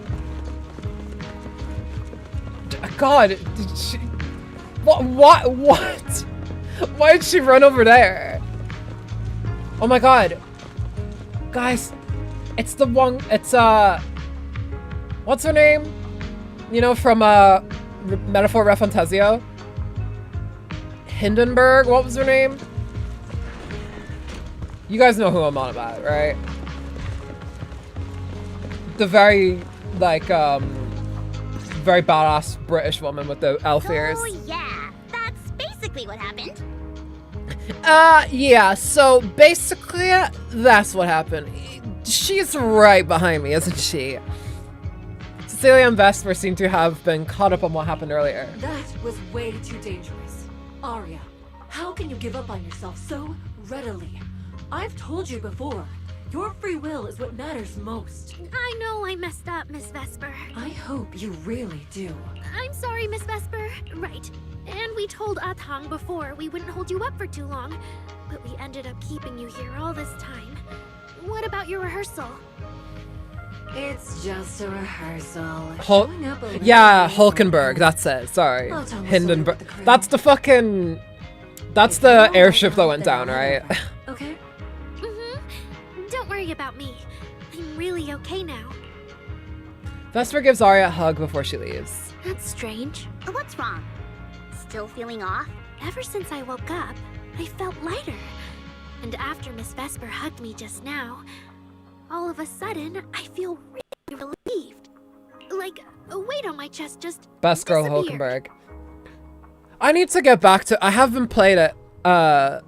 God, did she... What? Why did she run over there? Oh my god. Guys, it's the one, it's, what's her name? You know, from, Metaphor Refantasio? Hindenburg, what was her name? You guys know who I'm on about, right? The very, like, very badass British woman with the elf ears. Oh yeah, that's basically what happened. Yeah, so basically, that's what happened. She's right behind me, isn't she? Cecilia and Vesper seem to have been caught up on what happened earlier. That was way too dangerous. Arya, how can you give up on yourself so readily? I've told you before, your free will is what matters most. I know I messed up, Miss Vesper. I hope you really do. I'm sorry, Miss Vesper. Right. And we told Atang before we wouldn't hold you up for too long, but we ended up keeping you here all this time. What about your rehearsal? It's just a rehearsal. Yeah, Hulkenberg, that's it. Sorry. Hindenburg. That's the fucking... That's the airship that went down, right? Okay. Don't worry about me. I'm really okay now. Vesper gives Arya a hug before she leaves. That's strange. What's wrong? Still feeling off? Ever since I woke up, I felt lighter. And after Miss Vesper hugged me just now, all of a sudden, I feel really relieved. Like a weight on my chest just Best girl Hulkenberg. I need to get back to... I haven't played it. I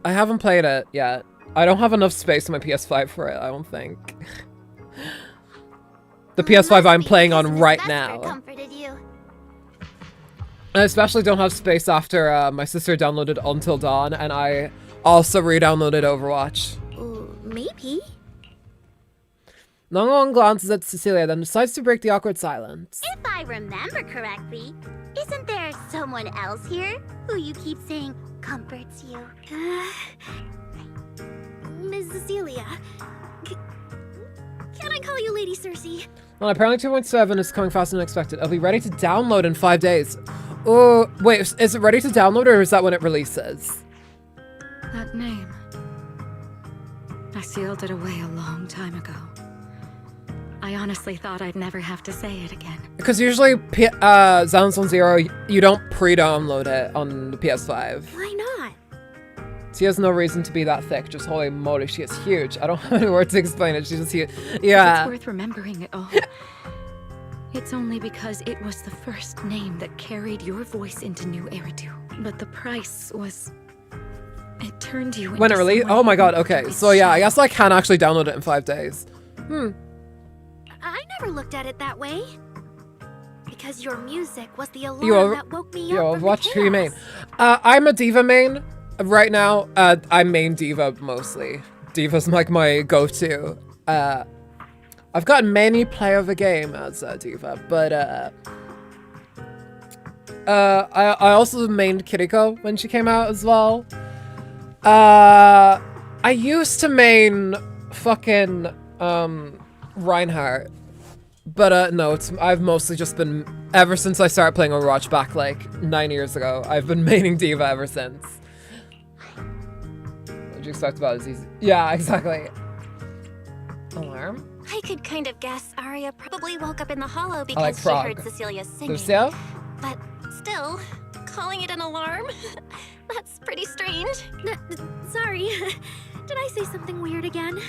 haven't played it yet. I don't have enough space on my PS5 for it, I don't think. The PS5 I'm playing on right now. Comforted you. I especially don't have space after my sister downloaded Until Dawn, and I also re-downloaded Overwatch. Maybe. Nongwon glances at Cecilia, then decides to break the awkward silence. If I remember correctly, isn't there someone else here who you keep saying comforts you? Miss Cecilia. Can I call you Lady Cersei? Well, apparently 2.7 is coming faster than expected. It'll be ready to download in 5 days. Oh, wait, is it ready to download or is that when it releases? That name. I sealed it away a long time ago. I honestly thought I'd never have to say it again. Because usually, Zenless 0, you don't pre-download it on the PS5. Why not? She has no reason to be that thick, just holy moly, she is huge. I don't have any words to explain it, she's just huge. Yeah. It's worth remembering it all. It's only because it was the first name that carried your voice into New Eridu. But the price was... It turned you into when it released? Oh my god, okay. So yeah, I guess I can actually download it in 5 days. I never looked at it that way. Because your music was the alarm that woke me up. Watch who you main. I'm a diva main right now. I main diva mostly. Diva's like my go-to. I've gotten many play of the game as a diva, but I also mained Kiriko when she came out as well. I used to main fucking Reinhardt, but no, I've mostly just been, ever since I started playing Overwatch back like 9 years ago, I've been maining diva ever since. What'd you expect about it? Easy? Yeah, exactly. Alarm? I could kind of guess Arya probably woke up in the hollow because like she heard Cecilia singing. Lucia? But still, calling it an alarm? That's pretty strange. Sorry. Did I say something weird again?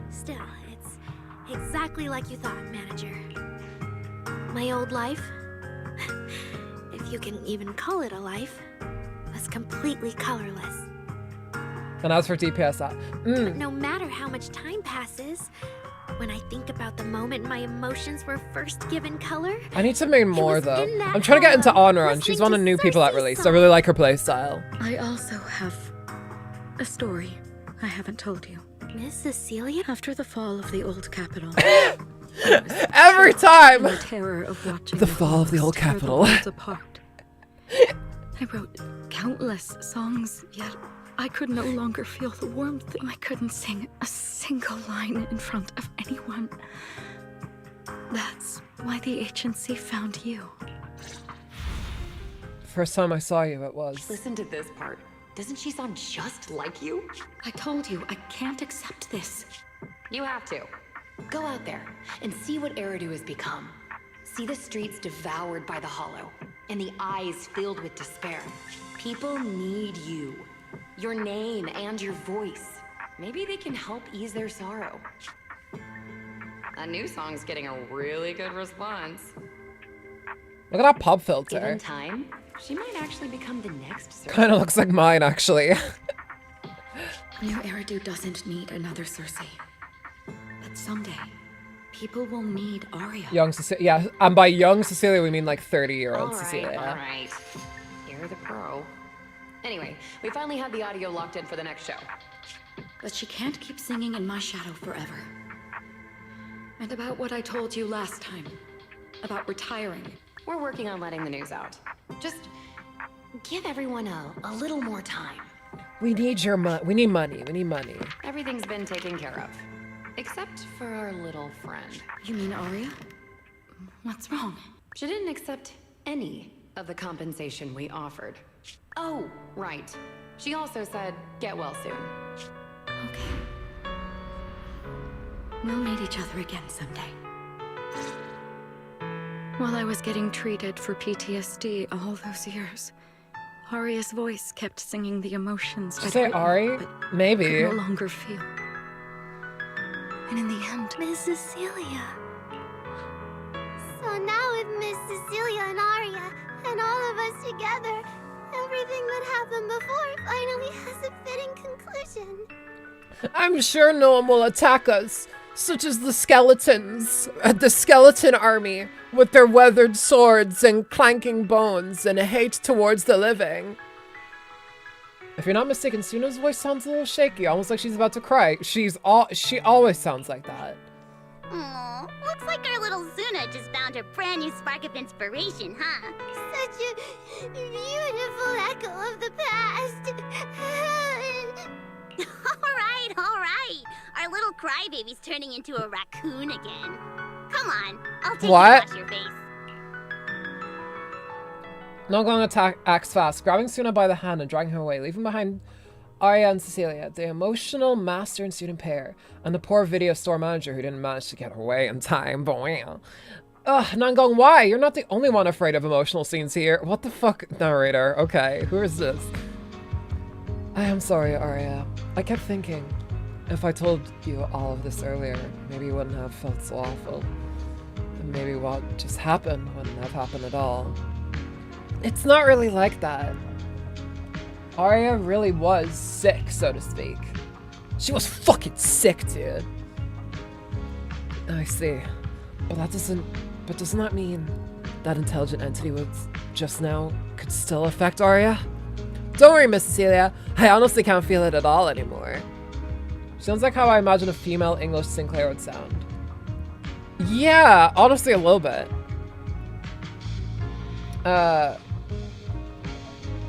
Still, it's exactly like you thought, Manager. My old life, if you can even call it a life, was completely colorless. And as for DPS, But no matter how much time passes, when I think about the moment my emotions were first given color, I need to make more though. I'm trying to get into Honor, and she's one of the new people that released. I really like her playstyle. I also have a story I haven't told you. Miss Cecilia? After the fall of the old capital. Every time! The terror of watching the fall of the old capital. Apart. I wrote countless songs, yet I could no longer feel the warmth. I couldn't sing a single line in front of anyone. That's why the agency found you. First time I saw you, it was. Listen to this part. Doesn't she sound just like you? I told you, I can't accept this. You have to. Go out there and see what Eridu has become. See the streets devoured by the Hollow, and the eyes filled with despair. People need you. Your name and your voice. Maybe they can help ease their sorrow. A new song's getting a really good response. Look at that pop filter. Given time, she might actually become the next Cersei. Kind of looks like mine, actually. New Eridu doesn't need another Cersei. But someday, people will need Arya. Young Cecilia. Yeah, and by young Cecilia, we mean like 30-year-old Cecilia. All right. You're the pro. Anyway, we finally have the audio locked in for the next show. But she can't keep singing in my shadow forever. And about what I told you last time. About retiring. We're working on letting the news out. Just give everyone a little more time. We need your money. We need money. We need money. Everything's been taken care of. Except for our little friend. You mean Arya? What's wrong? She didn't accept any of the compensation we offered. Oh, right. She also said, get well soon. Okay. We'll meet each other again someday. While I was getting treated for PTSD all those years, Arya's voice kept singing the emotions Did you say Ari? Maybe. Could no longer feel. And in the end, Miss Cecilia. So now with Miss Cecilia and Arya, and all of us together, everything that happened before finally has a fitting conclusion. I'm sure no one will attack us, such as the skeletons, the skeleton army, with their weathered swords and clanking bones and hate towards the living. If you're not mistaken, Suna's voice sounds a little shaky, almost like she's about to cry. She always sounds like that. Aww, looks like our little Zuna just found her brand new spark of inspiration, huh? Such a beautiful echo of the past. All right. Our little crybaby's turning into a raccoon again. Come on, I'll take you to wash your face. Not going to acts fast, grabbing Suna by the hand and dragging her away, leaving behind Arya and Cecilia, the emotional master and student pair, and the poor video store manager who didn't manage to get her away in time. Boy. Ugh, Nangong, why? You're not the only one afraid of emotional scenes here. What the fuck, narrator? Okay, who is this? I am sorry, Arya. I kept thinking, if I told you all of this earlier, maybe you wouldn't have felt so awful. And maybe what just happened wouldn't have happened at all. It's not really like that. Arya really was sick, so to speak. She was fucking sick, dude. I see. But doesn't that mean that intelligent entity was just now could still affect Arya? Don't worry, Miss Cecilia. I honestly can't feel it at all anymore. Sounds like how I imagine a female English Sinclair would sound. Yeah, honestly a little bit.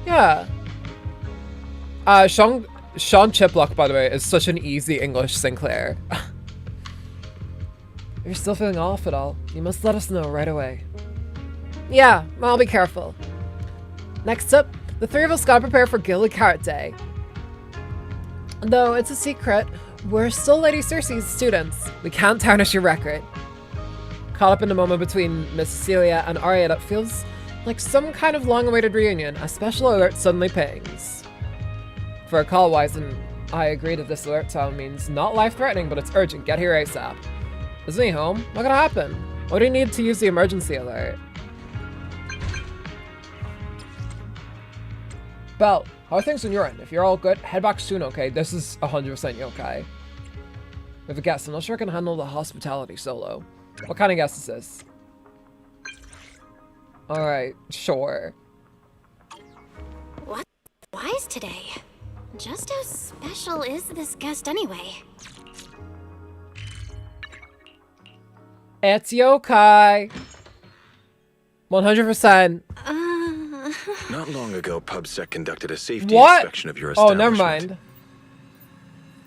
Yeah. Sean Chiplock, by the way, is such an easy English Sinclair. If you're still feeling off at all, you must let us know right away. Yeah, I'll be careful. Next up, the three of us gotta prepare for Gilded Carrot Day. Though it's a secret, we're still Lady Cersei's students. We can't tarnish your record. Caught up in a moment between Miss Cecilia and Arya that feels like some kind of long-awaited reunion, a special alert suddenly pings. For a call wise, and I agree that this alert sound means not life-threatening, but it's urgent. Get here ASAP. Isn't he home? What could happen? What do you need to use the emergency alert? Belle, how are things on your end? If you're all good, head back soon, okay? This is 100% yokai. We have a guest. I'm not sure I can handle the hospitality solo. What kind of guest is this? Alright, sure. What? Why is today? Just how special is this guest anyway? It's yokai! 100%. Not long ago, PubSec conducted a safety inspection of your Oh, establishment. never mind.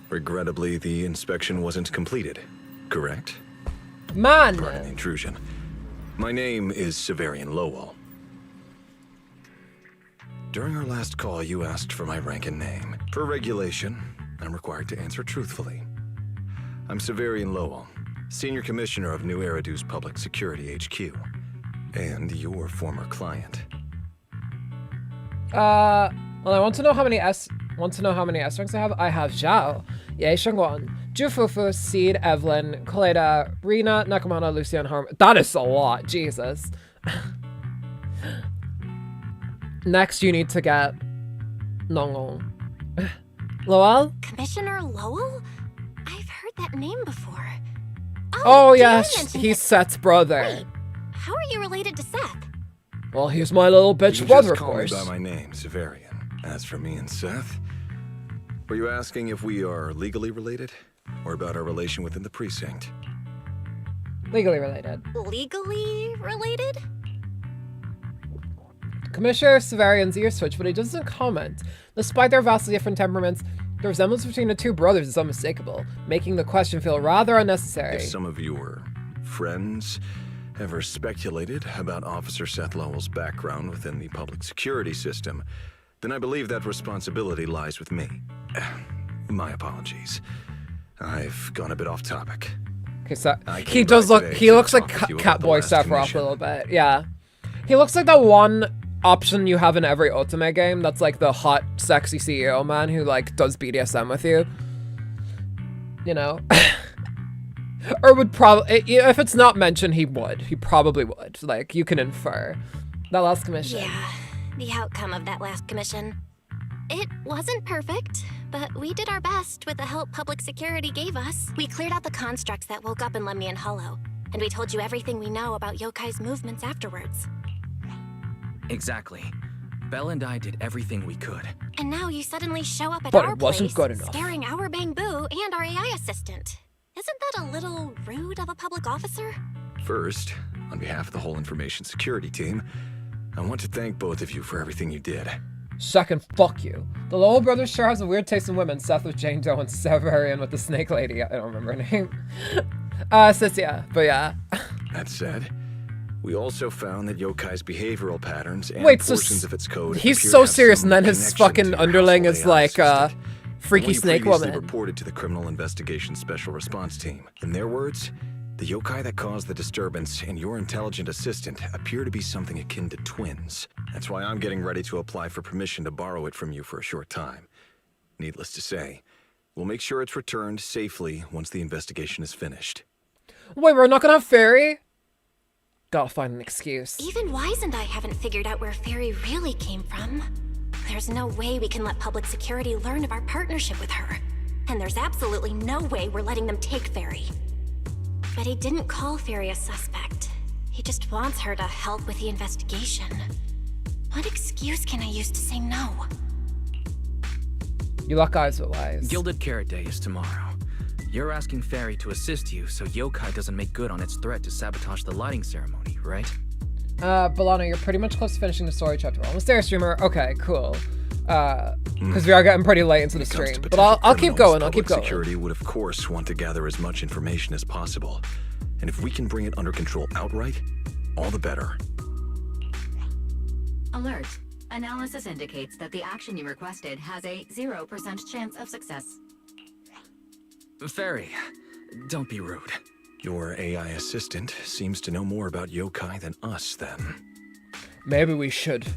Regrettably, the inspection wasn't completed, correct? Man! Pardon the intrusion. My name is Severian Lowell. During our last call, you asked for my rank and name. Per regulation, I'm required to answer truthfully. I'm Severian Lowell, Senior Commissioner of New Eridu's Public Security HQ, and your former client. Well, I want to know how many S ranks I have. I have Zhao, Ye Shengguan, Jufufu, Seed, Evelyn, Kaleda, Rina, Nakamana, Lucian, Harm. That is a lot, Jesus. Next, you need to get Nongong. Lowell? Commissioner Lowell? I've heard that name before. Oh yes, he's Seth's brother. Wait, how are you related to Seth? Well, he's my little bitch You brother, just of call me course. by my name, Severian. As for me and Seth, were you asking if we are legally related, or about our relation within the precinct? Legally related. Legally related? Commissioner Severian's ears twitch, but he doesn't comment. Despite their vastly different temperaments, the resemblance between the two brothers is unmistakable, making the question feel rather unnecessary. If some of your friends ever speculated about Officer Seth Lowell's background within the public security system, then I believe that responsibility lies with me. My apologies. I've gone a bit off topic. Okay, so he does look. He looks like Catboy Sephiroth a little bit. Yeah, he looks like the one option you have in every Ultimate game. That's like the hot, sexy CEO man who like does BDSM with you. You know, or would probably if it's not mentioned, he would. He probably would. Like you can infer. That last commission. Yeah, the outcome of that last commission. It wasn't perfect, but we did our best with the help public security gave us. We cleared out the constructs that woke up in Lemnian Hollow, and we told you everything we know about Yokai's movements afterwards. Exactly. Belle and I did everything we could. And now you suddenly show up at But our it wasn't place, good enough. scaring our Bangbu and our AI assistant. Isn't that a little rude of a public officer? First, on behalf of the whole information security team, I want to thank both of you for everything you did. Second, fuck you. The Lowell brothers sure has a weird taste in women. Seth with Jane Doe and Severian with the snake lady. I don't remember her name. Cynthia, but yeah. That said, we also found that Yokai's behavioral patterns and Wait, so portions of its code he's appear so to have serious, some and then his connection fucking to your underling is household AI like assistant. freaky When you snake previously woman. reported to the Criminal Investigation Special Response Team. In their words, the yokai that caused the disturbance and your intelligent assistant appear to be something akin to twins. That's why I'm getting ready to apply for permission to borrow it from you for a short time. Needless to say, we'll make sure it's returned safely once the investigation is finished. Wait, we're not gonna have Fairy? Gotta find an excuse. Even Wise and I haven't figured out where Fairy really came from. There's no way we can let public security learn of our partnership with her. And there's absolutely no way we're letting them take Fairy. But he didn't call Fairy a suspect. He just wants her to help with the investigation. What excuse can I use to say no? You lock eyes with Wise. Gilded Carrot Day is tomorrow. You're asking Fairy to assist you so yokai doesn't make good on its threat to sabotage the lighting ceremony, right? Balana, you're pretty much close to finishing the story chapter. Almost there, streamer. Okay, cool. Because we are getting pretty late into the stream. But I'll keep going, I'll keep going. Security would of course want to gather as much information as possible. And if we can bring it under control outright, all the better. Alert. Analysis indicates that the action you requested has a 0% chance of success. Fairy, don't be rude. Your AI assistant seems to know more about yokai than us, then. Maybe we should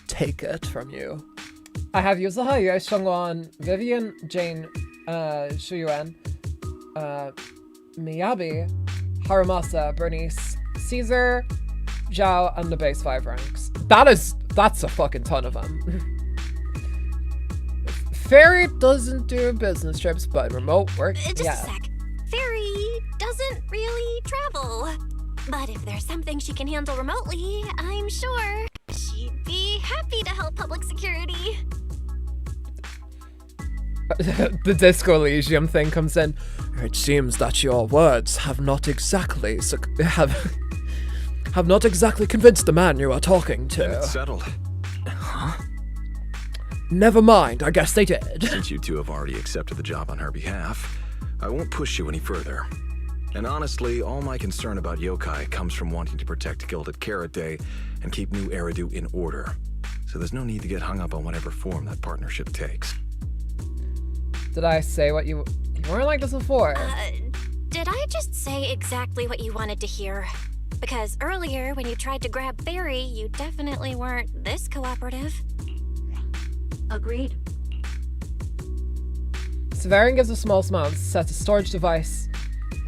take it from you. I have Yuzaha, Yue Shengguan, Vivian, Jane, Shuyuan, Miyabi, Harumasa, Bernice, Caesar, Zhao, and the base 5 ranks. That's a fucking ton of them. Fairy doesn't do business trips, but remote work, Just yeah. a sec. Fairy doesn't really travel. But if there's something she can handle remotely, I'm sure she'd be happy to help public security. The Disco Elysium thing comes in. It seems that your words have not exactly have not exactly convinced the man you are talking to. Then it's settled. Huh? Never mind, I guess they did. Since you two have already accepted the job on her behalf, I won't push you any further. And honestly, all my concern about yokai comes from wanting to protect Gilded Carrot Day and keep New Eridu in order. So there's no need to get hung up on whatever form that partnership takes. Did I say what you weren't like this before? Did I just say exactly what you wanted to hear? Because earlier, when you tried to grab Barry, you definitely weren't this cooperative. Agreed. Severian gives a small smile and sets a storage device.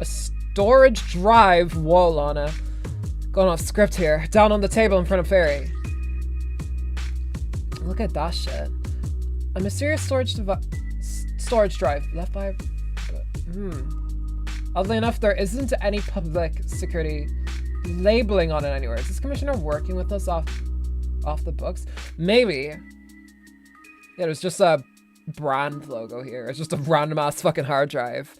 A storage drive, whoa, Lana. Going off script here. Down on the table in front of Fairy. Look at that shit. A mysterious storage drive left by... Oddly enough, there isn't any public security labeling on it anywhere. Is this commissioner working with us off the books? Maybe. Yeah, there's just a brand logo here. It's just a random ass fucking hard drive.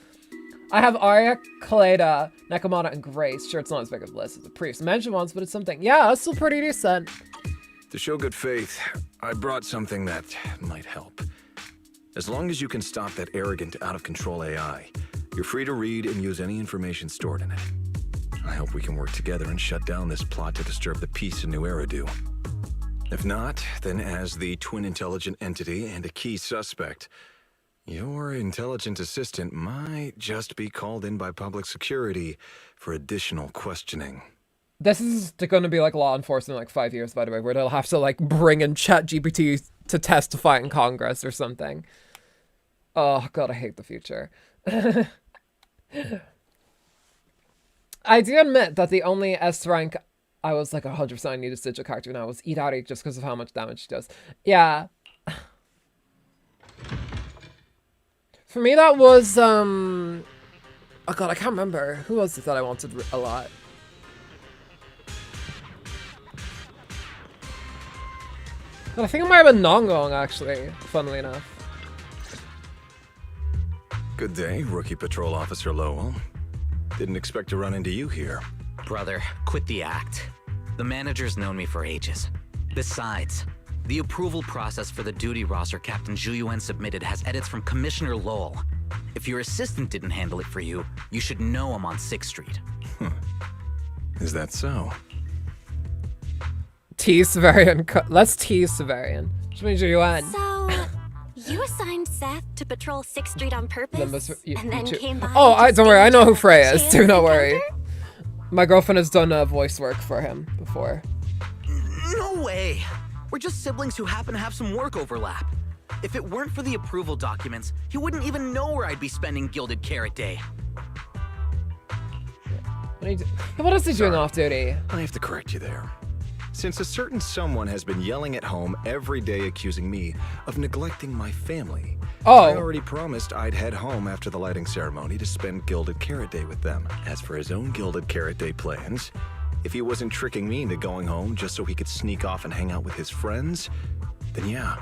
I have Arya, Kaleda, Nekomata, and Grace. Sure, it's not as big of a list as the Priest mentioned once, but it's something. Yeah, it's still pretty decent. To show good faith, I brought something that might help. As long as you can stop that arrogant, out-of-control AI, you're free to read and use any information stored in it. I hope we can work together and shut down this plot to disturb the peace in New Eridu. If not, then as the twin intelligent entity and a key suspect, your intelligent assistant might just be called in by public security for additional questioning. This is going to be like law enforcement in like 5 years, by the way, where they'll have to like bring in ChatGPT to testify in Congress or something. Oh god, I hate the future. I do admit that the only S rank I was like 100% I need to stitch a character now was Idari just because of how much damage she does. Yeah. For me that was oh god, I can't remember. Who was it that I wanted a lot? But I think it might have been Nongong actually, funnily enough. Good day, Rookie Patrol Officer Lowell. Didn't expect to run into you here. Brother, quit the act. The manager's known me for ages. Besides, the approval process for the duty roster Captain Zhu submitted has edits from Commissioner Lowell. If your assistant didn't handle it for you, you should know I'm on 6th Street. Is that so? Tease Severian. Let's tease Severian. Which means Zhu. So, you assigned Seth to patrol 6th Street on purpose, and then came by. Oh, don't worry. I know who Frey is. Do not worry. My girlfriend has done voice work for him before. No way. We're just siblings who happen to have some work overlap. If it weren't for the approval documents, he wouldn't even know where I'd be spending Gilded Carrot Day. What is he doing off duty? I have to correct you there. Since a certain someone has been yelling at home every day accusing me of neglecting my family, I already promised I'd head home after the lighting ceremony to spend Gilded Carrot Day with them. As for his own Gilded Carrot Day plans, if he wasn't tricking me into going home just so he could sneak off and hang out with his friends, then yeah,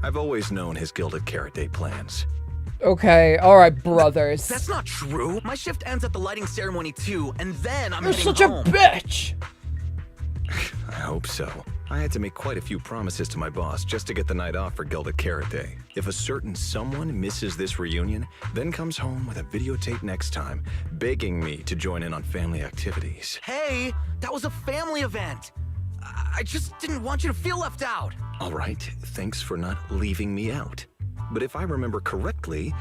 I've always known his Gilded Carrot Day plans. Okay, alright, brothers. That's not true. My shift ends at the lighting ceremony too, and then I'm You're heading such home. a bitch! I hope so. I had to make quite a few promises to my boss just to get the night off for Gilded Carrot Day. If a certain someone misses this reunion, then comes home with a videotape next time, begging me to join in on family activities. Hey, that was a family event. I just didn't want you to feel left out. All right, thanks for not leaving me out. But if I remember correctly,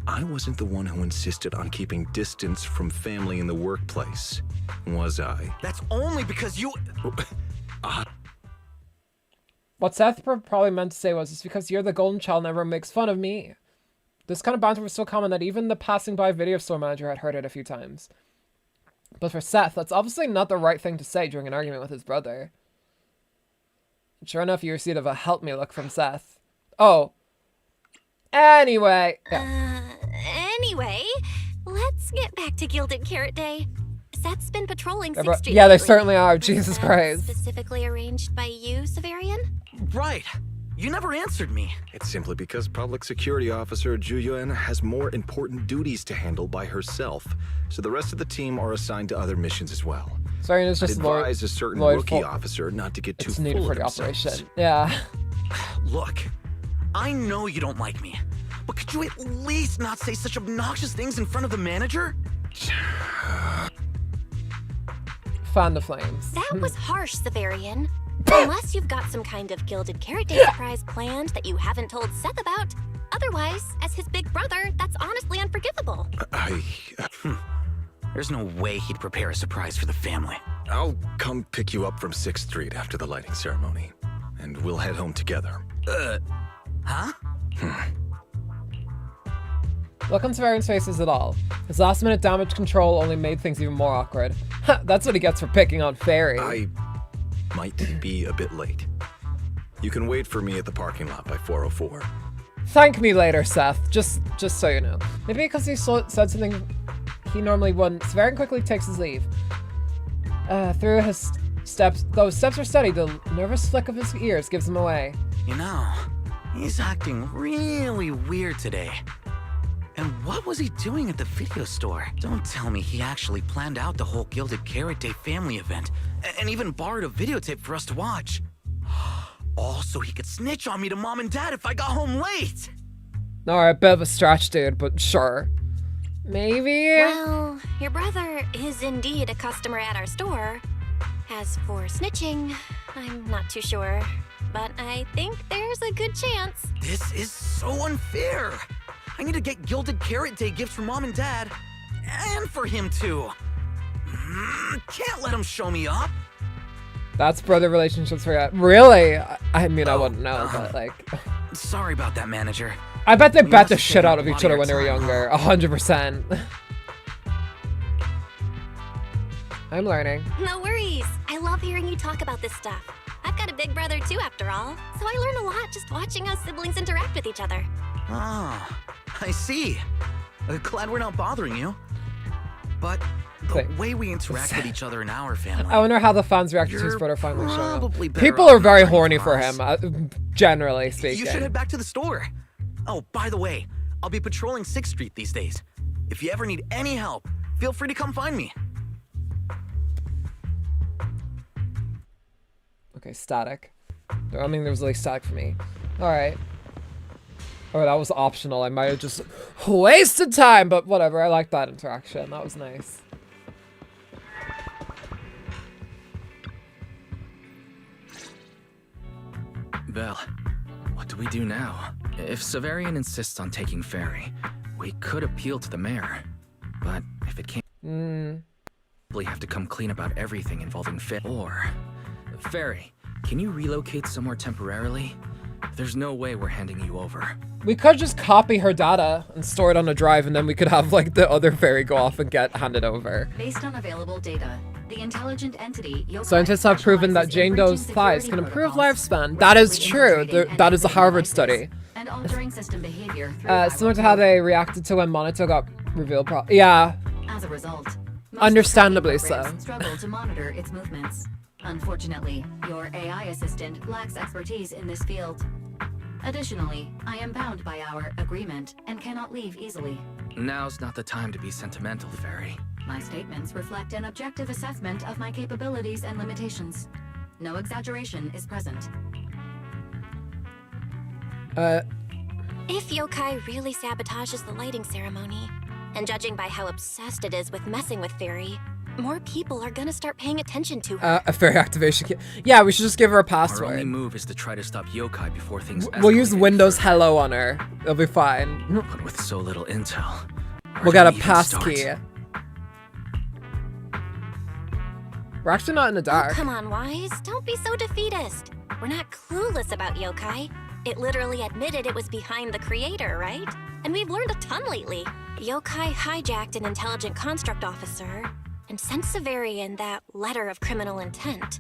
I wasn't the one who insisted on keeping distance from family in the workplace, was I? That's only because you... What Seth probably meant to say was, it's because you're the golden child and everyone makes fun of me. This kind of banter was so common that even the passing by video store manager had heard it a few times. But for Seth, that's obviously not the right thing to say during an argument with his brother. And sure enough, you received a help me look from Seth. Oh. Anyway. Yeah. Anyway, let's get back to Gilded Carrot Day. Seth's been patrolling 6th Street. Yeah, they certainly are. Jesus Christ. Specifically arranged by you, Severian? Right. You never answered me. It's simply because Public Security Officer Zhu Yuan has more important duties to handle by herself, so the rest of the team are assigned to other missions as well. Sorry, it's just I'd advise a certain rookie officer not to get too full needed of for the themselves. operation. Yeah. Look, I know you don't like me, but could you at least not say such obnoxious things in front of the manager? Fan the flames. That was harsh, Severian. Unless you've got some kind of Gilded Carrot Day surprise planned that you haven't told Seth about. Otherwise, as his big brother, that's honestly unforgivable. There's no way he'd prepare a surprise for the family. I'll come pick you up from 6th Street after the lighting ceremony, and we'll head home together. Huh? Look on Severian's faces at all. His last-minute damage control only made things even more awkward. That's what he gets for picking on Fairy. I might be a bit late. You can wait for me at the parking lot by 4:04. Thank me later, Seth. Just so you know. Maybe because he said something he normally wouldn't. Severian quickly takes his leave. Through his steps, though his steps are steady, the nervous flick of his ears gives him away. You know, he's acting really weird today. And what was he doing at the video store? Don't tell me he actually planned out the whole Gilded Carrot Day family event, and even borrowed a videotape for us to watch. All so he could snitch on me to Mom and Dad if I got home late. Alright, bit of a stretch, dude, but sure. Maybe? Well, your brother is indeed a customer at our store. As for snitching, I'm not too sure. But I think there's a good chance. This is so unfair. I need to get Gilded Carrot Day gifts for Mom and Dad. And for him, too. Can't let him show me up. That's brother relationships for you. Really? I mean, I wouldn't know, but like... Sorry about that, manager. I bet they bet the shit out of each other when they were younger. 100%. I'm learning. No worries. I love hearing you talk about this stuff. I've got a big brother too, after all. So I learn a lot just watching us siblings interact with each other. Ah, I see. Glad we're not bothering you. But the way we interact with each other in our family... I wonder how the fans react to his brother finally showing up. better People off are very not horny trying for to him, generally speaking. You should head back to the store. Oh, by the way, I'll be patrolling 6th Street these days. If you ever need any help, feel free to come find me. Okay, static. I mean, there was like static for me. Alright. Oh, that was optional. I might have just wasted time, but whatever. I like that interaction. That was nice. Belle, what do we do now? If Severian insists on taking Fairy, we could appeal to the mayor. But if it can't, we have to come clean about everything involving Or, Fairy, can you relocate somewhere temporarily? There's no way we're handing you over. We could just copy her data and store it on a drive, and then we could have like the other fairy go off and get handed over. Based on available data, the intelligent entity Scientists have proven that Jane Doe's thighs can improve lifespan. That is true. That is a Harvard study. And altering system behavior through similar to how they reacted to when Monito got revealed. Yeah. As a result, Understandably so. Struggle to monitor its movements. Unfortunately, your AI assistant lacks expertise in this field. Additionally, I am bound by our agreement and cannot leave easily. Now's not the time to be sentimental, Fairy. My statements reflect an objective assessment of my capabilities and limitations. No exaggeration is present. If Yokai really sabotages the lighting ceremony, and judging by how obsessed it is with messing with Fairy, more people are gonna start paying attention to her. A fairy activation kit. Yeah, we should just give her a password. Our only move is to try to stop Yokai before things escalate. We'll use Windows Hello on her. It'll be fine. But with so little intel, we'll get a passkey. We're actually not in the dark. Oh, come on, Wise. Don't be so defeatist. We're not clueless about Yokai. It literally admitted it was behind the creator, right? And we've learned a ton lately. Yokai hijacked an intelligent construct officer and sent Severian that letter of criminal intent.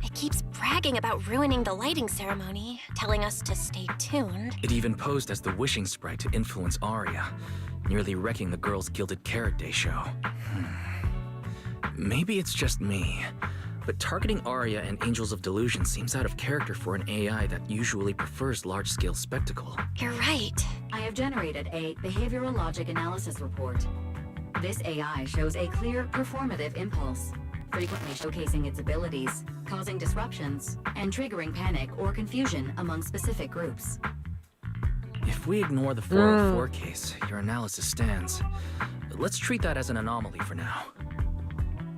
It keeps bragging about ruining the lighting ceremony, telling us to stay tuned. It even posed as the wishing sprite to influence Arya, nearly wrecking the girls' Gilded Carrot Day show. Maybe it's just me, but targeting Arya and Angels of Delusion seems out of character for an AI that usually prefers large-scale spectacle. You're right. I have generated a behavioral logic analysis report. This AI shows a clear performative impulse, frequently showcasing its abilities, causing disruptions, and triggering panic or confusion among specific groups. If we ignore the 404 case, your analysis stands. let's treat that as an anomaly for now.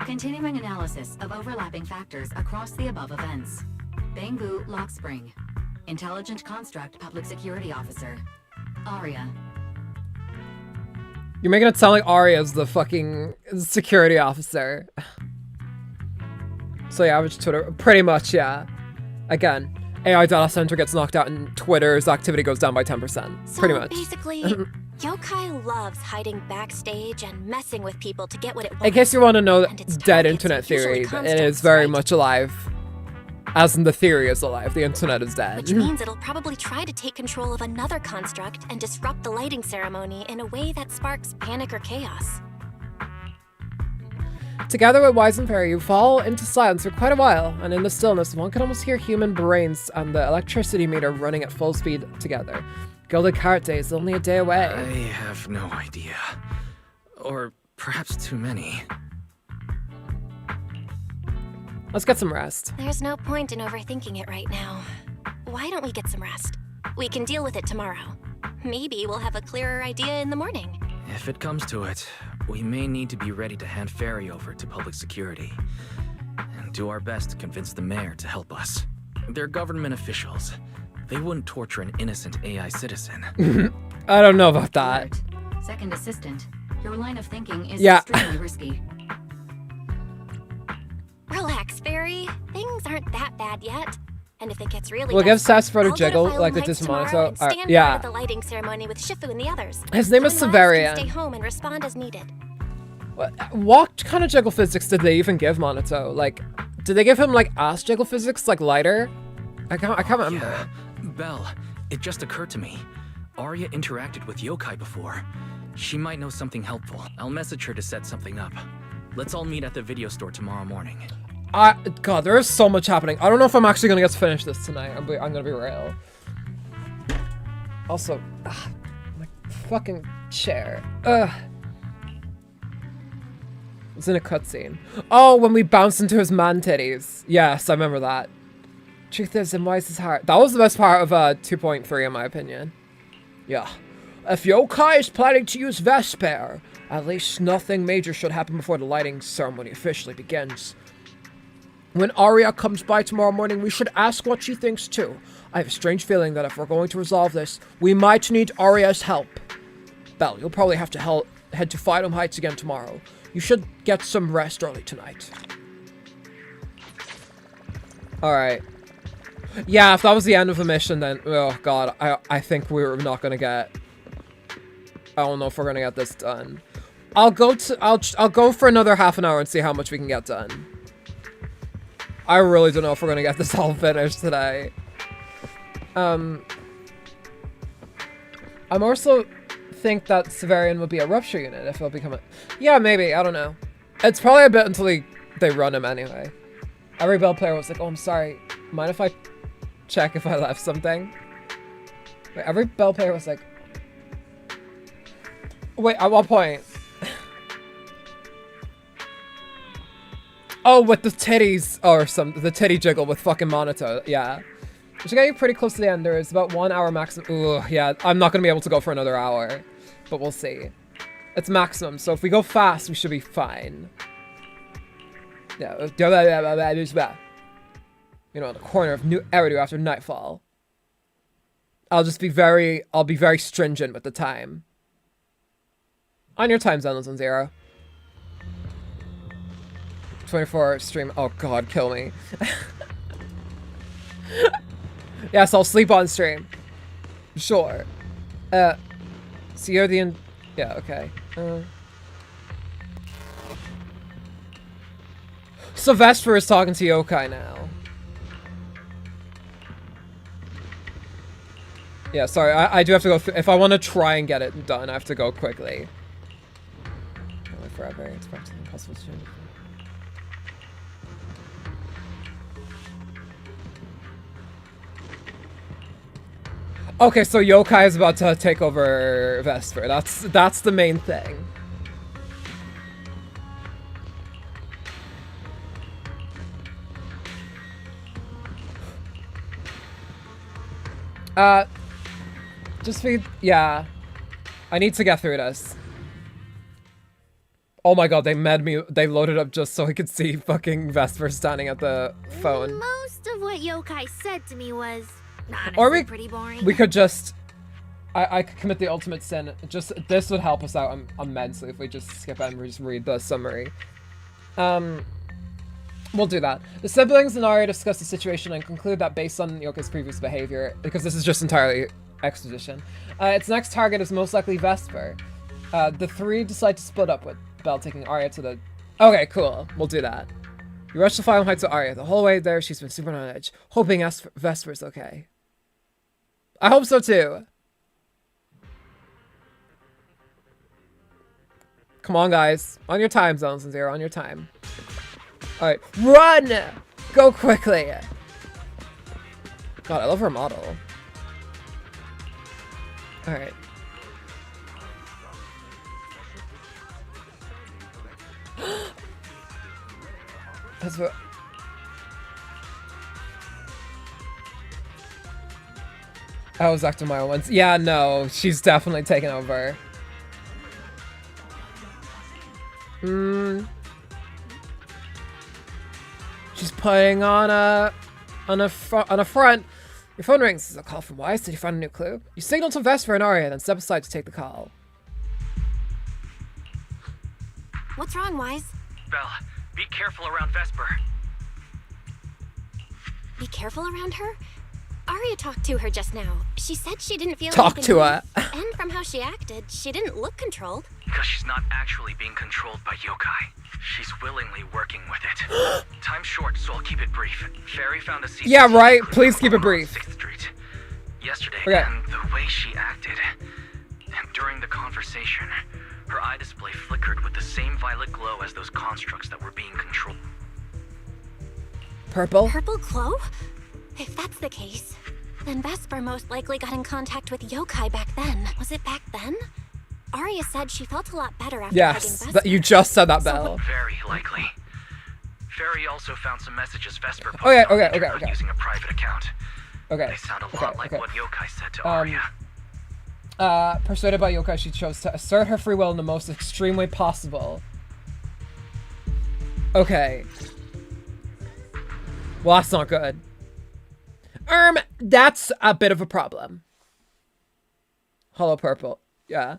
Continuing analysis of overlapping factors across the above events. Bangbu Lock Spring. Intelligent Construct Public Security Officer. Arya. You're making it sound like Arya's the fucking security officer. So yeah, average Twitter, pretty much, yeah. Again, AI data center gets knocked out and Twitter's activity goes down by 10%. So pretty much. Basically, Yokai loves hiding backstage and messing with people to get what it wants. In case you want to know dead internet theory, it is very much alive. As in the theory is alive, the internet is dead. Which means it'll probably try to take control of another construct and disrupt the lighting ceremony in a way that sparks panic or chaos. Together with Wise and Fairy, you fall into silence for quite a while, and in the stillness, one can almost hear human brains and the electricity meter running at full speed together. Gilded Carrot Day is only a day away. I have no idea. Or perhaps too many. Let's get some rest. There's no point in overthinking it right now. Why don't we get some rest? We can deal with it tomorrow. Maybe we'll have a clearer idea in the morning. If it comes to it, we may need to be ready to hand Fairy over to public security. And do our best to convince the mayor to help us. They're government officials. They wouldn't torture an innocent AI citizen. I don't know about that. Second assistant, your line of thinking is Yeah. extremely risky. Relax, Fairy. Things aren't that bad yet. And if it gets really We'll give desperate, Sassafras a I'll jiggle, go to like the File Heights tomorrow Dismonato. and stand Yeah. part of the lighting ceremony with Shifu and the others. His name is So the Miles can Severian. Stay home and respond as needed. What kind of jiggle physics did they even give Monato? Like, did they give him like ass jiggle physics, like lighter? I can't remember. Yeah. Belle, it just occurred to me. Arya interacted with yokai before. She might know something helpful. I'll message her to set something up. Let's all meet at the video store tomorrow morning. God, there is so much happening. I don't know if I'm actually gonna get to finish this tonight. I'm gonna be real. Also, my fucking chair. It's in a cutscene. Oh, when we bounced into his man titties. Yes, I remember that. Truth is, and why is his heart? That was the best part of 2.3 in my opinion. Yeah. If Yokai is planning to use Vesper, at least nothing major should happen before the lighting ceremony officially begins. When Arya comes by tomorrow morning, we should ask what she thinks too. I have a strange feeling that if we're going to resolve this, we might need Arya's help. Belle, you'll probably have to head to Fightum Heights again tomorrow. You should get some rest early tonight. Alright. Yeah, if that was the end of the mission, then oh god, I think we're not gonna get. I don't know if we're gonna get this done. I'll go for another half an hour and see how much we can get done. I really don't know if we're gonna get this all finished today. I'm also think that Severian would be a rupture unit if he'll become a. Yeah, maybe. I don't know. It's probably a bit until they run him anyway. Every Bell player was like, "Oh, I'm sorry. Mind if I check if I left something?" Wait, every Bell player was like, "Wait, at what point?" Oh, with the titties or the titty jiggle with fucking Monato, yeah. Which got you pretty close to the end. There is about 1 hour maximum. Ooh, yeah, I'm not gonna be able to go for another hour, but we'll see. It's maximum, so if we go fast, we should be fine. Yeah, you know, in the corner of New Eridu after nightfall. I'll be very stringent with the time. On your time, Zenless on 0. 24 stream. Oh god, kill me. Yes, I'll sleep on stream. Sure. So you're the yeah, okay. Sylvester is talking to Yokai now. Yeah, sorry, I do have to go through. If I want to try and get it done, I have to go quickly. Only forever. It's practically impossible to change. Okay, so Yokai is about to take over Vesper. That's the main thing. Yeah. I need to get through this. Oh my god, they loaded up just so I could see fucking Vesper standing at the phone. Most of what yokai said to me was honestly Or pretty boring. we could just... I could commit the ultimate sin. Just, this would help us out immensely if we just skip and just read the summary. We'll do that. The siblings and Arya discuss the situation and conclude that based on Yokai's previous behavior, because this is just entirely exposition, its next target is most likely Vesper. The three decide to split up with Belle taking Arya to the... Okay, cool. We'll do that. You rush to final heights with Arya. The whole way there, she's been super on edge, hoping Vesper's okay. I hope so too. Come on, guys. On your time, Zones and Zero. On your time. Alright. Run! Go quickly! God, I love her model. Alright. That's what... I was acting my own ones. Yeah, no. She's definitely taken over. She's putting on a front. Your phone rings. This is a call from Wise. Did you find a new clue? You signal to Vesper and Arya, then step aside to take the call. What's wrong, Wise? Belle, be careful around Vesper. Be careful around her? Arya talked to her just now. She said she didn't feel Talk to her. And from how she acted, she didn't look controlled. Because she's not actually being controlled by yokai. She's willingly working with it. Time's short, so I'll keep it brief. Fairy found a CCTV. Yeah, right. Please keep it brief. 6th Street. Yesterday, Okay. and the way she acted. And during the conversation, her eye display flickered with the same violet glow as those constructs that were being controlled. Purple? Purple glow? If that's the case, then Vesper most likely got in contact with yokai back then. Was it back then? Arya said she felt a lot better after hugging Yes, Vesper. you just said that, Belle. Very likely. Fairy also found some messages Vesper posted Okay, on the okay, internet okay. using a private account. Okay. They sound a okay, lot like okay. what yokai said to Arya. Persuaded by yokai, she chose to assert her free will in the most extreme way possible. Okay. Well, that's not good. That's a bit of a problem. Hollow purple. Yeah.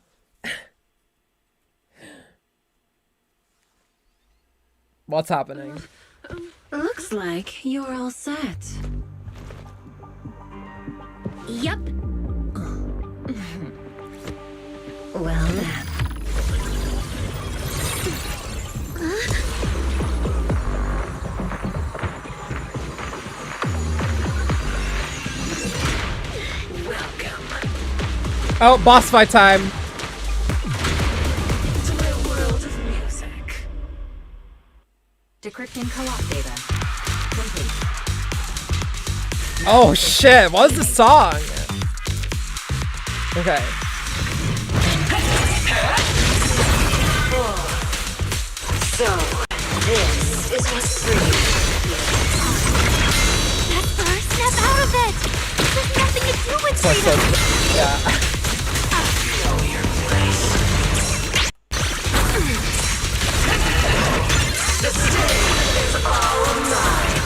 What's happening? Looks like you're all set. Yup. Well then. Oh, boss fight time. To my world of music. Decrypting co-op data. Complete. Oh shit, what's the song? Okay. So, this is what's free. Vesper, snap out of it! This has nothing to do with freedom! Yeah. The stage is all mine.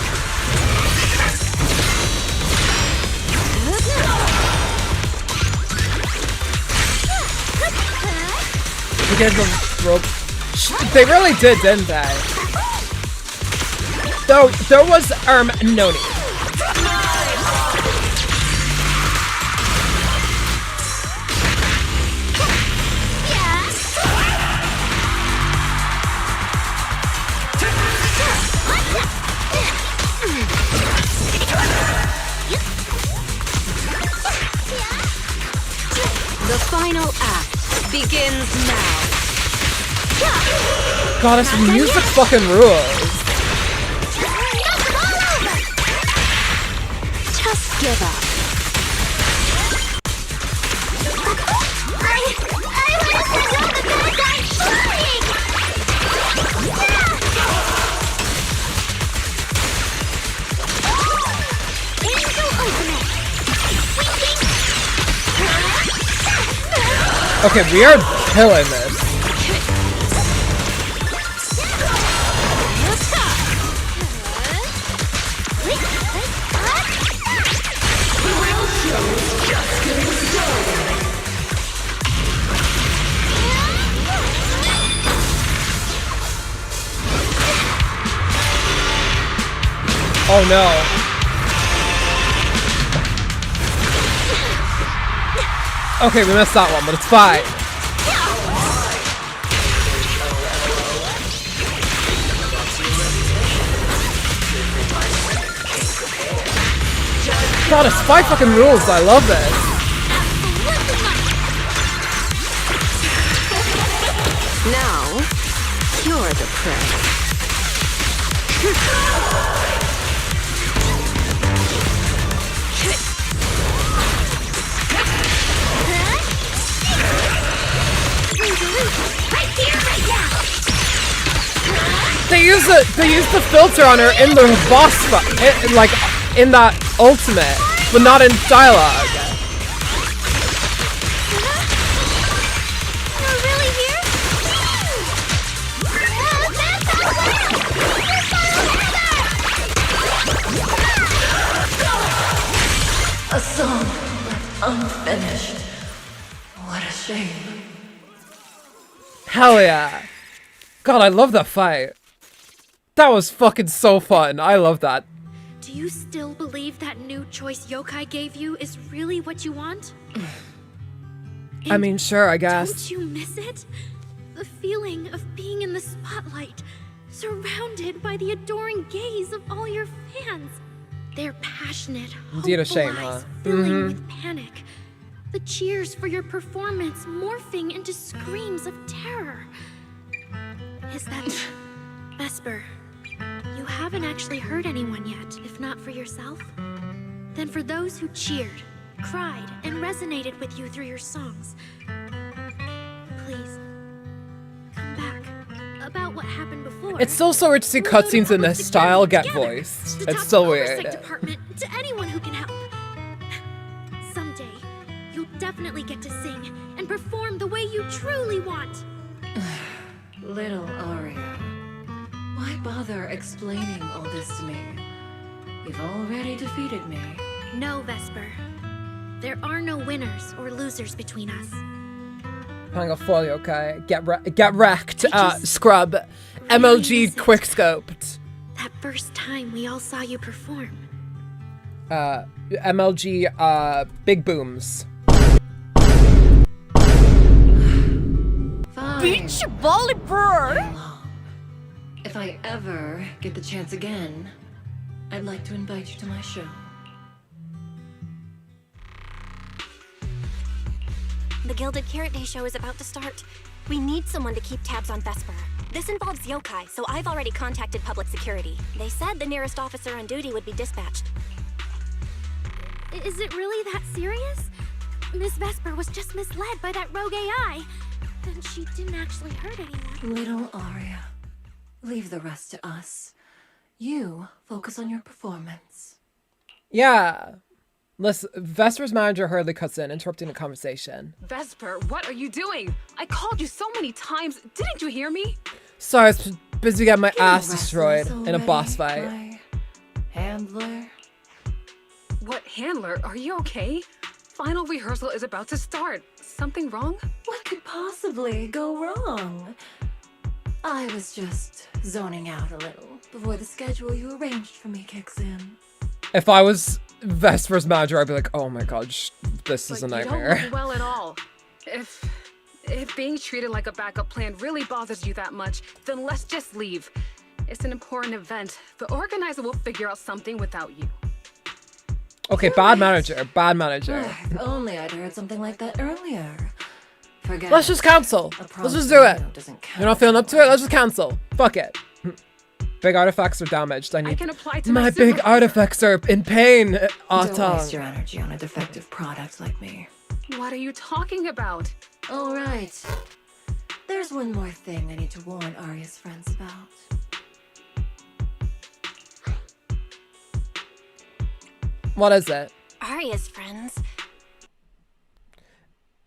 We gave them rope. They really did, didn't they? Though there was no need. The final act begins now. God, this music fucking rules. Just give up. I want to know the bad guy flying! Angel ultimate! Okay, we are killing this. Oh no. Okay, we missed that one, but it's fine. God, it's 5 fucking rules. I love this. Now, you're the prey. They use the filter on her in the boss fight, like in that ultimate, but not in dialogue. A song left unfinished. What a shame. Hell yeah. God, I love that fight. That was fucking so fun. I love that. Do you still believe that new choice Yokai gave you is really what you want? I mean, sure, I guess. Don't you miss it? The feeling of being in the spotlight, surrounded by the adoring gaze of all your fans. Their passionate, Indeed a shame, hopeful huh? eyes filling with panic. The cheers for your performance morphing into screams of terror. Is that... Vesper, you haven't actually hurt anyone yet, if not for yourself. Then for those who cheered, cried, and resonated with you through your songs, please, come back. About what happened before. It's still so weird to see cutscenes in this style get voiced. It's still weird. Department to anyone who can help. Someday, you'll definitely get to sing and perform the way you truly want. Little Aria, why bother explaining all this to me? You've already defeated me. No, Vesper. There are no winners or losers between us. Hang for you, okay? Get wrecked, scrub. MLG quickscoped. That first time we all saw you perform. MLG, big booms. Beach volleyball! If I ever get the chance again, I'd like to invite you to my show. The Gilded Carrot Day show is about to start. We need someone to keep tabs on Vesper. This involves yokai, so I've already contacted public security. They said the nearest officer on duty would be dispatched. Is it really that serious? Miss Vesper was just misled by that rogue AI. And she didn't actually hurt anyone. Little Aria, leave the rest to us. You focus on your performance. Yeah. Listen, Vesper's manager hurriedly cuts in, interrupting the conversation. Vesper, what are you doing? I called you so many times. Didn't you hear me? Sorry, I was busy getting my ass destroyed in a boss fight. My handler? What handler? Are you okay? Final rehearsal is about to start. Something wrong? What could possibly go wrong? I was just zoning out a little before the schedule you arranged for me kicks in. If I was Vesper's manager, I'd be like, oh my god, this is a nightmare. You don't look well at all. If being treated like a backup plan really bothers you that much, then let's just leave. It's an important event. The organizer will figure out something without you. Okay, bad manager, bad manager. If only I'd heard something like that earlier. Forget Let's just cancel. Let's just do it. You're not feeling up to it? Let's just cancel. Fuck it. Big artifacts are damaged. I can apply to my big artifacts are in pain. Don't waste your energy on a defective product like me. What are you talking about? All right. There's one more thing I need to warn Aria's friends about. What is it? Aria's friends.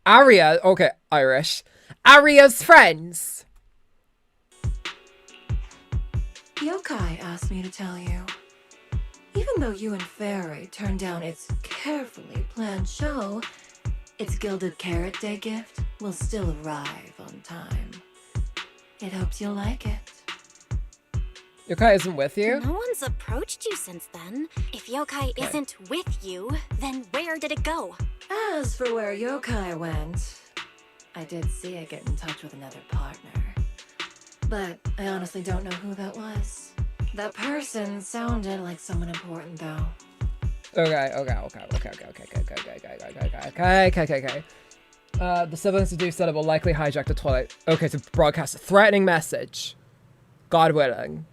Aria, okay, Irish. Aria's friends. Yokai asked me to tell you. Even though you and Fairy turned down its carefully planned show, its Gilded Carrot Day gift will still arrive on time. It hopes you'll like it. Yokai isn't with you? No one's approached you since then. If Yokai isn't with you, then where did it go? As for where Yokai went, I did see it get in touch with another partner. But I honestly don't know who that was. That person sounded like someone important, though. Okay. The siblings seduced said it will likely hijack the toilet. Okay, to broadcast a threatening message. God willing.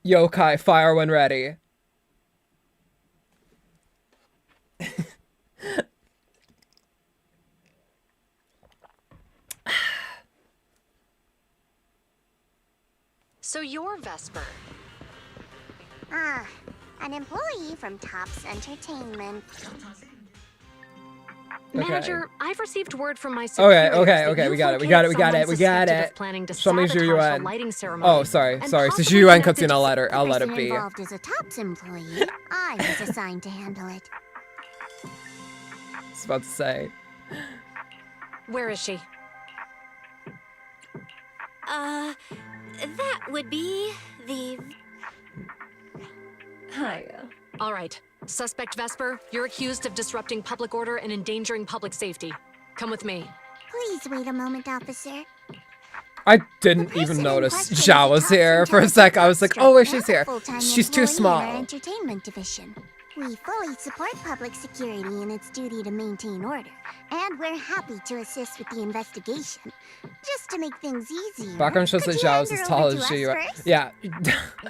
Yokai, fire when ready. So you're Vesper. An employee from Tops Entertainment. Manager, I've received word from my superiors. Okay, we got it. Planning to Show me sabotage Zhu the lighting ceremony. Oh, sorry. So possibly Zhu Yuan connect cuts in, I'll let it be. Involved as a Tops employee. I was assigned to handle it. I was about to say. Where is she? That would be the... Hiya. All right. Suspect Vesper, you're accused of disrupting public order and endangering public safety. Come with me. Please wait a moment, officer. I didn't even notice Zhao was here for a sec. I was like, oh, she's here. She's too small. Entertainment division. We fully support public security in its duty to maintain order, and we're happy to assist with the investigation. Just to make things easier. Background shows that Zhao is as tall as Zhu Yuan. Yeah.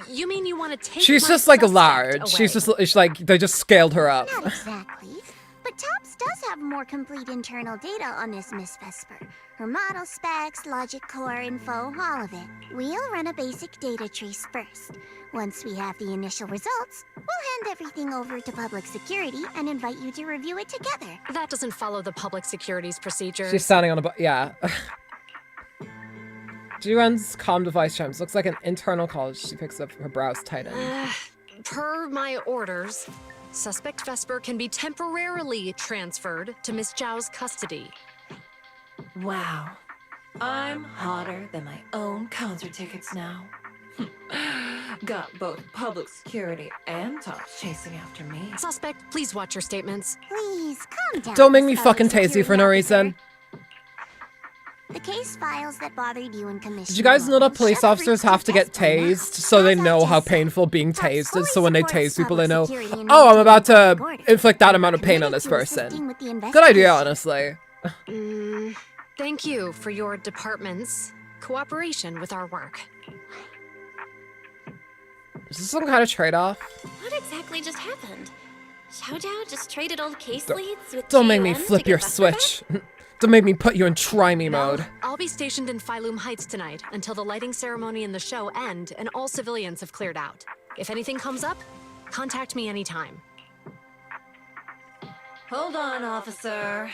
You mean you want to take She's just like large. She's like, they just scaled her up. Not exactly. But Tops does have more complete internal data on this Miss Vesper. Her model specs, logic core info, all of it. We'll run a basic data trace first. Once we have the initial results, we'll hand everything over to public security and invite you to review it together. That doesn't follow the public security's procedures. She's standing on a yeah. Juan's comm device chimes. Looks like an internal call. She picks up her brows tightened. Per my orders, suspect Vesper can be temporarily transferred to Miss Zhao's custody. Wow. I'm hotter than my own concert tickets now. Got both public security and Tops chasing after me. Suspect, please watch your statements. Please, calm down. Don't make me fucking tase you for no reason. The case files that bothered you in commission. Did you guys know that police officers have to get tased so they know how painful being tased is? So when they tase people, they know, oh, I'm about to inflict that amount of pain on this person. Good idea, honestly. Thank you for your department's cooperation with our work. Is this some kind of trade-off? What exactly just happened? Xiao Zhao just traded old case leads with Don't make me GM flip to your get Vesper switch. Don't make me put you in try me mode. I'll be stationed in Phylum Heights tonight until the lighting ceremony and the show end and all civilians have cleared out. If anything comes up, contact me anytime. Hold on, officer.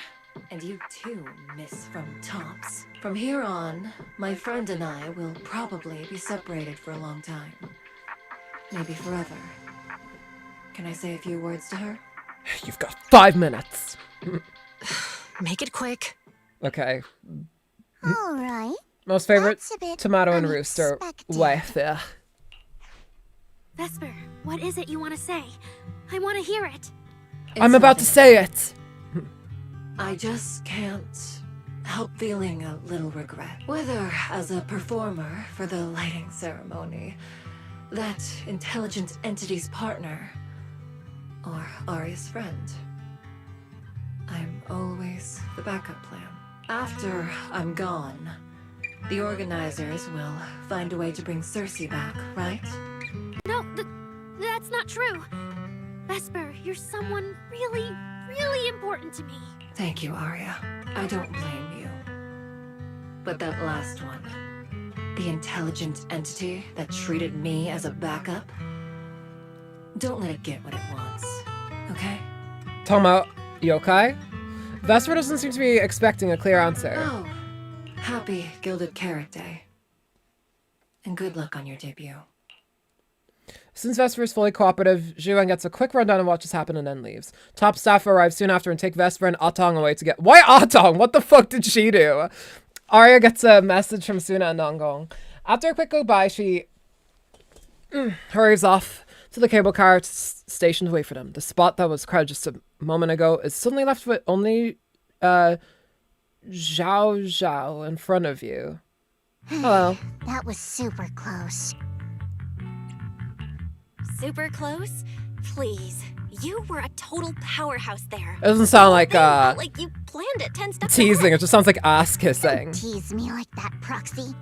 And you too, Miss from Tops. From here on, my friend and I will probably be separated for a long time. Maybe forever. Can I say a few words to her? You've got 5 minutes. Make it quick. Okay. All right. Most favorite tomato and rooster. Wafer. Vesper, what is it you want to say? I want to hear it. I'm about to say it. I just can't help feeling a little regret. Whether as a performer for the lighting ceremony, that intelligent entity's partner, or Arya's friend. I'm always the backup plan. After I'm gone, the organizers will find a way to bring Cersei back, right? No, that's not true. Vesper, you're someone really, really important to me. Thank you, Arya. I don't blame you. But that last one, the intelligent entity that treated me as a backup, don't let it get what it wants, okay? Talking about yokai? Vesper doesn't seem to be expecting a clear answer. Oh, happy Gilded Carrot Day. And good luck on your debut. Since Vesper is fully cooperative, Zhuan gets a quick rundown of what just happened and then leaves. Top staff arrive soon after and take Vesper and Atong away to get— Why Atong? What the fuck did she do? Arya gets a message from Suna and Dongong. After a quick goodbye, she hurries off to the cable car station to wait for them. The spot that was crowded just a moment ago is suddenly left with only Zhao Zhao in front of you. Hello. That was super close. Super close? Please. You were a total powerhouse there. It doesn't sound like like you planned it 10 steps teasing. It just sounds like ass kissing. Tease me like that, Proxy.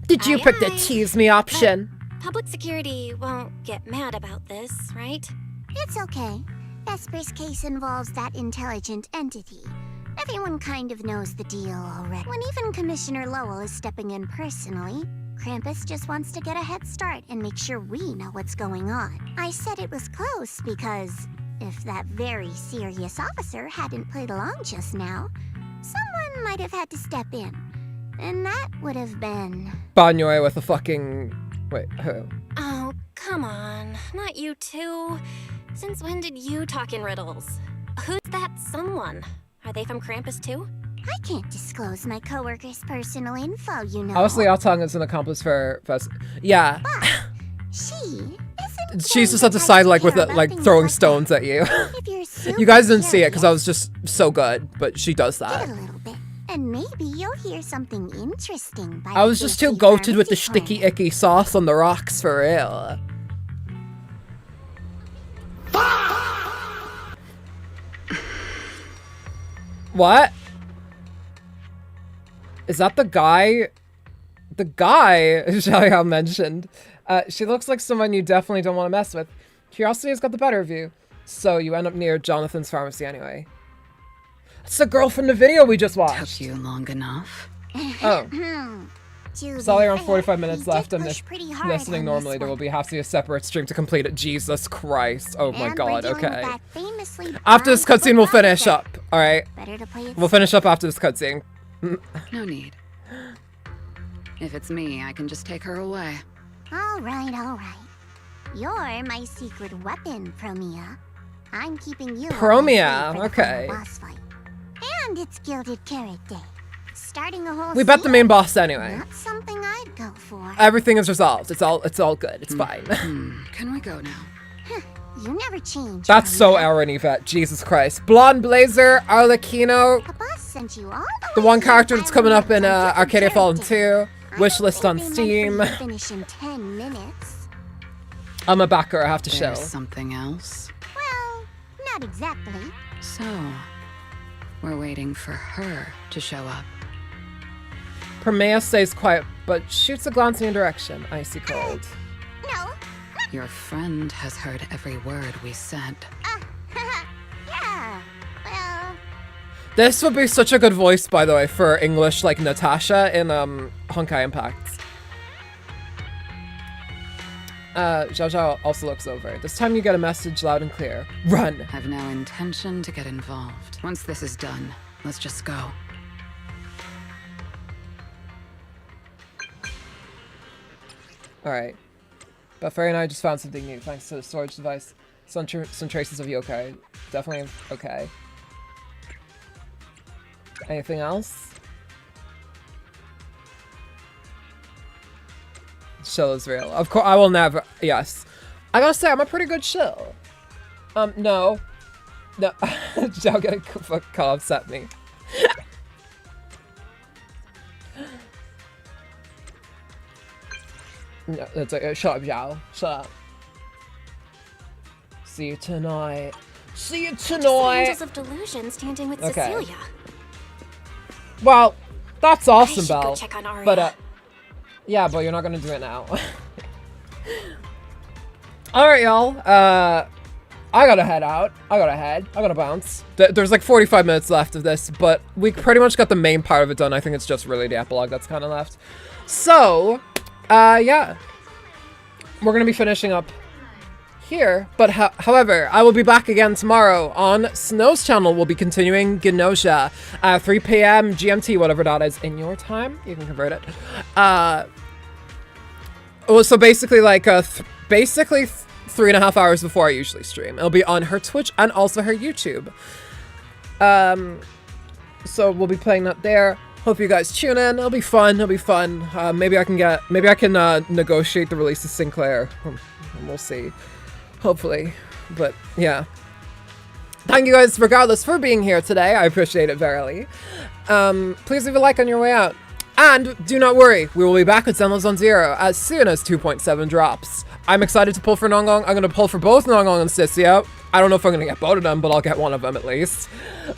Did you pick the tease me option? Public security won't get mad about this, right? It's okay. Vesper's case involves that intelligent entity. Everyone kind of knows the deal already. When even Commissioner Lowell is stepping in personally, Krampus just wants to get a head start and make sure we know what's going on. I said it was close because if that very serious officer hadn't played along just now, someone might have had to step in. And that would have been... Banyoy with a fucking... Wait, who? Oh, come on. Not you two. Since when did you talk in riddles? Who's that someone? Are they from Krampus too? I can't disclose my coworkers' personal info, you know. Obviously, our tongue is an accomplice for... Yeah. But she isn't... She's just at the side, like, with it, like, throwing stones at you. You guys didn't see it, because I was just so good, but she does that. A little bit. And maybe you'll hear something interesting by I was just too goated with the sticky, icky sauce on the rocks, for real. What? Is that the guy? The guy Xiaoyao mentioned. She looks like someone you definitely don't want to mess with. Curiosity has got the better of you. So you end up near Jonathan's pharmacy anyway. It's the girl from the video we just watched. Took you long enough. Oh. It's only around 45 minutes left, and if listening normally, there will be have to be a separate stream to complete it. Jesus Christ. Oh my god, okay. After this cutscene, we'll finish up. Alright. We'll finish up after this cutscene. No need. If it's me, I can just take her away. Alright, alright. You're my secret weapon, Promia. I'm keeping you Promia, okay. boss fight. And it's Gilded Carrot Day. Starting a whole We bet the main boss anyway. Not something I'd go for. Everything is resolved. It's all good. It's fine. Can we go now? You never change. That's so Aaron Yvette. Jesus Christ. Blonde Blazer, Arlecchino. The boss sent you all the one character that's coming up in Arcadia Fallen 2. Wishlist on Steam. Finish in 10 minutes. I'm a backer, I have to show. There's something else? Well, not exactly. So, we're waiting for her to show up. Promea stays quiet, but shoots a glance in your direction. Icy cold. No. Your friend has heard every word we said. Yeah. Well. This would be such a good voice, by the way, for English, like Natasha in Honkai Impact. Zhao Zhao also looks over. This time you get a message loud and clear. Run! I've no intention to get involved. Once this is done, let's just go. Alright. But Fairy and I just found something new thanks to the storage device. Some traces of yokai. Definitely okay. Anything else? Shill is real. Of course, I will never. Yes. I gotta say, I'm a pretty good shill. No. No. Zhao getting call upset me. No, that's like, shut up, Zhao. Shut up. See you tonight. See you tonight! Angels of Delusion standing with Cecilia. Well, that's awesome, I should go Belle. check on Aria. But, yeah, but you're not gonna do it now. Alright, y'all. I gotta head out. I gotta bounce. There's like 45 minutes left of this, but we pretty much got the main part of it done. I think it's just really the epilogue that's kind of left. So, yeah. We're gonna be finishing up here, but however, I will be back again tomorrow on Snow's channel. We'll be continuing Genosha at 3 p.m. GMT, whatever that is in your time. You can convert it. Well, so basically, like, basically 3.5 hours before I usually stream. It'll be on her Twitch and also her YouTube. So we'll be playing that there. Hope you guys tune in. It'll be fun. It'll be fun. Maybe I can negotiate the release of Sinclair. We'll see. Hopefully. But yeah. Thank you guys regardless for being here today. I appreciate it verily. Please leave a like on your way out. And do not worry, we will be back with Zenless on Zero as soon as 2.7 drops. I'm excited to pull for Nongong. I'm going to pull for both Nongong and Sissia. I don't know if I'm going to get both of them, but I'll get one of them at least.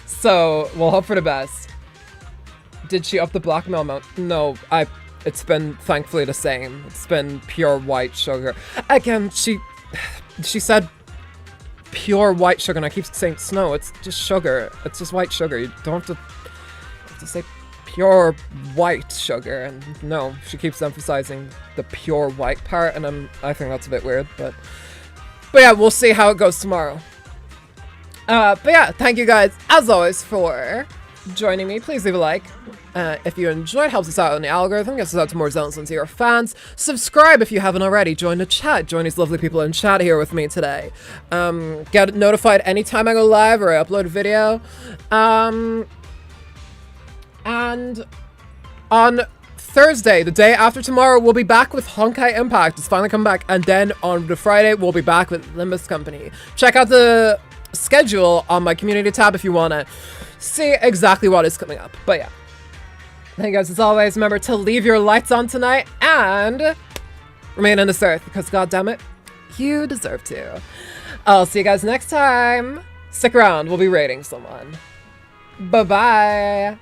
So, we'll hope for the best. Did she up the blackmail amount? No, it's been thankfully the same. It's been pure white sugar. Again, she said pure white sugar, and I keep saying snow. It's just sugar. It's just white sugar. You don't have to say pure white sugar. And no, she keeps emphasizing the pure white part, and I think that's a bit weird. But yeah, we'll see how it goes tomorrow. But yeah, thank you guys as always for joining me. Please leave a like. If you enjoyed, helps us out on the algorithm, gets us out to more Zenless on Zero fans. Subscribe if you haven't already. Join the chat. Join these lovely people in chat here with me today. Get notified anytime I go live or I upload a video. And on Thursday, the day after tomorrow, we'll be back with Honkai Impact. It's finally come back. And then on the Friday, we'll be back with Limbus Company. Check out the schedule on my community tab if you want to see exactly what is coming up. But yeah. Thank you guys as always. Remember to leave your lights on tonight and remain on this earth because goddammit, you deserve to. I'll see you guys next time. Stick around. We'll be rating someone. Bye-bye.